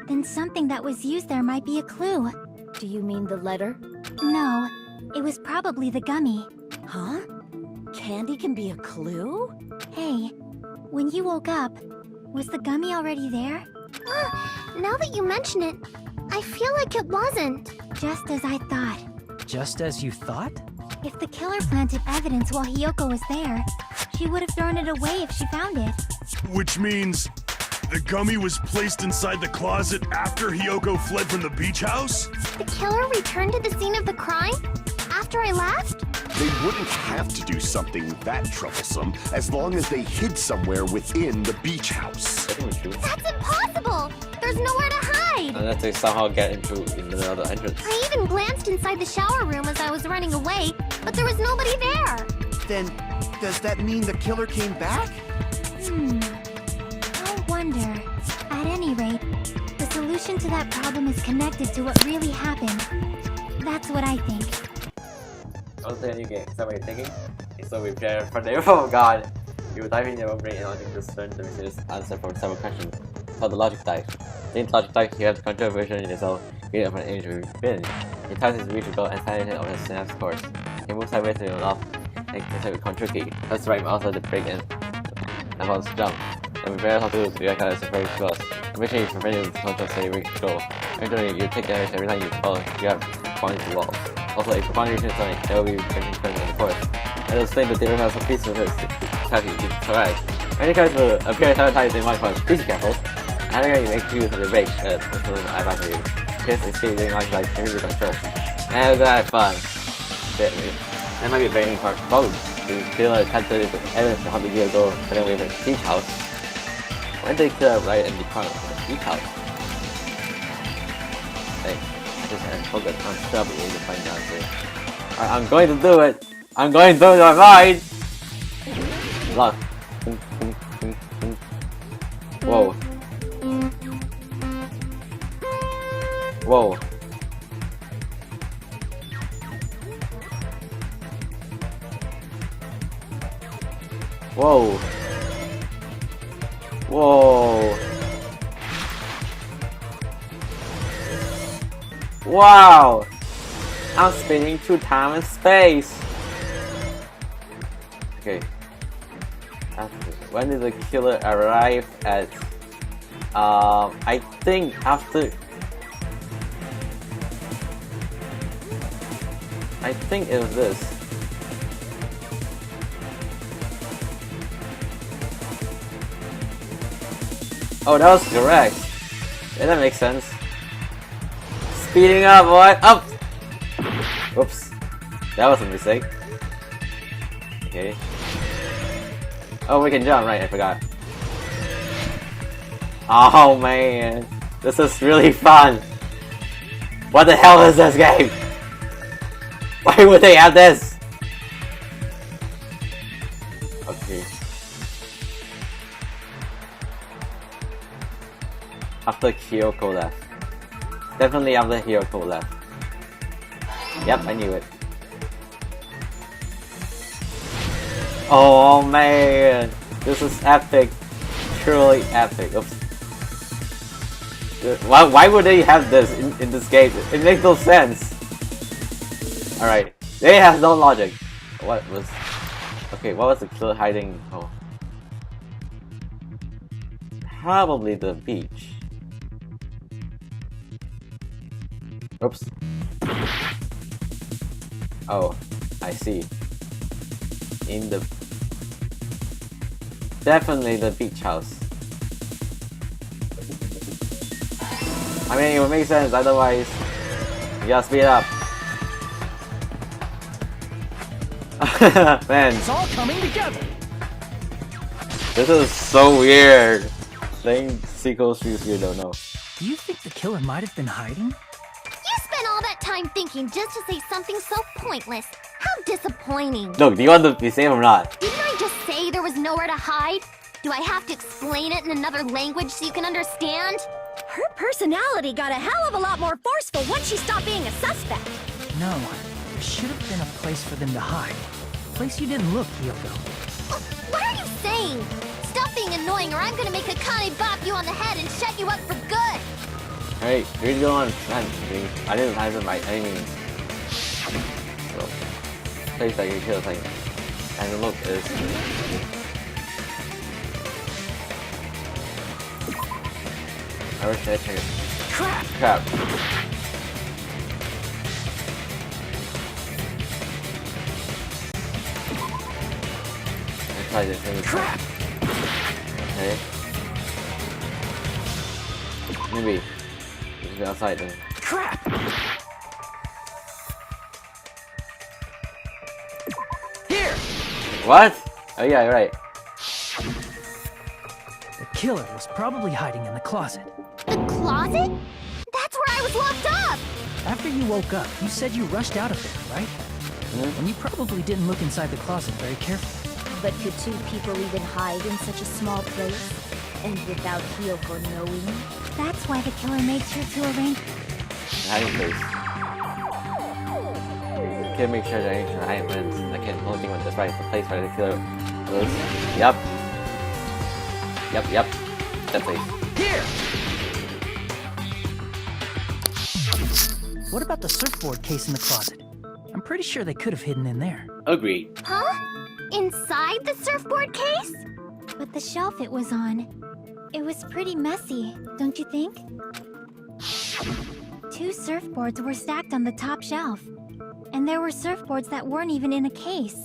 then something that was used there might be a clue. Do you mean the letter? No, it was probably the gummy. Huh? Candy can be a clue? Hey, when you woke up, was the gummy already there? Now that you mention it, I feel like it wasn't. Just as I thought. Just as you thought? If the killer planted evidence while Hyoko was there, she would have thrown it away if she found it. Which means the gummy was placed inside the closet after Hyoko fled from the beach house? The killer returned to the scene of the crime? After I left? They wouldn't have to do something that troublesome as long as they hid somewhere within the beach house. That's impossible! There's nowhere to hide! Unless they somehow get into another entrance. I even glanced inside the shower room as I was running away, but there was nobody there! Then, does that mean the killer came back? I wonder. At any rate, the solution to that problem is connected to what really happened. That's what I think. I'll say a new game. Is that what you're thinking? Okay, so we prepare for the oh god. You dive in your own brain and logic to discern the mysterious answer for several questions. It's called the logic dive. In logic dive, you have to control a version of yourself, created from an image you've been. Your task is to reach a goal and find it on a synapse course. You can move sideways to your left and control with control key. Press the right mouse at the break and mouse jump. And prepare how to react as very close. Make sure you prevent your control so you reach the goal. Eventually, you take damage every time you fall. You have fallen to the wall. Also, if you find your something, there will be breaking point in the course. And it'll explain the different has a piece of this attack you to survive. Many cards will appear sometimes in one course. Please be careful. And again, you make use of the break until I back for you. Just escape during life like change your control. And we're gonna have fun. That might be a very important bonus. The killer attempted evidence to help the girl go running away from the beach house. When did the killer arrive in the car from the beach house? Hey, I just had focus on trouble to find the answer. Alright, I'm going to do it! I'm going to do it right! Look. Whoa. Whoa. Whoa. Whoa. Wow! I'm spinning through time and space! Okay. When did the killer arrive at... I think after... I think it was this. Oh, that was correct. Yeah, that makes sense. Speeding up, boy! Up! Whoops. That was a mistake. Okay. Oh, we can jump, right? I forgot. Oh man, this is really fun. What the hell is this game? Why would they have this? Okay. After Kyoko left. Definitely after Kyoko left. Yep, I knew it. Oh man, this is epic. Truly epic. Oops. Why would they have this in this game? It makes no sense. Alright, they have no logic. What was... Okay, what was the killer hiding? Oh. Probably the beach. Oops. Oh, I see. In the... Definitely the beach house. I mean, it would make sense, otherwise... You gotta speed up. Man. It's all coming together. This is so weird. Playing sequels feels weird, don't know. Do you think the killer might have been hiding? You spent all that time thinking just to say something so pointless. How disappointing. Look, do you want to be safe or not? Didn't I just say there was nowhere to hide? Do I have to explain it in another language so you can understand? Her personality got a hell of a lot more forceful once she stopped being a suspect. No, there should have been a place for them to hide. A place you didn't look, Kyoko. What are you saying? Stop being annoying or I'm gonna make Akane bop you on the head and shut you up for good! Hey, you're going on. I didn't have my enemies. So, place that you kill thing. And look, is. I wish I checked it. Crap! Crap. Let's try this thing. Crap! Okay. Maybe. Just go outside then. Crap! Here! What? Oh yeah, you're right. The killer was probably hiding in the closet. The closet? That's where I was locked up! After you woke up, you said you rushed out of there, right? Mm-hmm. And you probably didn't look inside the closet very carefully. But could two people even hide in such a small place? And without Kyoko knowing? That's why the killer made sure to arrange... Hiding place. Can make sure that I hiding plans. I can only think of this right. The place where the killer was. Yup. Yup. That place. Here! What about the surfboard case in the closet? I'm pretty sure they could have hidden in there. Agreed. Huh? Inside the surfboard case? But the shelf it was on, it was pretty messy, don't you think? 2 surfboards were stacked on the top shelf. And there were surfboards that weren't even in a case.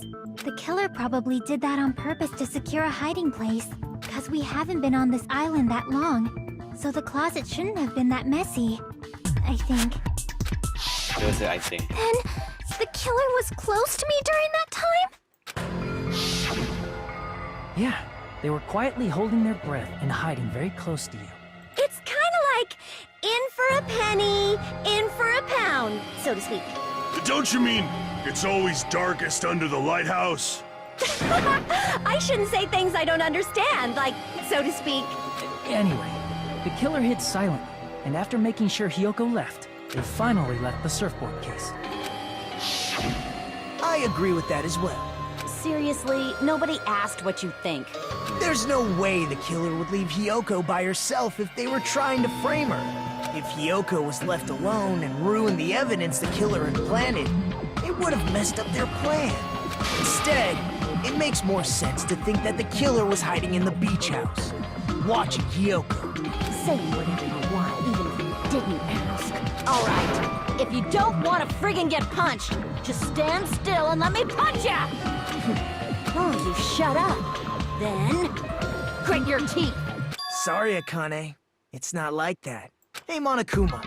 The killer probably did that on purpose to secure a hiding place. Cause we haven't been on this island that long. So the closet shouldn't have been that messy. I think. It was I think. Then, the killer was close to me during that time? Yeah, they were quietly holding their breath and hiding very close to you. It's kind of like in for a penny, in for a pound, so to speak. Don't you mean it's always darkest under the lighthouse? I shouldn't say things I don't understand, like, so to speak. Anyway, the killer hid silently, and after making sure Hiyoko left, they finally left the surfboard case. I agree with that as well. Seriously, nobody asked what you think. There's no way the killer would leave Hiyoko by herself if they were trying to frame her. If Hiyoko was left alone and ruined the evidence the killer had planted, it would have messed up their plan. Instead, it makes more sense to think that the killer was hiding in the beach house, watching Hiyoko. Say whatever you want, even if you didn't ask. All right, if you don't want to friggin' get punched, just stand still and let me punch ya! Oh, you shut up. Then, grit your teeth. Sorry, Akane. It's not like that. Hey, Monokuma.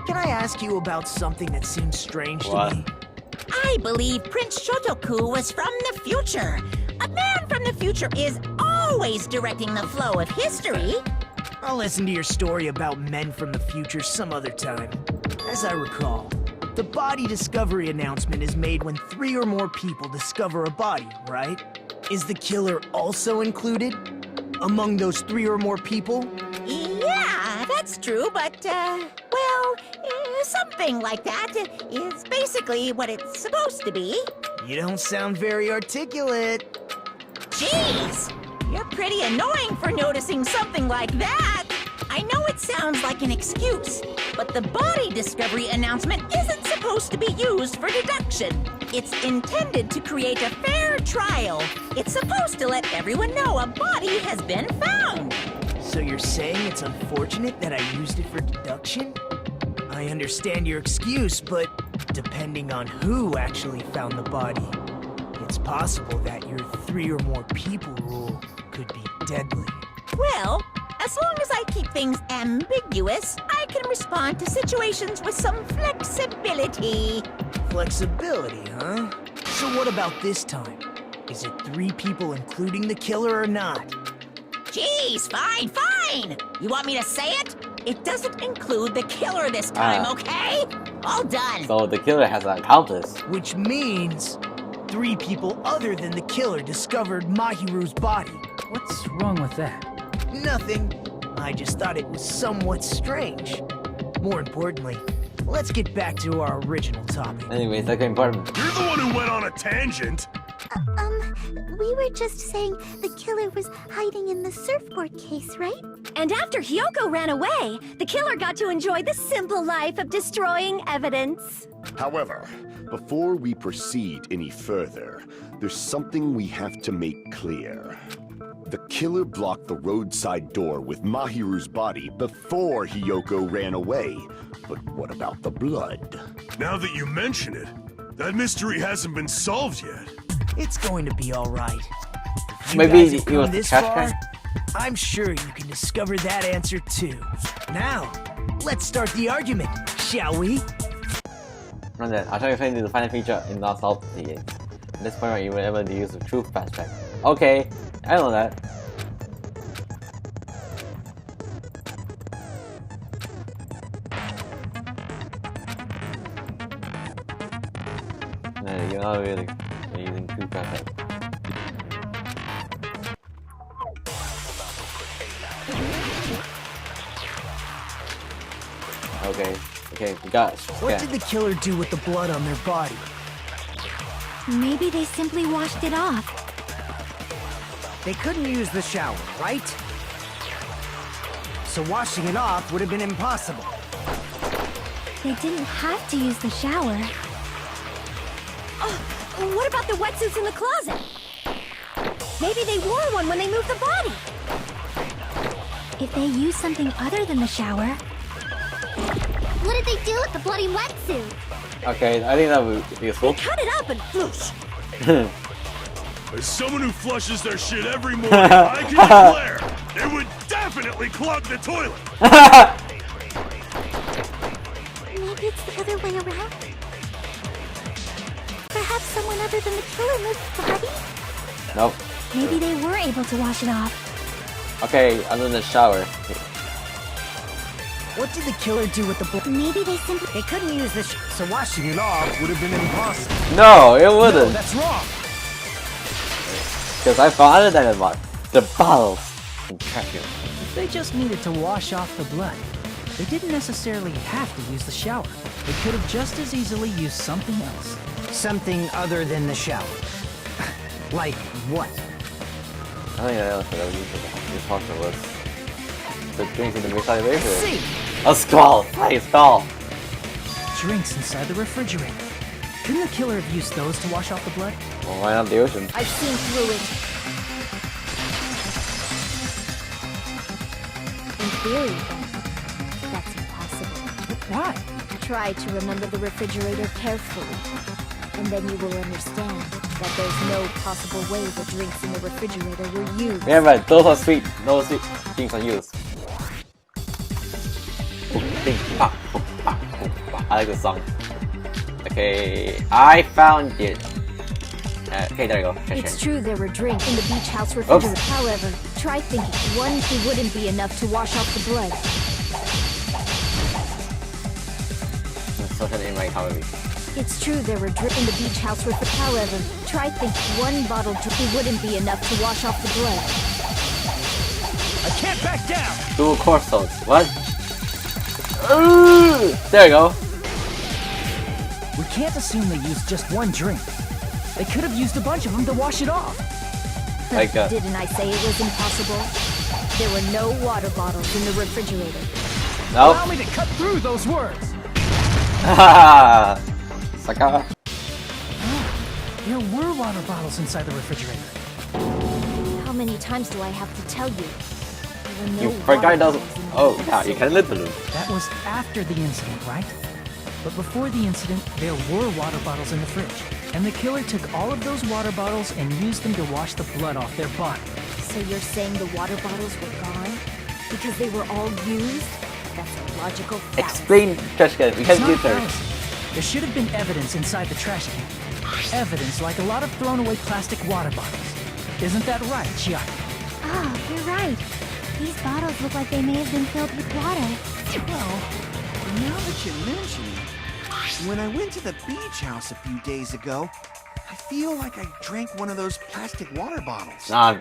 Can I ask you about something that seems strange to me? I believe Prince Shotoku was from the future. A man from the future is always directing the flow of history. I'll listen to your story about men from the future some other time. As I recall, the body discovery announcement is made when 3 or more people discover a body, right? Is the killer also included among those 3 or more people? Yeah, that's true, but, something like that is basically what it's supposed to be. You don't sound very articulate. Jeez, you're pretty annoying for noticing something like that. I know it sounds like an excuse, but the body discovery announcement isn't supposed to be used for deduction. It's intended to create a fair trial. It's supposed to let everyone know a body has been found. So you're saying it's unfortunate that I used it for deduction? I understand your excuse, but depending on who actually found the body, it's possible that your 3 or more people rule could be deadly. Well, as long as I keep things ambiguous, I can respond to situations with some flexibility. Flexibility, huh? So what about this time? Is it 3 people including the killer or not? Jeez, fine! You want me to say it? It doesn't include the killer this time, okay? All done. So the killer has an accomplice. Which means 3 people other than the killer discovered Mahiru's body. What's wrong with that? Nothing. I just thought it was somewhat strange. More importantly, let's get back to our original topic. Anyways, that's important. You're the one who went on a tangent. We were just saying the killer was hiding in the surfboard case, right? And after Hiyoko ran away, the killer got to enjoy the simple life of destroying evidence. However, before we proceed any further, there's something we have to make clear. The killer blocked the roadside door with Mahiru's body before Hiyoko ran away. But what about the blood? Now that you mention it, that mystery hasn't been solved yet. It's going to be all right. If you Maybe guys have it come was this trash far, can? I'm sure you can discover that answer too. Now, let's start the argument, shall we? Run that. I'll try to find the final feature in not solved the game. At this point, you will able to use the truth fast track. Okay, I know that. No, you're not really using truth fast track. Okay, we got it. What did the killer do with the blood on their body? Maybe they simply washed it off. They couldn't use the shower, right? So washing it off would have been impossible. They didn't have to use the shower. Oh, what about the wetsuits in the closet? Maybe they wore one when they moved the body. If they used something other than the shower... What did they do with the bloody wetsuit? Okay, I think that would be useful. Cut it up and floosh. As someone who flushes their shit every morning, I can declare it would definitely clog the toilet. Maybe it's the other way around? Perhaps someone other than the killer moved the body? Nope. Maybe they were able to wash it off. Okay, other than the shower. What did the killer do with the blood? Maybe they simply... They couldn't use the so washing it off would have been impossible. No, it No, wouldn't. that's wrong. Because I found it in the bottles and trash it. If they just needed to wash off the blood, they didn't necessarily have to use the shower. They could have just as easily used something else. Something other than the shower. Like what? I think that else that I was using the possible was the drinks in the refrigerator. See, A skull! Hey, skull! Drinks inside the refrigerator. Couldn't the killer have used those to wash off the blood? Well, why not the ocean? I've seen through it. In theory, then, that's impossible. Why? Try to remember the refrigerator carefully, and then you will understand that there's no possible way the drinks in the refrigerator were used. Yeah, but those are sweet. No sweet things are used. I like the song. Okay, I found it. Okay, there you go. It's true there were drinks in the beach house refrigerator. However, try thinking. One wouldn't be enough to wash off the blood. Social in my economy. It's true there were drinks in the beach house refrigerator. However, try thinking. One bottle drink wouldn't be enough to wash off the blood. I can't back down. Dual corsos. What? There you go. We can't assume they used just one drink. They could have used a bunch of them to wash it off. Like Didn't I say it was impossible? There were no water bottles in the refrigerator. Nope. Allow me to cut through those words. Haha. Sucker. There were water bottles inside the refrigerator. How many times do I have to tell you? There were no You forgot water those. bottles in the Oh, yeah, you can literally. That was after the incident, right? But before the incident, there were water bottles in the fridge. And the killer took all of those water bottles and used them to wash the blood off their body. So you're saying the water bottles were gone? Because they were all used? That's a logical fallacy. Explain trash can. We It's can't not do a that. fallacy. There should have been evidence inside the trash can. Evidence like a lot of thrown away plastic water bottles. Isn't that right, Chiaki? Oh, you're right. These bottles look like they may have been filled with water. Well, now that you mention it, when I went to the beach house a few days ago, I feel like I drank one of those plastic water bottles. Nah,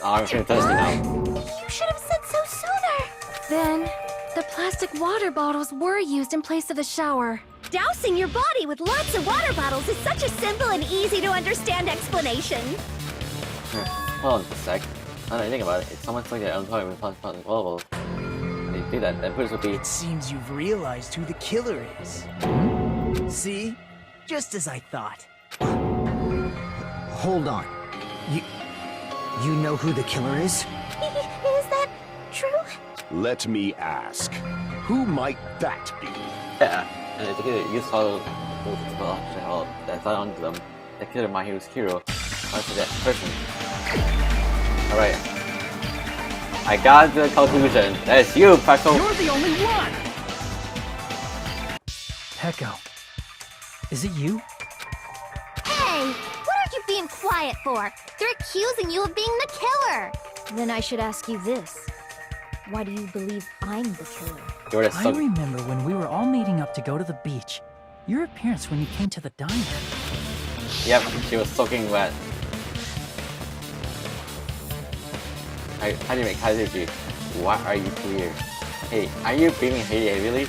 I'm feeling thirsty now. You should have said so sooner. Then, the plastic water bottles were used in place of the shower. Dousing your body with lots of water bottles is such a simple and easy to understand explanation. Hold on a sec. Now that I think about it, if someone's like their own toy with plastic water bottles, and they do that, then first would be. It seems you've realized who the killer is. See? Just as I thought. Hold on. You know who the killer is? Is that true? Let me ask. Who might that be? Yeah, and if the killer used all that's not onto them, the killer might use hero onto that person. Alright. I got the conclusion. That's you, Paco. You're the only one! Peko. Is it you? Hey, what are you being quiet for? They're accusing you of being the killer. Then I should ask you this. Why do you believe I'm the killer? You're the I son. remember when we were all meeting up to go to the beach. Your appearance when you came to the diner. Yep, she was soaking wet. Haji, why are you here? Hey, are you being heavily?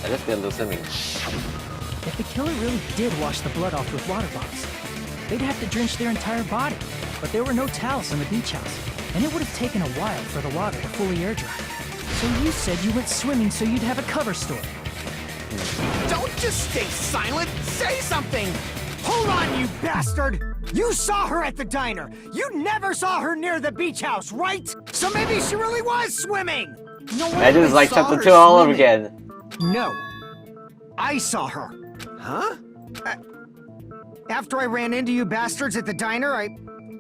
I just did a little swimming. If the killer really did wash the blood off with water bottles, they'd have to drench their entire body. But there were no towels in the beach house, and it would have taken a while for the water to fully air dry. So you said you went swimming so you'd have a cover story. Don't just stay silent! Say something! Hold on, you bastard! You saw her at the diner! You never saw her near the beach house, right? So maybe she really was swimming! No one That is really like saw chapter her 2 all over swimming. again. No. I saw her. Huh? After I ran into you bastards at the diner, I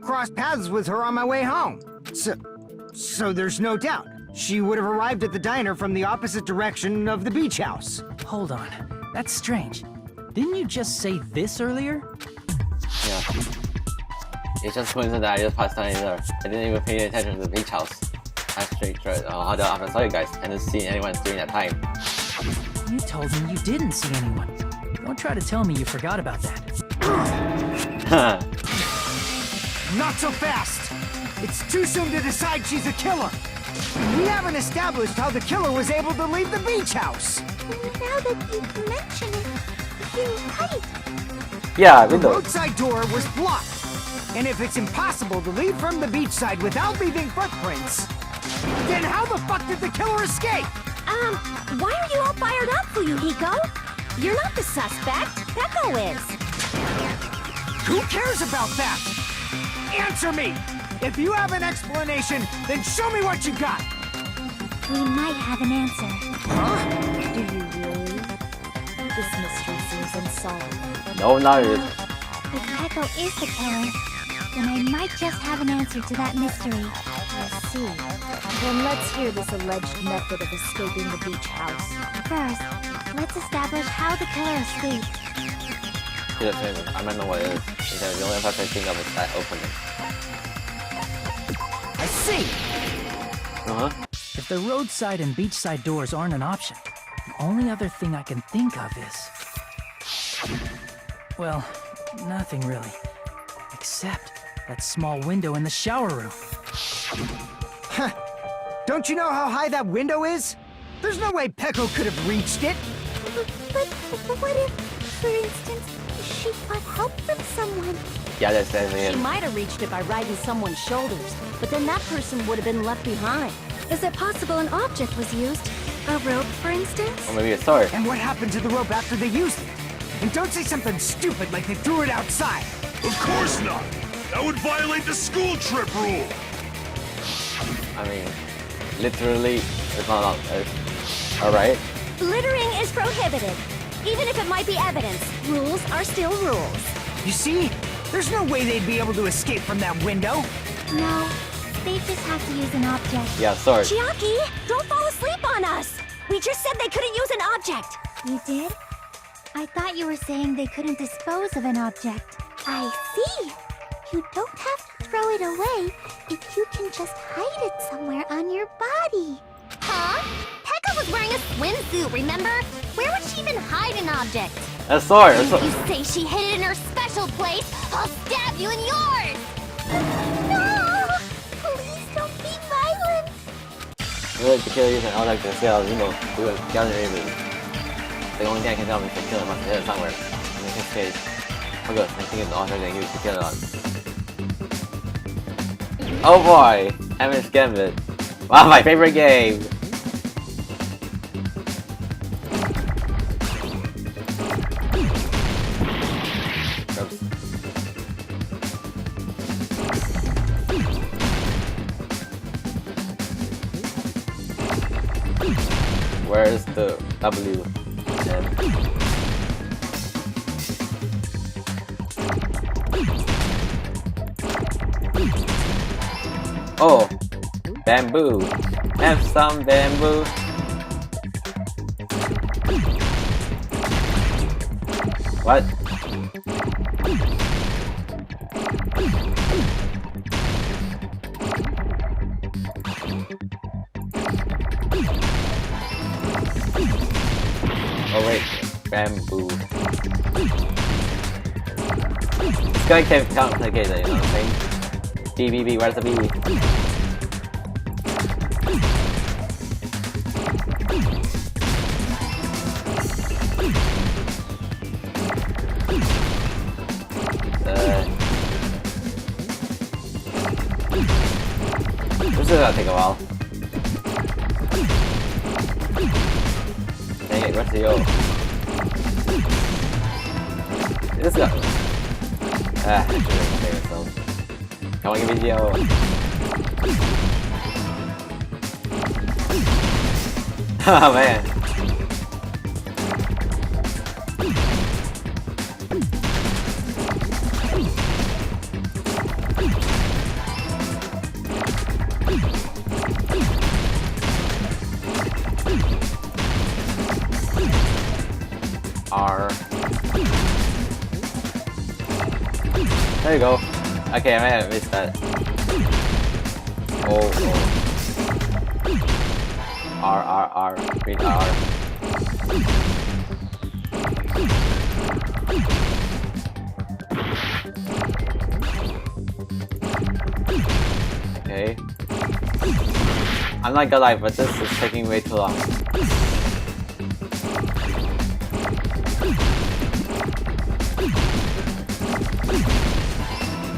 crossed paths with her on my way home. So there's no doubt. She would have arrived at the diner from the opposite direction of the beach house. Hold on. That's strange. Didn't you just say this earlier? Yeah. It's just coincidence that I just passed by there. I didn't even pay attention to the beach house. I straight I saw you guys. I didn't see anyone during that time. You told me you didn't see anyone. Don't try to tell me you forgot about that. Not so fast! It's too soon to decide she's a killer! We haven't established how the killer was able to leave the beach house! Now that you mention it, you're right. Yeah, the roadside door was blocked. And if it's impossible to leave from the beachside without leaving footprints, then how the fuck did the killer escape? Why are you all fired up, Fuyuhiko? You're not the suspect. Peko is. Who cares about that? Answer me! If you have an explanation, then show me what you got! We might have an answer. Huh? Do you really? This mystery seems unsolved. No, not it. If Peko is the killer, then I might just have an answer to that mystery. I see. Then let's hear this alleged method of escaping the beach house. First, let's establish how the killer escaped. I might know what it is. Because the only part I think of is that opening. I see! If the roadside and beachside doors aren't an option, the only other thing I can think of is... well, nothing really. Except that small window in the shower room. Huh. Don't you know how high that window is? There's no way Peko could have reached it! But what if, for instance, she got help from someone? Yeah, that's definitely it. She might have reached it by riding someone's shoulders, but then that person would have been left behind. Is it possible an object was used? A rope, for instance? Or maybe a sword. And what happened to the rope after they used it? And don't say something stupid like they threw it outside! Of course not! That would violate the school trip rule! I mean, literally, it's not on alright? Littering is prohibited. Even if it might be evidence, rules are still rules. You see? There's no way they'd be able to escape from that window! No, they just have to use an object. Yeah, sword. Chiaki, don't fall asleep on us! We just said they couldn't use an object! You did? I thought you were saying they couldn't dispose of an object. I see! You don't have to throw it away if you can just hide it somewhere on your body. Huh? Pekka was wearing a swimsuit, remember? Where would she even hide an object? A sword! If you say she hid it in her special place, I'll stab you in yours! No! Please don't be violent! Really, the killer used an object to steal, you know, do a gathering. The only thing I can tell is the killer must have hid it somewhere. In this case, oh good, I'm thinking the object they used to kill it on. Oh boy! Heaven's Gambit. Wow, my favorite game! Where's the W? Oh, bamboo. Have some bamboo. What? Oh wait, bamboo. This guy can't complicate it, you know what I'm saying? B, where's the B? This is gonna take a while. Dang it, where's the O? This guy. I should have saved myself. Come on, give me the O. Oh man. R. There you go. Okay, I might have missed that. Oh. R. Read R. Okay. I'm not gonna lie, but this is taking way too long.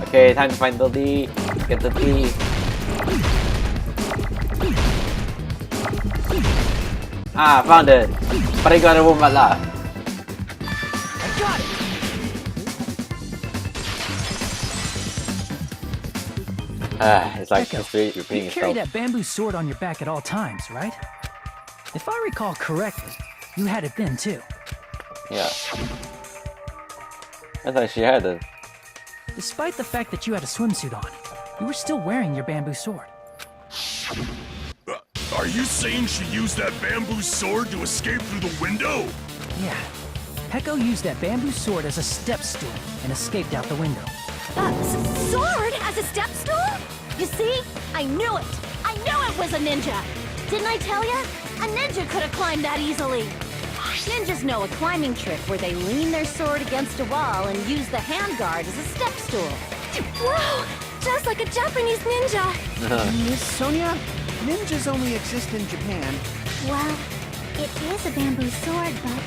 Okay, time to find the D. Get the D. Ah, found it! But I got a woman lah. I got it! It's like Echo, just repeating you carry itself. that bamboo sword on your back at all times, right? If I recall correctly, you had it then too. Yeah. I thought she had it. Despite the fact that you had a swimsuit on, you were still wearing your bamboo sword. Are you saying she used that bamboo sword to escape through the window? Yeah. Peko used that bamboo sword as a step stool and escaped out the window. Sword as a step stool? You see? I knew it! I knew it was a ninja! Didn't I tell ya? A ninja could have climbed that easily! Ninjas know a climbing trick where they lean their sword against a wall and use the handguard as a step stool. Wow! Just like a Japanese ninja! Miss Sonia, ninjas only exist in Japan. Well, it is a bamboo sword, but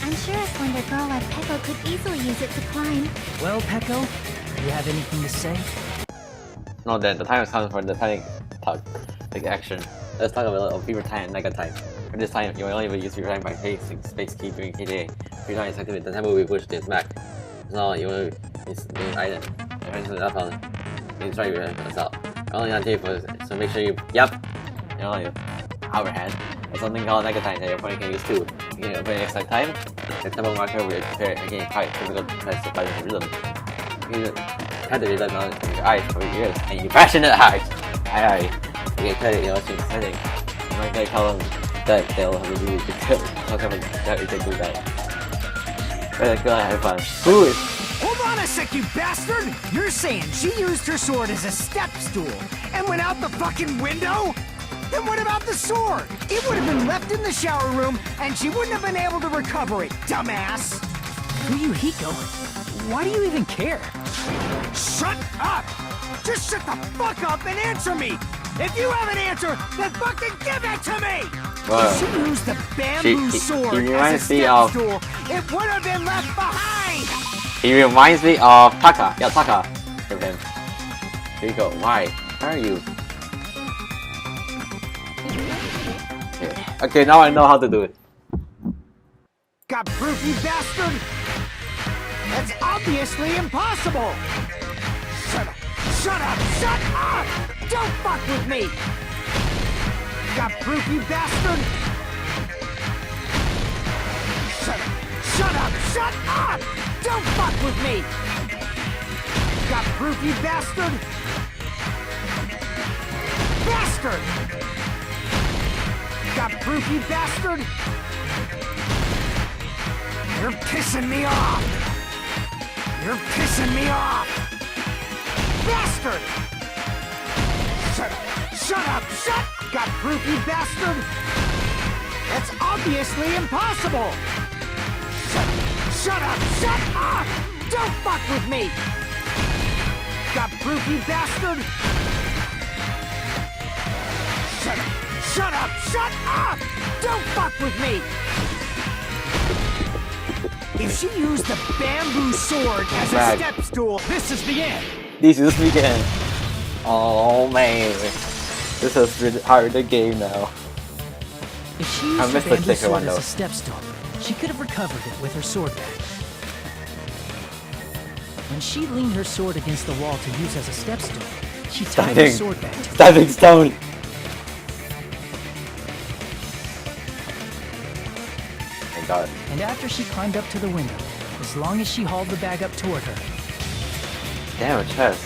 I'm sure a slender girl like Peko could easily use it to climb. Well, Peko, do you have anything to say? No, then the time has come for the panic talk, like action. Let's talk about a fever time and mega time. For this time, you will only use fever time by facing space key during KDA. Fever time is activated, the time will be pushed to its max. So you will use the item. If it's up on, you try your assault. Only on tape, so make sure you. Yep! You know, you overhand. There's something called mega time that your opponent can use too. You can open next time. The tempo marker will appear again quite difficult to try to survive the rhythm. You had the rhythm on your eyes for years, and you passionate heart. Aye. You get credit, you're watching the setting. I'm not gonna tell them that they'll review the clip. How come that we can do that? But go ahead, have fun. Who is? Hold on a sec, you bastard! You're saying she used her sword as a step stool and went out the fucking window? Then what about the sword? It would have been left in the shower room and she wouldn't have been able to recover it, dumbass! Fuyuhiko, why do you even care? Shut up! Just shut the fuck up and answer me! If you have an answer, then fucking give it to me! If she used the bamboo sword as a step stool, it would have been left behind! He reminds me of Taka. Yeah, Taka. From him. Here you go. Why? Where are you? Okay, now I know how to do it. Got proof, you bastard? That's obviously impossible! Shut up! Shut up! Shut up! Don't fuck with me! Got proof, you bastard? Shut up! Shut up! Shut up! Don't fuck with me! Got proof, you bastard? Bastard! Got proof, you bastard? You're pissing me off! You're pissing me off! Bastard! Shut up! Shut up! Shut! Got proof, you bastard? That's obviously impossible! Shut up! Shut up! Shut up! Don't fuck with me! Got proof, you bastard? Shut up! Shut up! Shut up! Don't fuck with me! If she used the bamboo sword as a step stool, this is the end! This is the end. Oh man. This is really hard to game now. If she used the bamboo sword as a step stool, she could have recovered it with her sword back. When she leaned her sword against the wall to use as a step stool, she tied her sword back. Stepping stone! I got it. And after she climbed up to the window, as long as she hauled the bag up toward her, damn, a chest.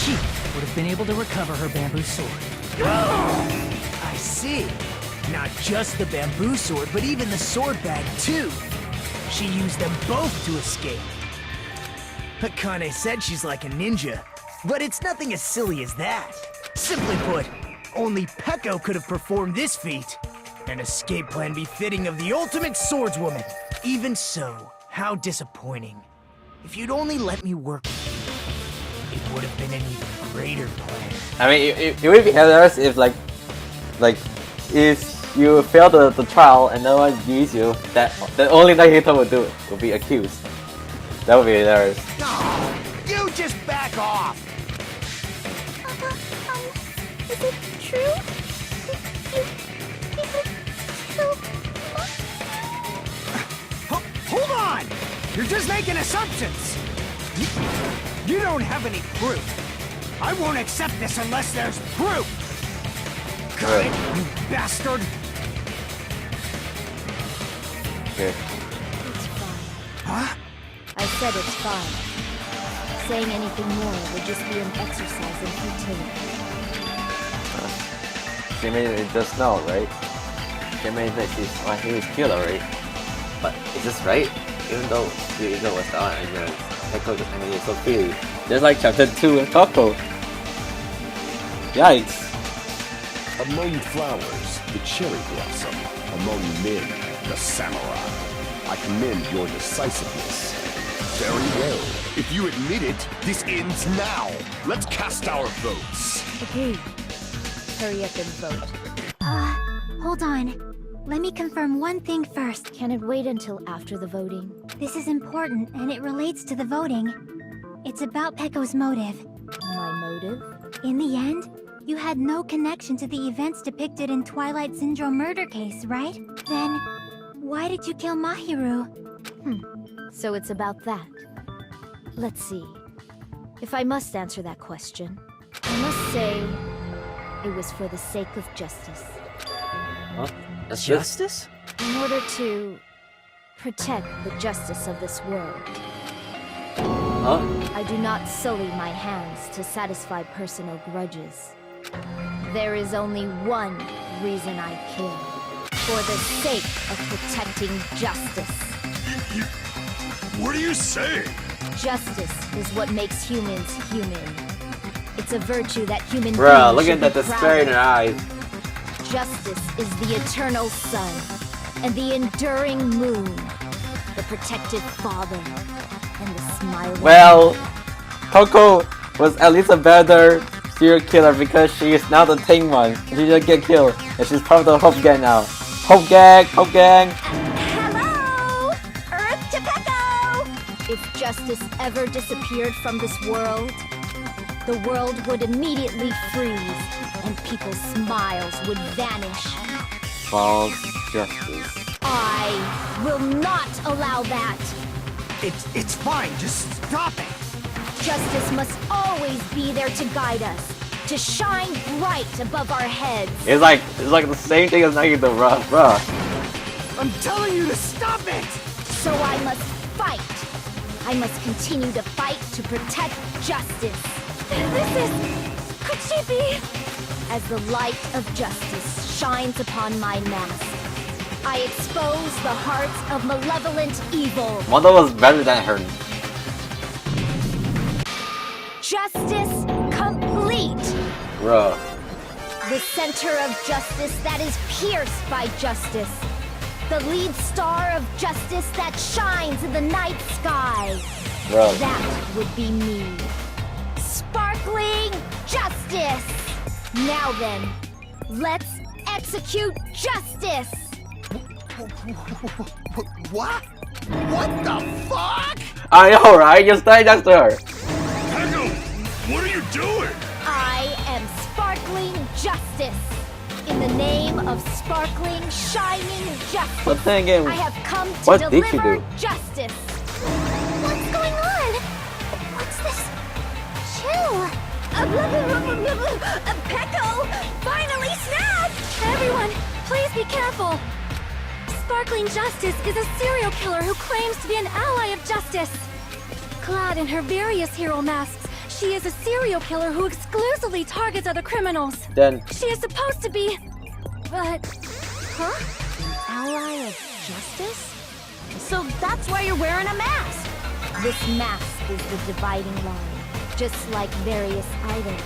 she would have been able to recover her bamboo sword. I see. Not just the bamboo sword, but even the sword bag, too. She used them both to escape. Akane said she's like a ninja, but it's nothing as silly as that. Simply put, only Peko could have performed this feat. An escape plan befitting of the ultimate swordswoman. Even so, how disappointing. If you'd only let me work with you, it would have been an even greater plan. I mean, it would be hilarious if if you fail the trial and no one uses you, that only Nagito would do it, would be accused. That would be hilarious. No, you just back off. Is it true? Hold on! You're just making assumptions! You don't have any proof. I won't accept this unless there's proof! Got it, you bastard! Okay. It's fine. Huh? I said it's fine. Saying anything more would just be an exercise in futility. She made it just now, right? She made that he was killer, right? But is this right? Even though the ego was down and Peko just handled it so freely. Just like chapter 2 in Toko. Yikes. Among flowers, the cherry blossom. Among men, the samurai. I commend your decisiveness. Very well. If you admit it, this ends now. Let's cast our votes. Agreed. Hurry up and vote. Hold on. Let me confirm one thing first. Can it wait until after the voting? This is important, and it relates to the voting. It's about Peko's motive. My motive? In the end, you had no connection to the events depicted in Twilight Syndrome murder case, right? Then, why did you kill Mahiru? So it's about that. Let's see. If I must answer that question, I must say it was for the sake of justice. Huh? Justice? In order to protect the justice of this world. Huh? I do not sully my hands to satisfy personal grudges. There is only one reason I kill. For the sake of protecting justice. What are you saying? Justice is what makes humans human. It's a virtue that human Bruh, beings look should at that be despair proud in her of. eyes. Justice is the eternal sun, and the enduring moon, the protective father, and the smiling... Well, Toko was at least a better serial killer because she is now the Ting one. She didn't get killed, and she's part of the Hope Gang now. Hope Gang! Hope Gang! Hello! Earth to Peko! If justice ever disappeared from this world, the world would immediately freeze, and people's smiles would vanish. False justice. I will not allow that! It's fine, just stop it! Justice must always be there to guide us, to shine bright above our heads. It's like the same thing as Nagito, bruh. I'm telling you to stop it! So I must fight. I must continue to fight to protect justice. Could she be? As the light of justice shines upon my mask, I expose the hearts of malevolent evil. Mondo was better than her. Justice complete. Bruh. The center of justice that is pierced by justice. The lead star of justice that shines in the night sky. Bruh. That would be me. Sparkling justice! Now then, let's execute justice! What? What the fuck? I know, right? You're standing next to her. Peko, what are you doing? I am sparkling justice. In the name of sparkling, shining justice. But then again, I have come to what did you deliver do? justice. What's going on? What's this? Chill. Peko! Finally snapped! Everyone, please be careful! Sparkling Justice is a serial killer who claims to be an ally of justice. Clad in her various hero masks, she is a serial killer who exclusively targets other criminals. Then She is supposed to be... but... Huh? Ally of justice? So that's why you're wearing a mask. This mask is the dividing line, just like various idols.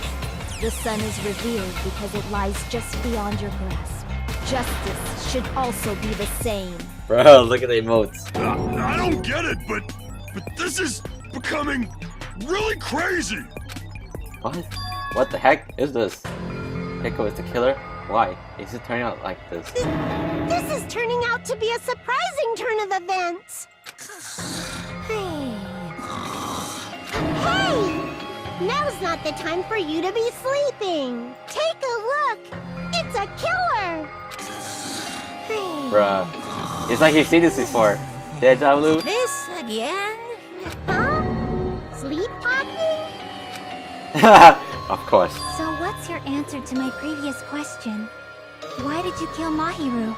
The sun is revered because it lies just beyond your grasp. Justice should also be the same. Bro, look at the emotes. I don't get it, but this is becoming really crazy. What? What the heck is this? Echo is the killer? Why? Is it turning out like this? This is turning out to be a surprising turn of events. Hey! Now's not the time for you to be sleeping. Take a look. It's a killer. Bruh. It's like you've seen this before. Deja vu? This again? Huh? Sleep talking? Of course. So what's your answer to my previous question? Why did you kill Mahiru?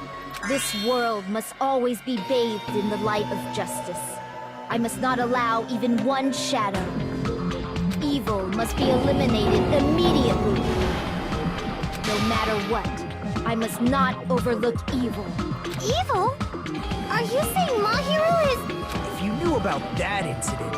This world must always be bathed in the light of justice. I must not allow even one shadow. Evil must be eliminated immediately. No matter what, I must not overlook evil. Evil? Are you saying Mahiru is... If you knew about that incident,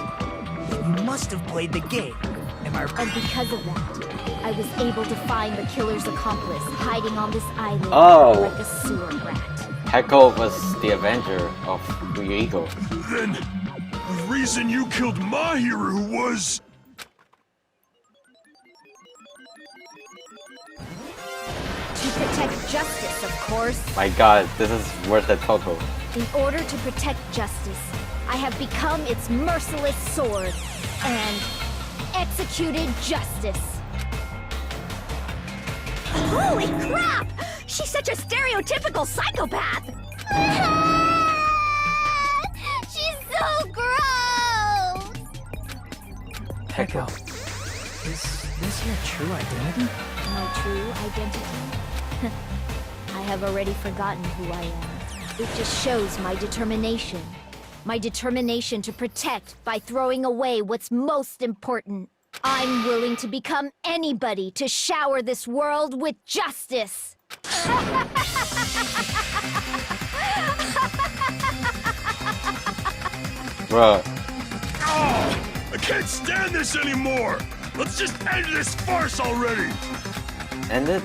then you must have played the game. Am I right? And because of that, I was able to find the killer's accomplice hiding on this island like a sewer rat. Echo was the avenger of Ryuigo. Then the reason you killed Mahiru was... To protect justice, of course. My god, this is worse than Toto. In order to protect justice, I have become its merciless sword and executed justice. Holy crap! She's such a stereotypical psychopath! She's so gross! Echo, is this your true identity? My true identity? I have already forgotten who I am. It just shows my determination. My determination to protect by throwing away what's most important. I'm willing to become anybody to shower this world with justice. Bruh. Oh, I can't stand this anymore! Let's just end this farce already! End it?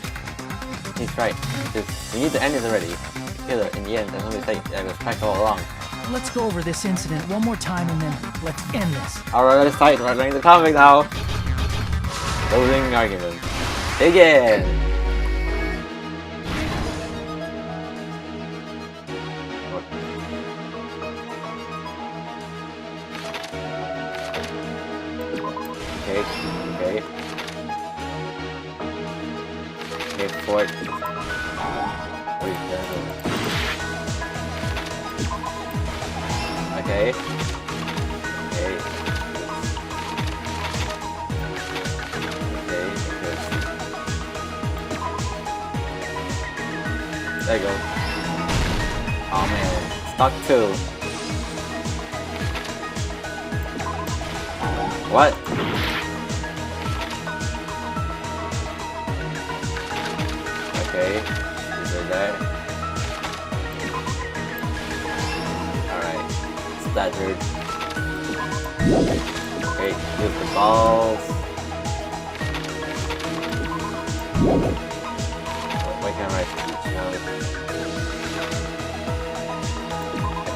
He's right. Because we need to end it already. The killer, in the end, there's no mistake. That was tracked all along. Let's go over this incident one more time and then let's end this. Alright, let's start writing the comic now. Closing argument. Begin! Okay. Okay, forward. Wait, okay. There you go. Oh man, stuck too. What? Okay, is it there? Alright, staggered. Okay, use the balls. Why can't I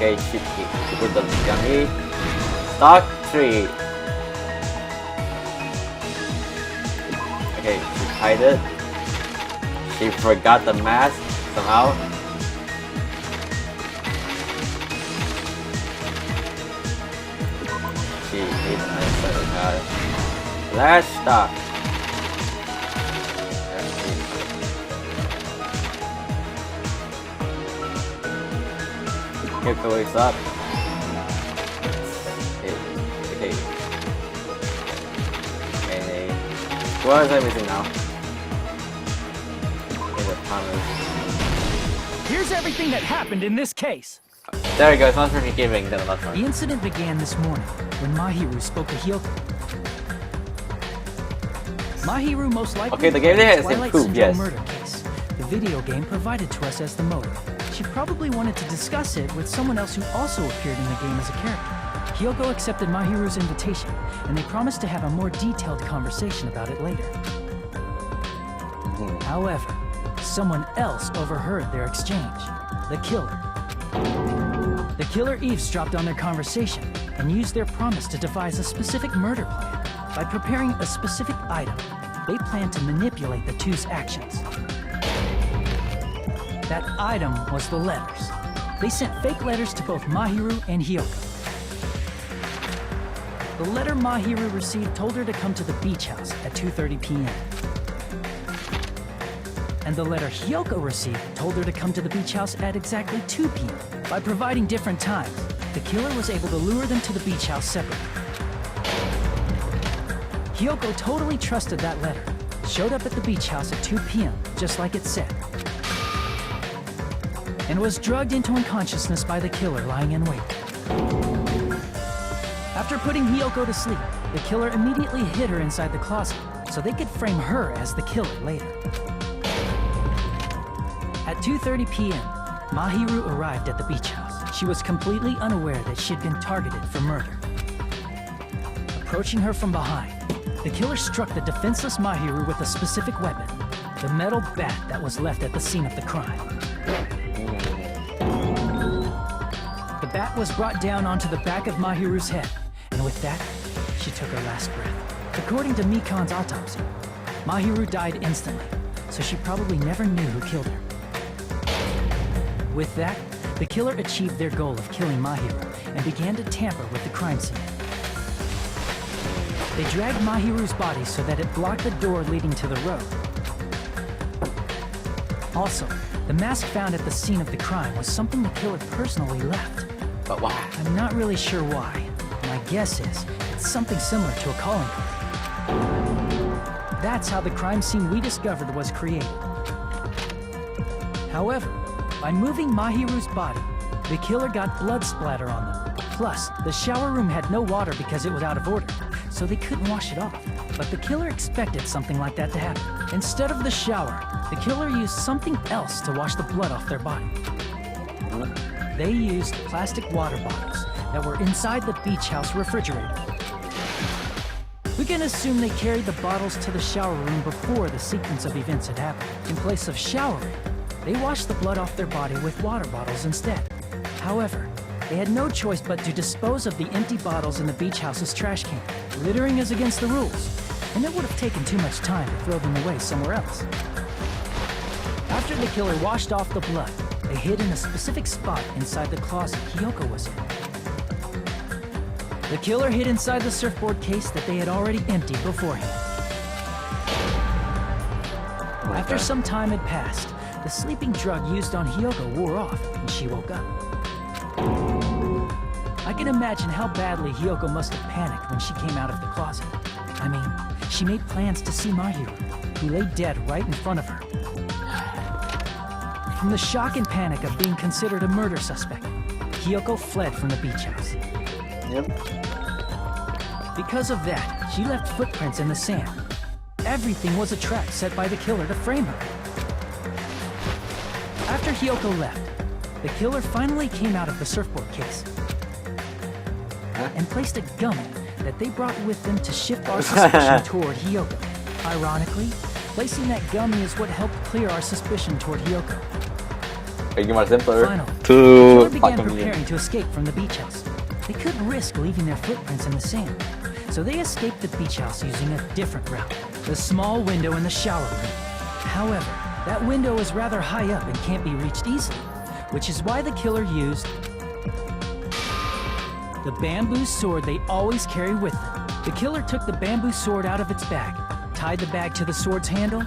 okay, she put the yummy. Stock 3. Okay, she tied it. She forgot the mask somehow. She needs an answer. Flash stop. Here goes up. Okay. What is I missing now? Here's everything that happened in this case. There we go, it's not perfect giving than the last one. The incident began this morning when Mahiru spoke to Hyoko. Mahiru most likely okay, the game there has Twilight improved, Syndrome yes. murder case. The video game provided to us as the motive. she probably wanted to discuss it with someone else who also appeared in the game as a character. Hyoko accepted Mahiru's invitation, and they promised to have a more detailed conversation about it later. However, someone else overheard their exchange. The killer. The killer eavesdropped on their conversation and used their promise to devise a specific murder plan. By preparing a specific item, they planned to manipulate the two's actions. That item was the letters. They sent fake letters to both Mahiru and Hyoko. The letter Mahiru received told her to come to the beach house at 2:30 p.m. And the letter Hyoko received told her to come to the beach house at exactly 2 p.m. By providing different times, the killer was able to lure them to the beach house separately. Hyoko totally trusted that letter, showed up at the beach house at 2 p.m., just like it said, and was drugged into unconsciousness by the killer lying in wait. After putting Hyoko to sleep, the killer immediately hid her inside the closet so they could frame her as the killer later. At 2:30 p.m., Mahiru arrived at the beach house. She was completely unaware that she'd been targeted for murder. Approaching her from behind, the killer struck the defenseless Mahiru with a specific weapon, the metal bat that was left at the scene of the crime. The bat was brought down onto the back of Mahiru's head, and with that, she took her last breath. According to Mikan's autopsy, Mahiru died instantly, so she probably never knew who killed her. With that, the killer achieved their goal of killing Mahiru and began to tamper with the crime scene. They dragged Mahiru's body so that it blocked the door leading to the road. Also, the mask found at the scene of the crime was something the killer personally left. But why? I'm not really sure why. My guess is it's something similar to a calling card. That's how the crime scene we discovered was created. However, by moving Mahiru's body, the killer got blood splatter on them. Plus, the shower room had no water because it was out of order, so they couldn't wash it off. But the killer expected something like that to happen. Instead of the shower, the killer used something else to wash the blood off their body. They used plastic water bottles that were inside the beach house refrigerator. We can assume they carried the bottles to the shower room before the sequence of events had happened. In place of showering, they washed the blood off their body with water bottles instead. However, they had no choice but to dispose of the empty bottles in the beach house's trash can. Littering is against the rules, and it would have taken too much time to throw them away somewhere else. After the killer washed off the blood, they hid in a specific spot inside the closet Hyoko was in. The killer hid inside the surfboard case that they had already emptied beforehand. After some time had passed, the sleeping drug used on Hyoko wore off, and she woke up. I can imagine how badly Hyoko must have panicked when she came out of the closet. I mean, she made plans to see Mahiru, who lay dead right in front of her. From the shock and panic of being considered a murder suspect, Hyoko fled from the beach house. Because of that, she left footprints in the sand. Everything was a trap set by the killer to frame her. After Hyoko left, the killer finally came out of the surfboard case and placed a gummy that they brought with them to shift our suspicion toward Hyoko. Ironically, placing that gummy is what helped clear our suspicion toward Hyoko. Finally, the killer began preparing to escape from the beach house. They couldn't risk leaving their footprints in the sand, so they escaped the beach house using a different route, the small window in the shower room. However, that window is rather high up and can't be reached easily, which is why the killer used the bamboo sword they always carry with them. The killer took the bamboo sword out of its bag, tied the bag to the sword's handle,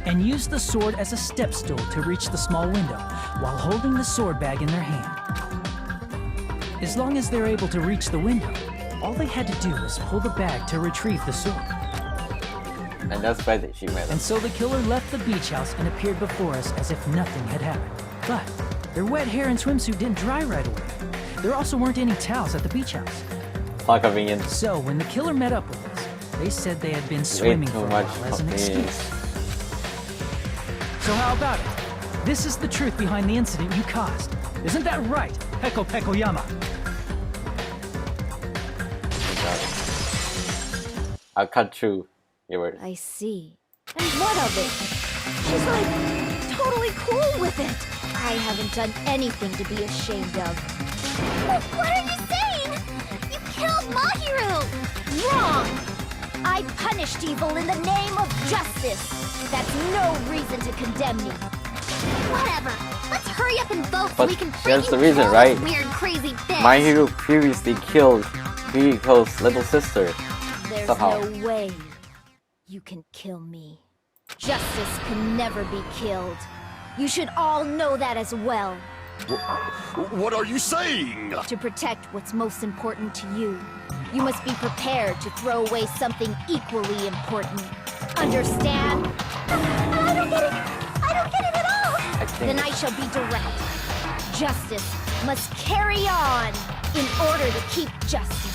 and used the sword as a step stool to reach the small window while holding the sword bag in their hand. As long as they're able to reach the window, all they had to do was pull the bag to retrieve the sword. And that's why she met him. And so the killer left the beach house and appeared before us as if nothing had happened. But their wet hair and swimsuit didn't dry right away. There also weren't any towels at the beach house. Not convenient. So when the killer met up with us, they said they had been swimming for a while as an excuse. So how about it? This is the truth behind the incident you caused. Isn't that right, Peko Pekoyama? I'll cut through your word. I see. And what of it? She's like, totally cool with it. I haven't done anything to be ashamed of. What are you saying? You killed Mahiru! Wrong! I punished evil in the name of justice. That's no reason to condemn me. Whatever. Let's hurry up and vote so But we can that's the reason, kill right? this weird, crazy bitch. Mahiru previously killed Riko's little sister. There's Somehow. no way you can kill me. Justice can never be killed. You should all know that as well. What are you saying? To protect what's most important to you, you must be prepared to throw away something equally important. Understand? I don't get it. I don't get it at all. Then I shall be direct. Justice must carry on in order to keep justice.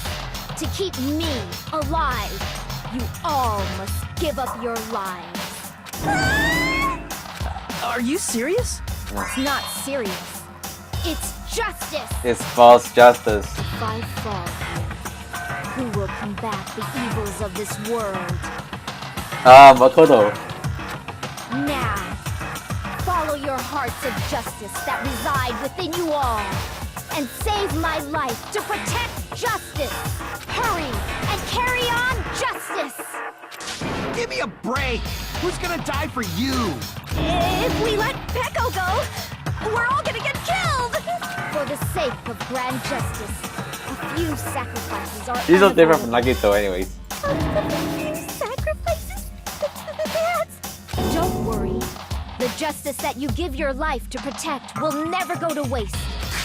To keep me alive, you all must give up your lives. Are you serious? It's not serious. It's justice. It's false justice. If I fall, who will combat the evils of this world? Makoto. Now, follow your hearts of justice that reside within you all, and save my life to protect justice. Hurry and carry on justice. Give me a break! Who's gonna die for you? If we let Peko go, we're all gonna get killed. For the sake of grand justice, a few sacrifices are She's so different from unavoidable. Nagito anyways. Sacrifices? That's... Don't worry. The justice that you give your life to protect will never go to waste.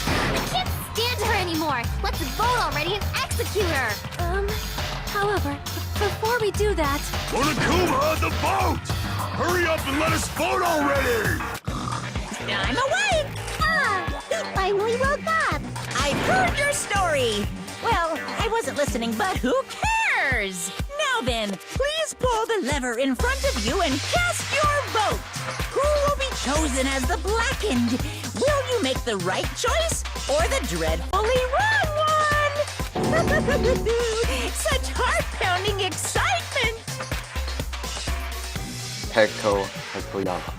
I can't stand her anymore. Let's vote already and execute her. However, before we do that... Monokuma, the vote! Hurry up and let us vote already! I'm awake! He finally woke up. I've heard your story! Well, I wasn't listening, but who cares? Now then, please pull the lever in front of you and cast your vote! Who will be chosen as the blackened? Will you make the right choice or the dreadfully wrong one? Such heart-pounding excitement! Peko Pekoyama.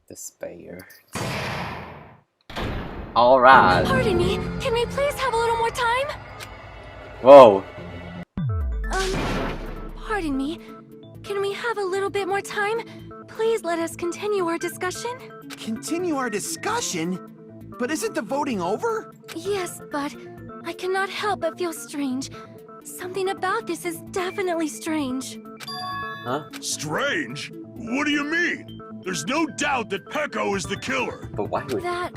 Despair. Alright. Pardon me, can we please have a little more time? Whoa. Pardon me, can we have a little bit more time? Please let us continue our discussion. Continue our discussion? But isn't the voting over? Yes, but I cannot help but feel strange. Something about this is definitely strange. Huh? Strange? What do you mean? There's no doubt that Peko is the killer. But why would... That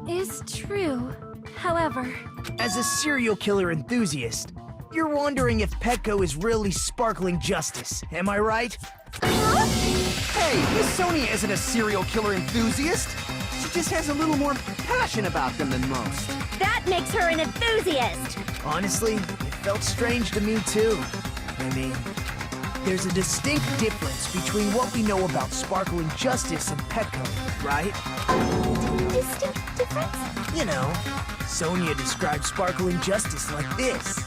is true. However... As a serial killer enthusiast, you're wondering if Peko is really sparkling justice, am I right? Hey, Miss Sonia isn't a serial killer enthusiast. She just has a little more passion about them than most. That makes her an enthusiast. Honestly, it felt strange to me too. I mean, there's a distinct difference between what we know about sparkling justice and Peko, right? Distinct difference? You know, Sonia describes sparkling justice like this.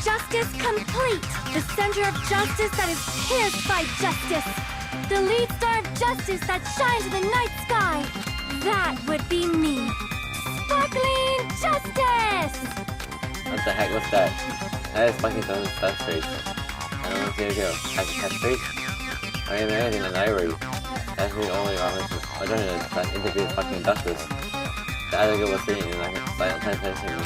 Justice complete! The center of justice that is pierced by justice! The lead star of justice that shines in the night sky! That would be me! Sparkling justice! What the heck was that? That is fucking done with that face. I don't know if you go. Has a catchphrase? I am in the library. That's the only alternative that interviewed fucking justice. The other girl was reading and like attention.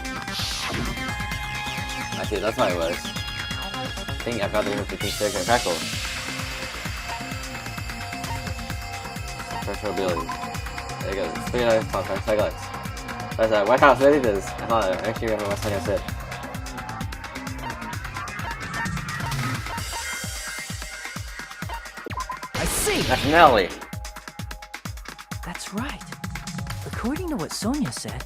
Actually, that's what it was. I think I got the difference between Circle and Crackle. Special ability. There you go. Speaking of podcast, cyclists. That's why can't I say this? I thought I actually remember what Sonia said. nationality. That's right. According to what Sonia said,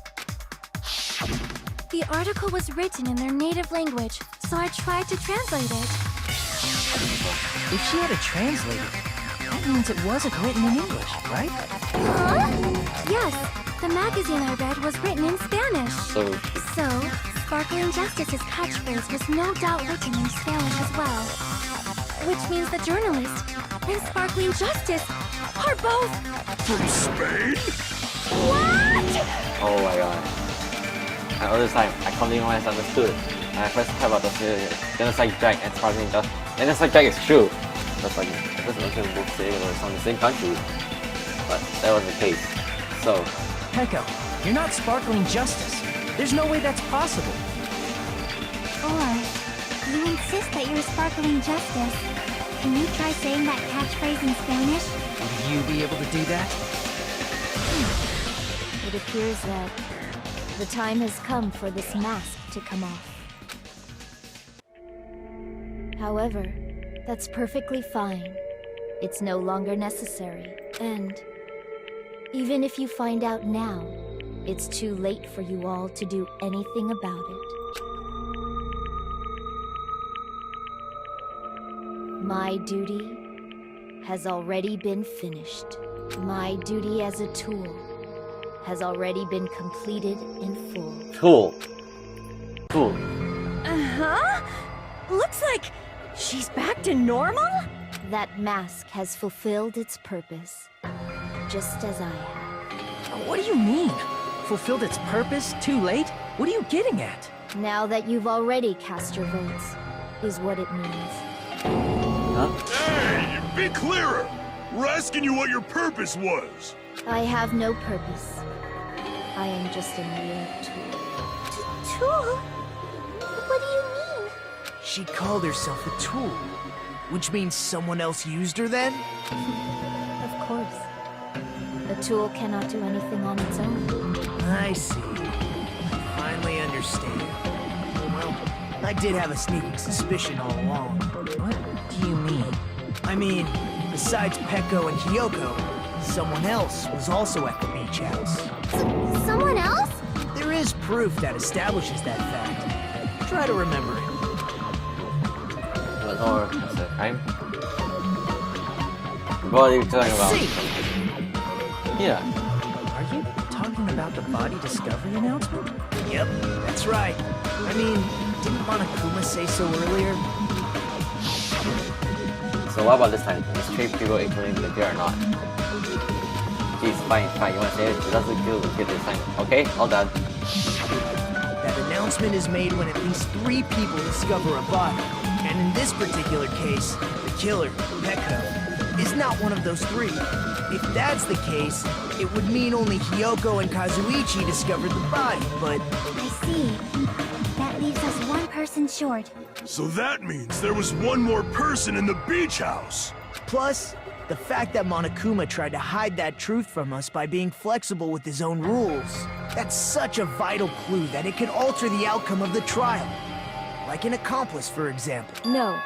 The article was written in their native language, so I tried to translate it. if she had a translator, that means it wasn't written in English, right? Huh? Yes, the magazine I read was written in Spanish. So, Sparkling Justice's catchphrase was no doubt written in Spanish as well. Which means the journalist and Sparkling Justice are both... From Spain? What? oh my god. And all this time, I completely misunderstood. When I first heard about the Genocide Drag and Sparkling Justice. Genocide Drag is true. That's like, I just assumed both say it was from the same country. But that wasn't the case. So, Peko, you're not Sparkling Justice. There's no way that's possible. Or, you insist that you're Sparkling Justice. Can you try saying that catchphrase in Spanish? Would you be able to do that? It appears that the time has come for this mask to come off. However, that's perfectly fine. It's no longer necessary. And even if you find out now, it's too late for you all to do anything about it. My duty has already been finished. My duty as a tool has already been completed in full. Cool. Uh-huh. Looks like she's back to normal? That mask has fulfilled its purpose, just as I have. What do you mean? Fulfilled its purpose? Too late? What are you getting at? Now that you've already cast your votes, is what it means. Huh? Hey, be clearer! We're asking you what your purpose was. I have no purpose. I am just a mere tool. Tool? What do you mean? She called herself a tool, which means someone else used her then? Of course. A tool cannot do anything on its own. I see. I finally understand. Well, I did have a sneaking suspicion all along. What do you mean? I mean, besides Peko and Hiyoko, someone else was also at the beach house. Someone else? There is proof that establishes that fact. Try to remember it. Was or was it crime? What are you talking about? See. Yeah. Are you talking about the body discovery announcement? Yep, that's right. I mean, didn't Monokuma say so earlier? So what about this time? Is 3 people including the girl or not? Jeez, fine. You wanna say it? It doesn't kill the kid this time. Okay, all done. That announcement is made when at least 3 people discover a body. And in this particular case, the killer, Peko, is not one of those 3. If that's the case, it would mean only Hiyoko and Kazuichi discovered the body, but... I see. That leaves us one person short. So that means there was one more person in the beach house. Plus, the fact that Monokuma tried to hide that truth from us by being flexible with his own rules. That's such a vital clue that it could alter the outcome of the trial. Like an accomplice, for example. No,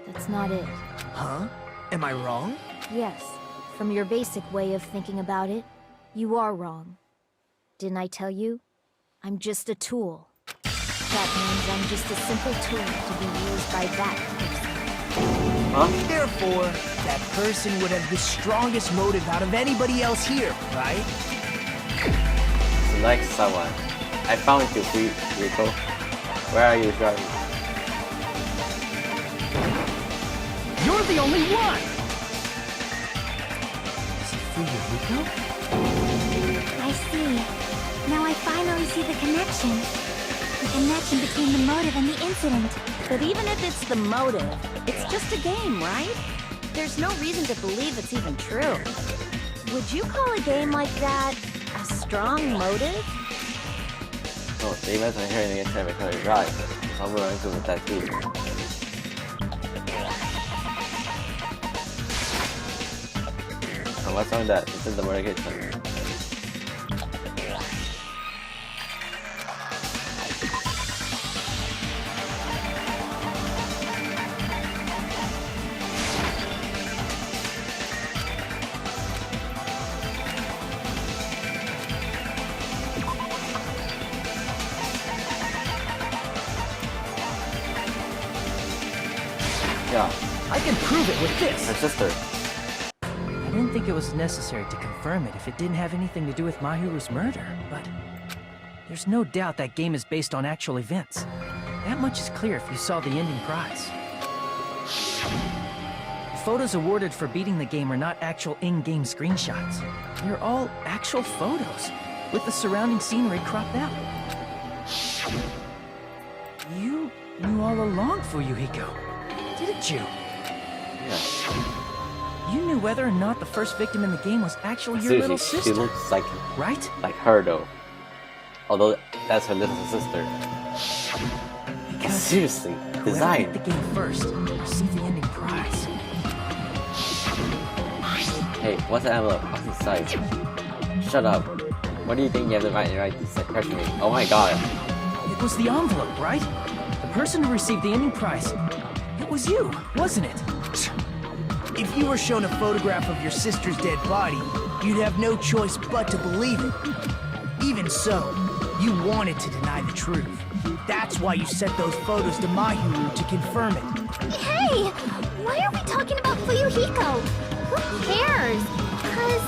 that's not it. Huh? Am I wrong? Yes, from your basic way of thinking about it, you are wrong. Didn't I tell you? I'm just a tool. That means I'm just a simple tool to be used by that person. Huh? Therefore, that person would have the strongest motive out of anybody else here, right? Select someone. I found you, Rico. Where are you driving? You're the only one! Is it Fuyuhiko? I see. Now I finally see the connection. The connection between the motive and the incident. But even if it's the motive, it's just a game, right? There's no reason to believe it's even true. Would you call a game like that a strong motive? Oh, the events are here in the internet because they drive. So I'm going to with that too. And what's wrong with that? It's in the murder kitchen. Yeah. I can prove it with this. Her sister. I didn't think it was necessary to confirm it if it didn't have anything to do with Mahiru's murder, but there's no doubt that game is based on actual events. That much is clear if you saw the ending prize. The photos awarded for beating the game are not actual in-game screenshots. They're all actual photos, with the surrounding scenery cropped out. You knew all along, Fuyuhiko, didn't you? Yeah. You knew whether or not the first victim in the game was actually your Seriously, little sister, she looks like right? her though. Although that's her little sister. Because seriously, whoever design. beat the game first received the ending prize. Hey, what's the envelope? What's inside? Shut up. What do you think you have to write this question me? Oh my god. It was the envelope, right? The person who received the ending prize. It was you, wasn't it? If you were shown a photograph of your sister's dead body, you'd have no choice but to believe it. Even so, you wanted to deny the truth. That's why you sent those photos to Mahiru to confirm it. Hey! Why are we talking about Fuyuhiko? Who cares? Cause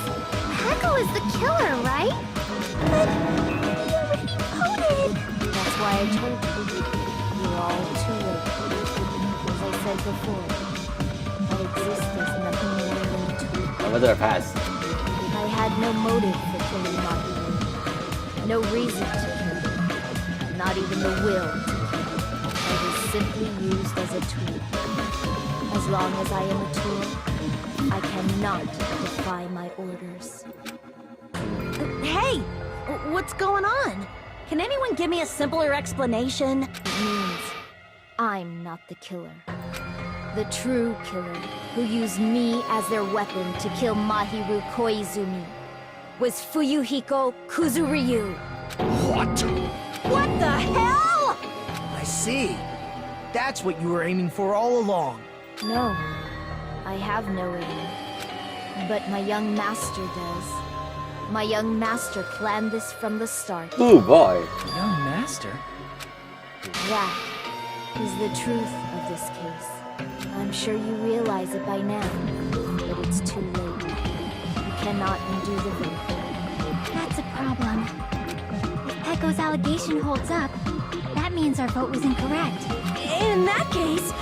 Peko is the killer, right? But he already voted! That's why I told you. You're all too late. As I said before, I exist as nothing more than a tool. I went to her past. I had no motive for killing Mahiru. No reason to kill him. Not even the will to kill. I was simply used as a tool. As long as I am a tool, I cannot defy my orders. Hey! What's going on? Can anyone give me a simpler explanation? It means I'm not the killer. The true killer, who used me as their weapon to kill Mahiru Koizumi, was Fuyuhiko Kuzuryu. What? What the hell? I see. That's what you were aiming for all along. No, I have no aim. But my young master does. My young master planned this from the start. Oh boy. Young master? That is the truth of this case. I'm sure you realize it by now, but it's too late. You cannot undo the vote. That's a problem. If Peko's allegation holds up, that means our vote was incorrect. In that case,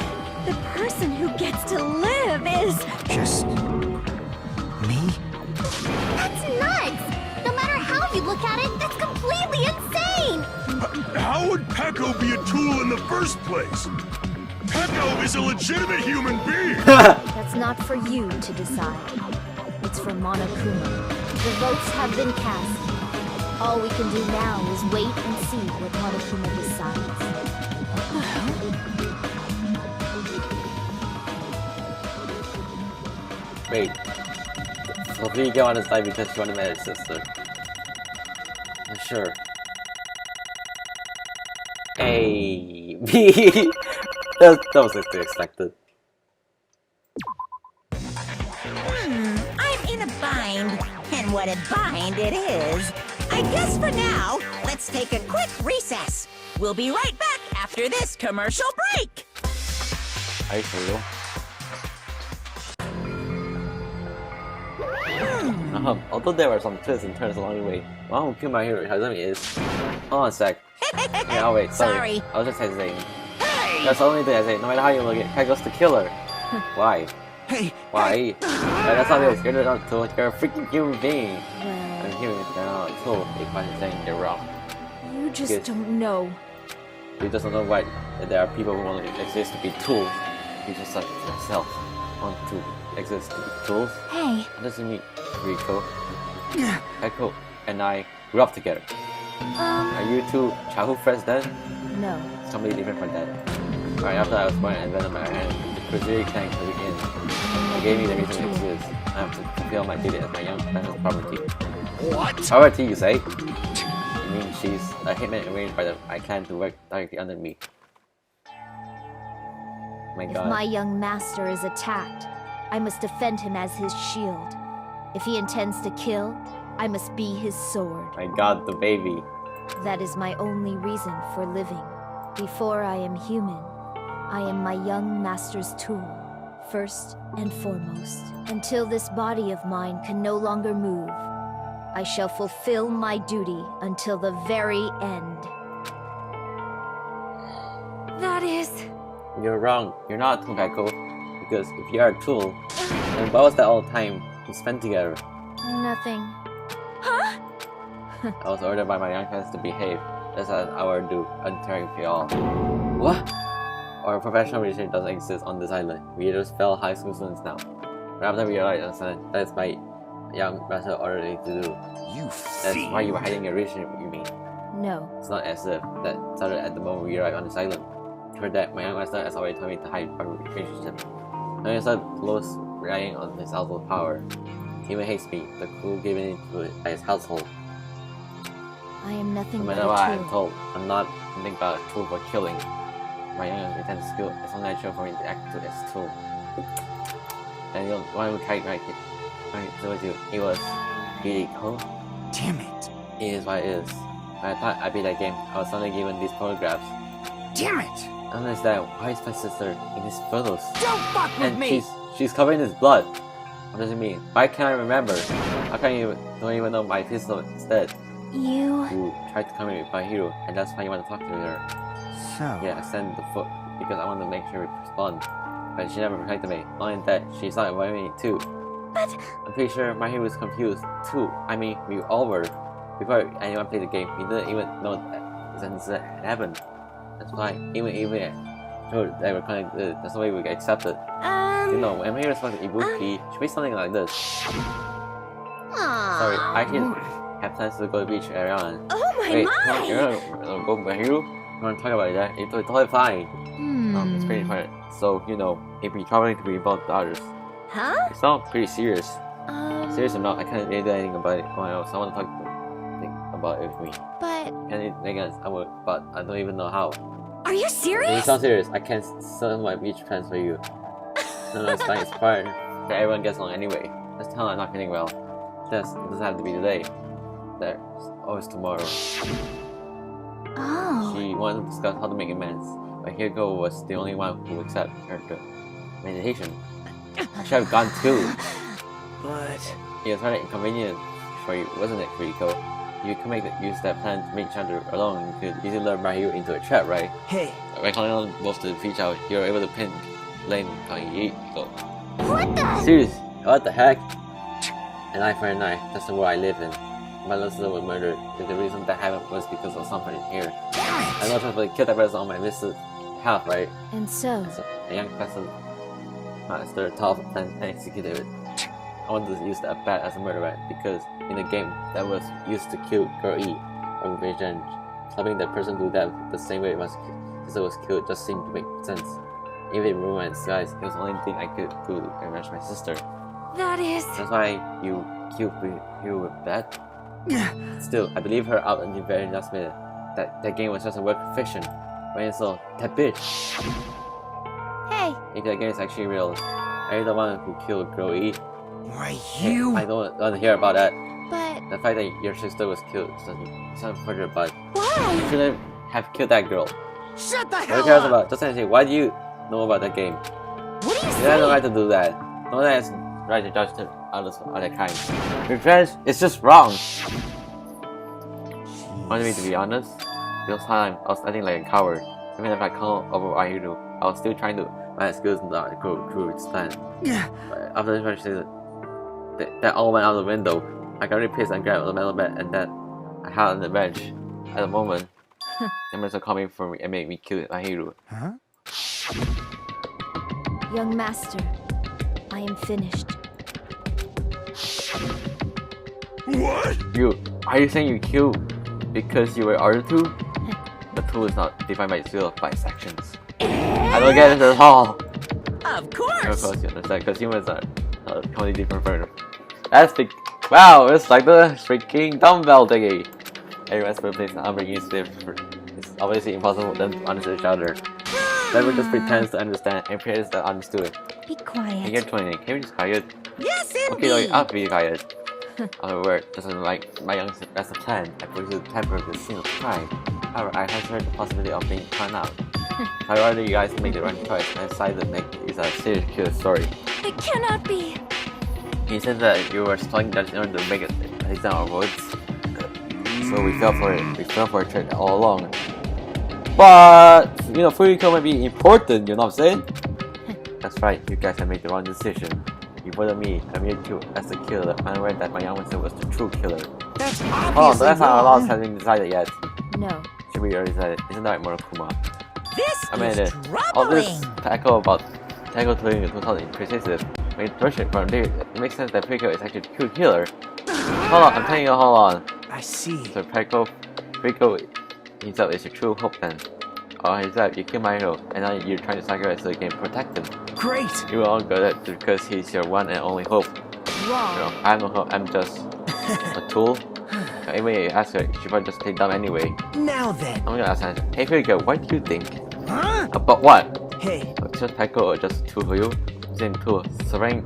the person who gets to live is... Just... me? That's nuts! No matter how you look at it, that's completely insane! How would Peko be a tool in the first place? Peko is a legitimate human being! That's not for you to decide. It's for Monokuma. The votes have been cast. All we can do now is wait and see what Monokuma decides. Wait. So Fuyuhiko on his side because she wanted to marry his sister. Sure. A, B. that was expected. I'm in a bind. And what a bind it is. I guess for now, let's take a quick recess. We'll be right back after this commercial break. Are you for real? Although there were some twists and turns along the way, one who killed my hero Hazumi is... Hold on a sec. Yeah, oh wait, sorry. I was just hesitating. Hey! That's the only thing I say. No matter how you look at it, Peko's the killer. Why? Hey! Why? That's not it. You're not a tool. You're a freaking human being. Well, I'm human. You're not a tool. Big question saying you're wrong. you just Yes. don't know. You just don't know why there are people who want to exist to be tools. You just like yourself want to exist to be tools. Hey, What does it mean, Rico? Peko and I grew up together. Are you two childhood friends then? No. Somebody different from that. Right after I was born and invented my hand, the Kuzuri clan clicked in. They gave me the reason to exist. I have to fulfill my duty as my young friend's property. What? Poverty, you say? You mean she's a hitman arranged by my clan to work directly under me. My If god. my young master is attacked, I must defend him as his shield. If he intends to kill, I must be his sword. My god, the baby. That is my only reason for living. Before I am human, I am my young master's tool, first and foremost. Until this body of mine can no longer move, I shall fulfill my duty until the very end. That is... You're wrong. You're not a tool, Gecko. Because if you are a tool, then what was that all the time we spent together? Nothing. Huh? I was ordered by my young friends to behave just as I would do, uncaring for y'all. What? Our professional relationship doesn't exist on this island. We are just fellow high school students now. But after we realized that is my young master ordered me to do. You That's fiend. why you were hiding your relationship, you mean? No. It's not as if that started at the moment we arrived on this island. For that, my young master has already told me to hide our relationship. My young master close relying on his household power. He even hates me, the clue given into it by his household. I am nothing No but matter a what I'm tool. told, I'm not anything but a tool for killing. My young intense skill is so natural for me to act as a tool. And the one who tried my kid, it was really cool. Damn it. It is what it is. When I thought I beat that game, I was suddenly given these photographs. Damn it. I don't understand, why is my sister in these photos? Don't fuck with And me! she's covered in his blood. What does it mean? Why can't I remember? How can you don't even know my pistol is dead? You... You tried to come in with my hero, and that's why you want to talk to her. So, Yeah, I sent the foot because I want to make sure we respond. But she never protected me. Not only that, she started avoiding me too. But... I'm pretty sure my hero was confused too. I mean, we all were. Before anyone played the game, we didn't even know that this incident had happened. That's why, even sure they were kind of that's the way we get accepted. You know, when my hero spoke to Ibuki, she made something like this. Sorry, I can have plans to go to the beach area on. Oh my Wait, my! you're gonna go with my hero? You wanna talk about that? It's totally fine. It's pretty important. So, you know, if we traveling to be involved with others. Huh? It sounds pretty serious. Serious or not, I can't really do anything about it. Oh, no, someone talk about it with me. But... Can I guess I would, but I don't even know how. Are you If serious? you sound serious, I can't sell my beach plans for you. No, it's fine, it's fine. That everyone gets along anyway. Just tell her I'm not feeling well. It doesn't have to be today. There's always tomorrow. Oh. She wanted to discuss how to make amends, but Hugo was the only one who accepted her meditation. I should have gone too. But... It was rather inconvenient for you, wasn't it, Kuriko? You could use that plan to make each other alone. You could easily lure my hero into a trap, right? Hey, By calling on both to reach out, you're able to pin blame on Hugo. What the... Serious? What the heck? An eye for an eye. That's the world I live in. My little sister was murdered. If the reason that happened was because of something here. I know to kill that person on my missing path, right? And so, So a young person master thought of a plan and executed it. I wanted to use that bat as a murderer because in the game that was used to kill Girl E or revenge. Helping that person do that the same way my sister was killed just seemed to make sense. Even in room and disguise, it was the only thing I could do to avenge my sister. That is... That's why you killed her with that. Still, I believe her out in the very last minute. That game was just a work of fiction. When so, that bitch. hey, If that game is actually real, are you the one who killed Girl E? why Hey, you... I don't want to hear about that. but... The fact that your sister was killed doesn't sound further, but Why? you shouldn't have killed that girl. Shut the Who hell cares up! about? Just anything. Why do you know about that game? What do you You have no say? right to do that. No one has right to judge the others of other kind. Revenge is just wrong. Wanted me to be honest? This time I was acting like a coward. Even if I called over my hero, I was still trying to my skills not go through its plan. But after this conversation, that all went out the window. I got really pissed and grabbed the metal bat and that I had on the bench. At the moment, the monster coming for me and made me kill my hero. Huh? Young master, I am finished. What? Are you saying you killed because you were ordered to? The tool is not defined by its will, by its actions. I don't get it at all. Of Of course! course you understand, because humans are completely different from That's big. Wow, it's like the freaking dumbbell thingy. Everyone's birthplace and upbringing is different. It's obviously impossible for them to understand each other. Never just pretends to understand and pretends that understood. Be And quiet. you're 20. Can we just quiet? Yes, Okay, indeed! I'll be quiet. Other word doesn't like my young that's a plan. I put you to temper with a single crime. However, I have heard the possibility of being found out. I'd rather you guys make the right choice and decide to make this a serious killer story. It cannot be. He said that you were stalking that in order to make it based on our votes. So we fell for it. We fell for it all along. But you know, Furiko might be important, you know what I'm saying? That's right, you guys have made the wrong decision. You voted me, I'm here too, as the killer, unaware that my young sister was the true killer. That's Hold on, obviously that's not our wrong. laws hasn't been decided yet. No. Should we already decided? Isn't that right, Monokuma? This I mean, is all this troubling. tackle about tackle to 2000 persuasive. When you push it from there, it makes sense that Furiko is actually the true killer. Hold on, I'm telling you, hold on. I see. So Furiko himself is your true hope then. Oh, he's up, you killed my hero, and now you're trying to sacrifice so you can protect him. Great. You will all go that because he's your one and only hope. Wrong. You know, I have no hope, I'm just a tool. Anyway, you ask her, she probably just play dumb anyway. Now then. I'm gonna ask her, hey Furiko, what do you think? Huh? About what? Hey, Just Peko or just a tool for you? Same tool, sacrificing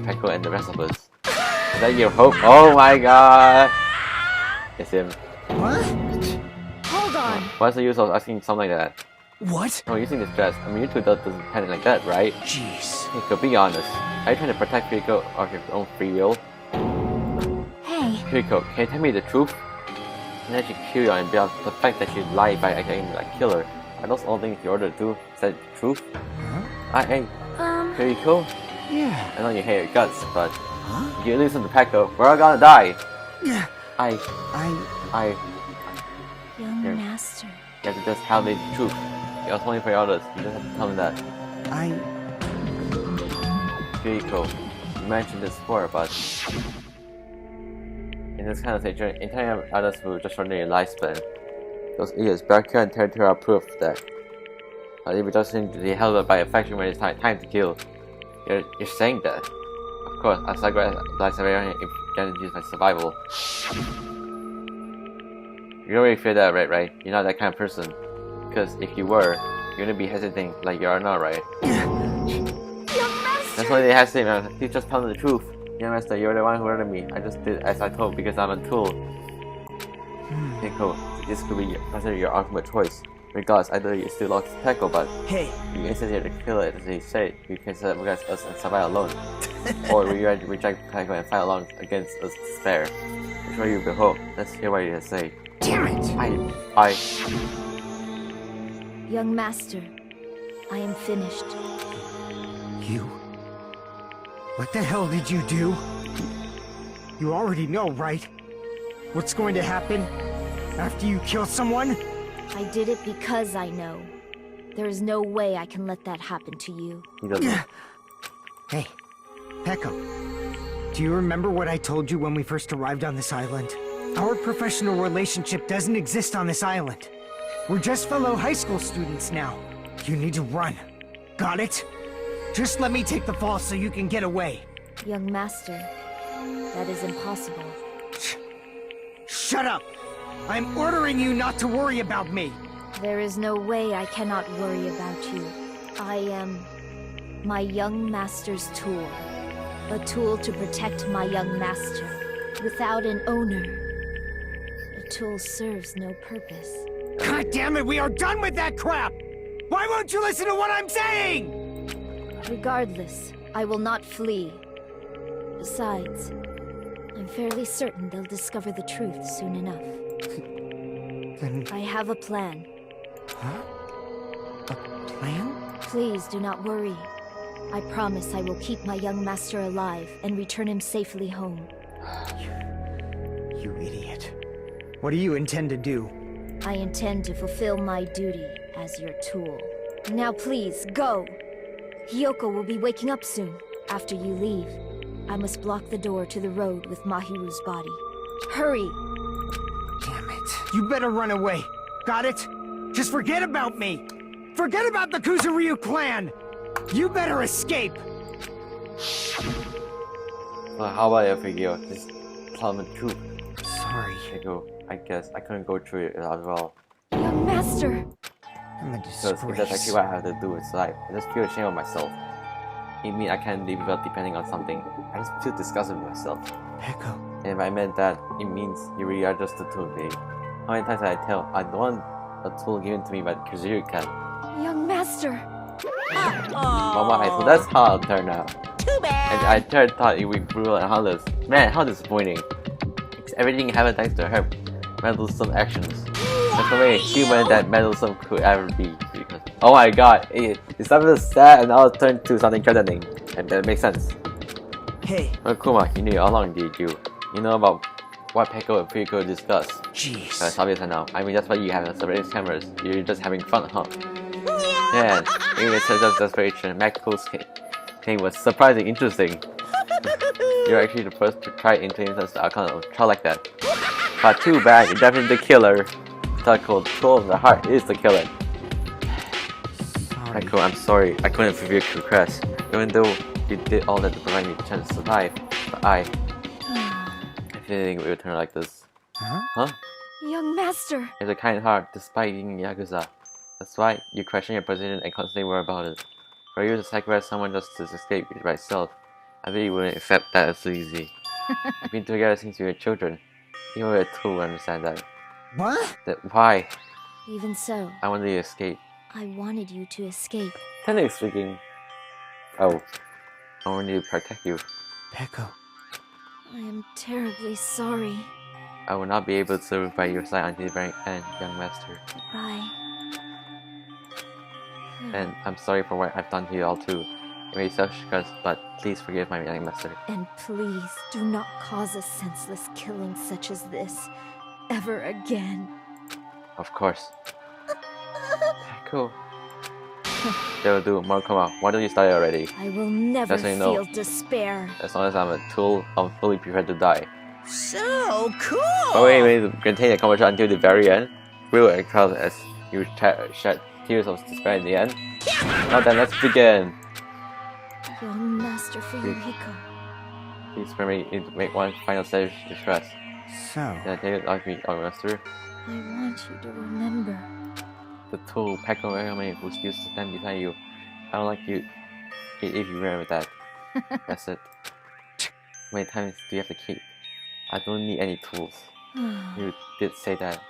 Peko and the rest of us. Is that your hope? Oh my god! It's him. what? Hold on. What's the use of asking something like that? What? No, using this dress. I mean, you two doesn't panic like that, right? Jeez. Furiko, be honest. Are you trying to protect Furiko of your own free will? Hey, Furiko, can you tell me the truth? Can I actually kill you and beyond the fact that you lied by acting like killer? Are those all things you ordered to do? Is that the truth? Hey, Furiko, Yeah. I know you hate your guts, but if you listen to Peko, we're all gonna die. Yeah. I, I. young Here. master. you have to just tell me the truth. You're 24 others, you just have to tell me that. Furiko, you mentioned this before, but in this kind of situation, in time others will just shorten your lifespan. Those idiots, Barker and Territory are proof of that. If you just seem to be held up by affection when it's time to kill, you're saying that. Of course, I sacrifice everyone if guarantees my survival. You don't really feel that, right? You're not that kind of person. Because if you were, you wouldn't be hesitating like you are now, right? That's why they hesitate, man. Please just tell me the truth. Young master, you're the one who ordered me. I just did as I told because I'm a tool. Okay, cool. This could be considered your ultimate choice. Regardless, either you still lost Peko, but Hey. you instantly to kill it as he said, you can sacrifice us and survive alone. Or we reject Peko and fight along against us despair. Which way you behold? Let's hear what you have to say. Damn it. I Young master, I am finished. You? What the hell did you do? You already know, right? What's going to happen after you kill someone? I did it because I know. There is no way I can let that happen to you. he doesn't. Hey, Peckham. Do you remember what I told you when we first arrived on this island? Our professional relationship doesn't exist on this island. We're just fellow high school students now. You need to run. Got it? Just let me take the fall so you can get away. Young master, that is impossible. Shut up! I'm ordering you not to worry about me! There is no way I cannot worry about you. I am my young master's tool. A tool to protect my young master. Without an owner, a tool serves no purpose. God damn it, we are done with that crap! Why won't you listen to what I'm saying? Regardless, I will not flee. Besides, I'm fairly certain they'll discover the truth soon enough. Then... I have a plan. Huh? A plan? Please do not worry. I promise I will keep my young master alive and return him safely home. You idiot. What do you intend to do? I intend to fulfill my duty as your tool. Now please, go! Hiyoko will be waking up soon, after you leave. I must block the door to the road with Mahiru's body. Hurry! Damn it. You better run away. Got it? Just forget about me! Forget about the Kuzuryu clan! You better escape! Well, how about you, Figio? Just tell them the truth. Sorry. I guess I couldn't go through it as well. Young master! I'm a Because if that's disgrace. actually what I have to do is life. I just feel ashamed of myself. It means I can't live without depending on something. I just feel disgusted with myself. Echo. And if I meant that, it means you really are just a tool, babe. How many times did I tell I don't want a tool given to me by the Kuzuryu clan? Young master. Alright, so that's how it turned out. Too bad. And I thought it would be brutal and heartless. Man, how disappointing. Because everything happened thanks to her meddlesome actions. That's the way human that meddlesome could ever be. Because, oh my god, it started sad and now it turned to something threatening. And that makes sense. Hey. Well, Kuma, you knew how long did you? You know about what Peko and Piriko discussed. Jeez. That's obvious now. I mean, that's why you have separate cameras. You're just having fun, huh? Yeah, even such as desperation, Mako's claim was surprisingly interesting. You're actually the first to try to influence the outcome of a trial like that. But too bad, you're definitely the killer. The control of the heart is the killer. Sorry. Mako, I'm sorry. I couldn't forgive your request. Even though you did all that to provide me a chance to survive. But I feeling it would turn like this. Huh? Young master. It's a kind heart, despite being Yakuza. That's why you question your position and constantly worry about it. For you to sacrifice someone just to escape by itself, I bet you wouldn't accept that as so easy. You've been together since you were children. Even with a tool will understand that. What? Why? Even so, I wanted you to escape. I wanted you to escape. Technically speaking. Oh. I wanted to protect you. Peko. I am terribly sorry. I will not be able to serve by your side until the very end, young master. Bye. And I'm sorry for what I've done to you all too. It may sound but please forgive my young master. And please do not cause a senseless killing such as this ever again. Of course. Cool. They will do. More, come on. Why don't you start already? I will never Just so you know. feel despair. As long as I'm a tool, I'm fully prepared to die. So cool. But wait, to maintain the conversation until the very end. Real and proud as you shed tears of despair in the end. Now then, let's begin. Young Master Fuyuhiko. Please permit me to make one final stage distress. So. Can I take it off me, young master? I want you to remember. The tool, Peko Megami, who still stand beside you. I don't like you if you remember that. That's it. How many times do you have to keep? I don't need any tools. You did say that.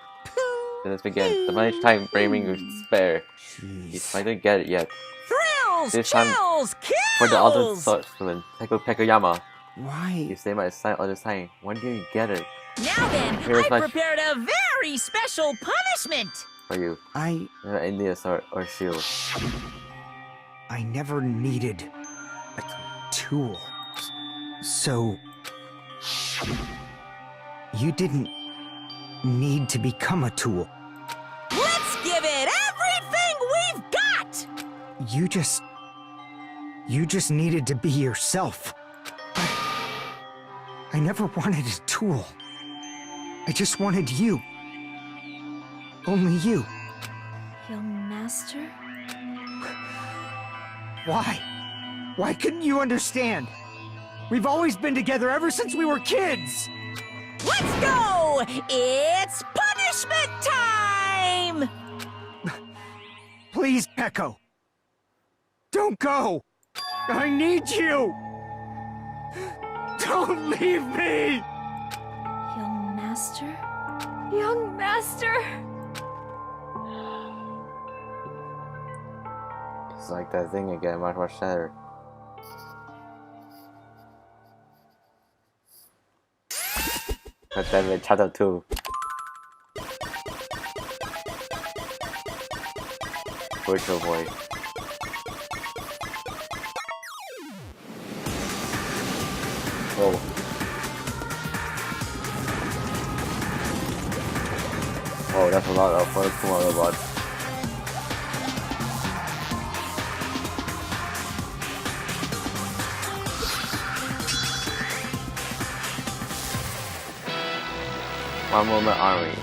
Then let's begin. The much time braving with despair. If I don't get it yet. Thrills, This time, chills, kills. for the ultimate swordsman, Pekoyama. Why? You stay by his side all the time. When do you get it? Now then, Here's I my- prepared a very special punishment. For you. I need a sword or shield. never needed a tool. So you didn't need to become a tool. Let's give it everything we've got. You just needed to be yourself. I never wanted a tool. I just wanted you. Only you. Young Master? Why? Why couldn't you understand? We've always been together ever since we were kids! Let's go! It's punishment time! Please, Peko. Don't go! I need you! Don't leave me! Young Master? Young master. It's like that thing again, much better. But then we chat up too. Virtual boy. Whoa. Oh, that's a lot of fun for robots. One moment army.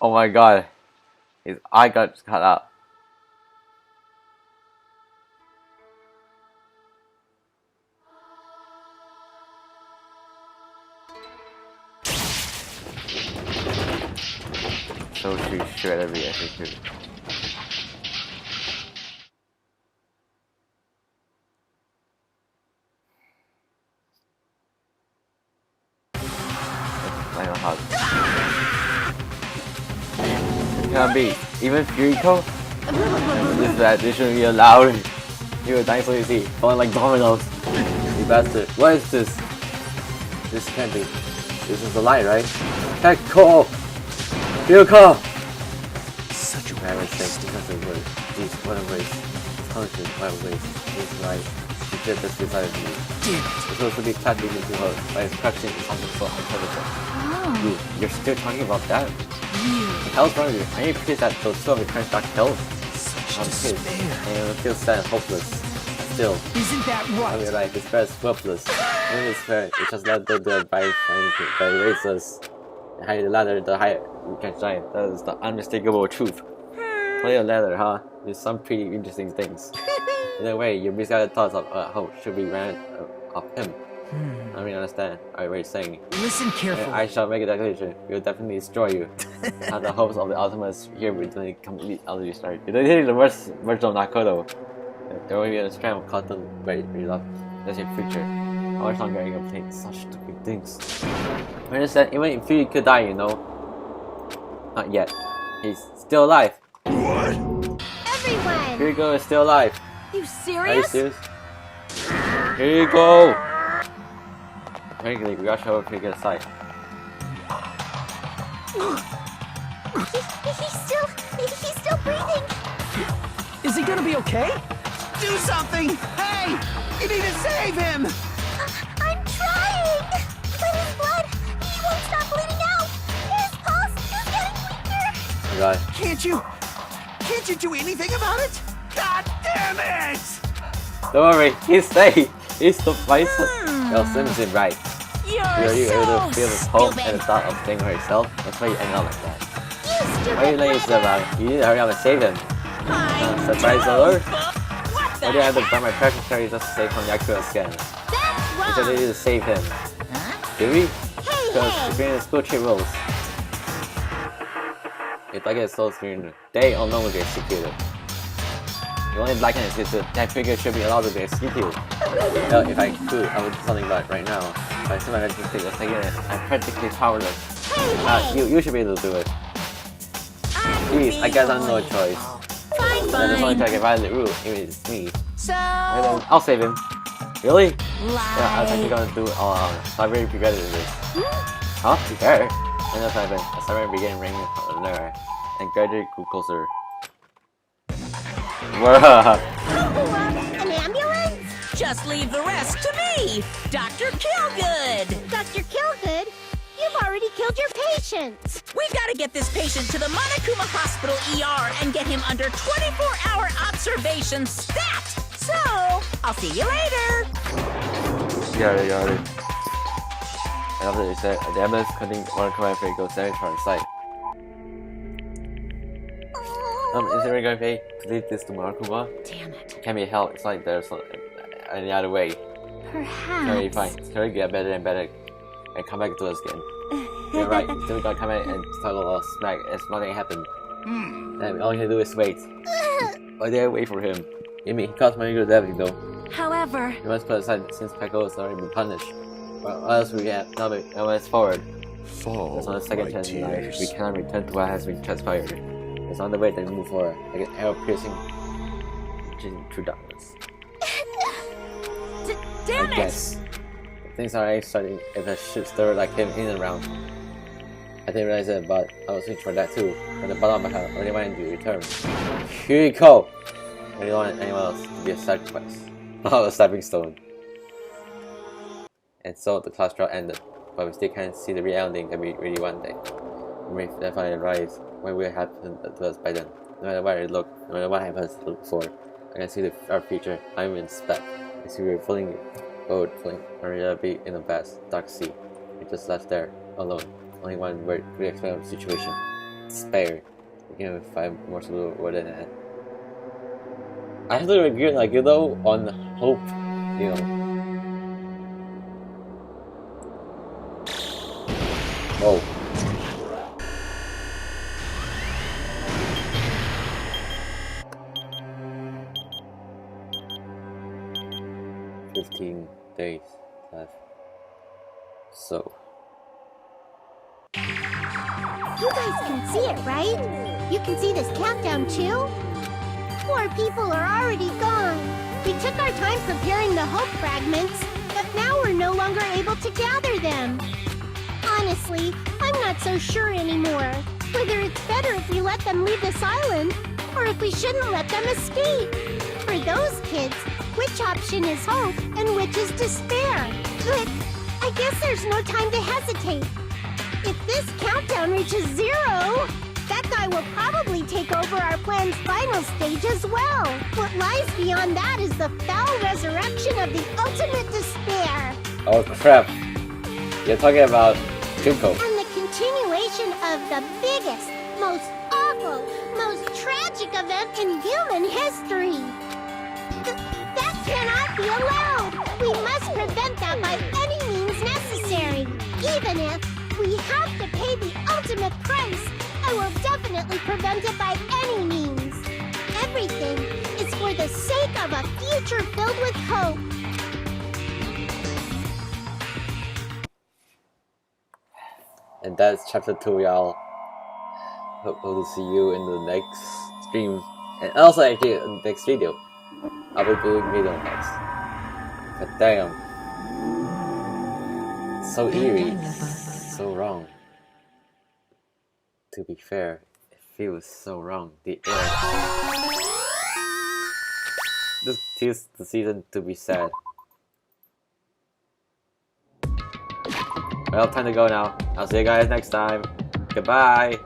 Oh my god, his eye got cut out. so she should every attitude. Final hug. It can't be. Even Furiko? This bad, this shouldn't be allowed. You were dying so easy, falling like dominoes. You bastard. What is this? This can't be. This is the light, right? Heck, call! Furiko! Such a waste. Because of words. Jeez, what a waste. It's constant, what a waste. It's right. She did this beside of me. It's supposed to be clapping into her, but it's practicing something so uncomfortable. Oh. You're still talking about that? What the hell's wrong with you? I ain't pissed that those two of your parents got killed. I'm pissed. And I feel sad and hopeless. Still. Isn't that right? I mean, like, this parent's worthless. When it's fair, it just let the by erase us. The higher the ladder, the higher we can shine. That is the unmistakable truth. Play a ladder, huh? There's some pretty interesting things. In a way, your misguided thoughts of hope should be ran of him. I mean, understand what you're saying. Listen carefully. I shall make a declaration. We will definitely destroy you. And the hopes of the Ultimates here will be completely destroyed. You're hitting the worst version of Nakoto. There will be a strand of cotton very love. That's your future. How much longer are you gonna play such stupid things? I understand, even if he could die, you know. Not yet. He's still alive. What? Everyone! Furiko is still alive. You Are you serious? serious? Here you go! Frankly, we gotta show up to get aside. He's still breathing. Is he gonna be okay? Do something! Hey! You need to save him! I'm trying! But his blood, he won't stop bleeding out! His pulse is getting weaker! Oh god. Can't you do anything about it? God damn it! Don't worry, he's safe! He's the vice. Well, Sims is right. Are you able to feel the hope and the thought of saving herself? That's why you ended up like that. Why are you letting yourself out? You need to hurry up and save him. Surprise alert! Why do I have to buy my precious cherry just to save from Yakuza scan? We said they need to save him. Do we? Because it's been the school trip rules. If I get soul screen, they all know will get executed. The only black and executed, that figure should be allowed to be executed. Well, if I could, I would do something about it right now. But I see my registry was taking it, I'm practically powerless. You should be able to do it. Please, I guess I'm no choice. Then it's only to get violent rule, even if it's me. So... Well, I'll save him. Really? Yeah, I was actually gonna do it all along, so I really regretted this. Huh? Prepare? And that's what happened. I started beginning ringing on the nerve, and gradually grew closer. An ambulance? Just leave the rest to me, Dr. Killgood. Dr. Killgood? You've already killed your patient. We've got to get this patient to the Monokuma Hospital ER and get him under 24-hour observation stat. So, I'll see you later. Got it. And after they said, the ambulance couldn't Monokuma Furiko sanitary site. Is there going to lead this to Monokuma? Damn it. It can't be hell. It's like there's any other way. Perhaps. It's already fine. It's gonna get better and better. And come back to us again. You're right. Still gotta come back and talk a little smack as nothing happened. And all you can do is wait. Why did I wait for him? You mean he caused my ego death, though. However, You must put aside since Peko has already been punished. Well, else we have now it's forward. Fall, There's not a second my chance in life. dears. We cannot return to what has been transpired. It's on the way to move forward, like an arrow piercing through darkness. Damn I it! guess. Things are already starting if a ship stirred like him in and around. I didn't realize it, but I was thinking for that too. From the bottom of my heart, I really wanted you to return. Here you go! I really wanted anyone else to be a sacrifice, not a stepping stone. And so the class trial ended, but we still can't see the real ending that we really one day. We may finally realize what will happen to us by then. No matter where I look, no matter what happens to look for, I can see our future. I even expect. I see we're floating or be in a vast, dark sea. We're just left there, alone. Only one word could explain the situation. Despair. We can't find more soluble word than that. I have to agree like you though on hope, you know. Whoa. 14 days left. So. You guys can see it, right? You can see this countdown too? More people are already gone. We took our time preparing the hope fragments, but now we're no longer able to gather them. Honestly, I'm not so sure anymore. Whether it's better if we let them leave this island, or if we shouldn't let them escape. For those kids, which option is hope and which is despair? But I guess there's no time to hesitate. If this countdown reaches 0, that guy will probably take over our plan's final stage as well. What lies beyond that is the foul resurrection of the ultimate despair. Oh crap. You're talking about Junko. And the continuation of the biggest, most awful, most tragic event in human history. That cannot be allowed. We must prevent that by any means necessary. Even if we have to pay the ultimate price, I will definitely prevent it by any means. Everything is for the sake of a future filled with hope. And that's chapter 2, y'all. Hope to see you in the next stream. And also actually in the next video. I'll be doing video next. But damn. So eerie. So wrong. To be fair, it feels so wrong. The air. This is the season to be sad. Well, time to go now. I'll see you guys next time. Goodbye.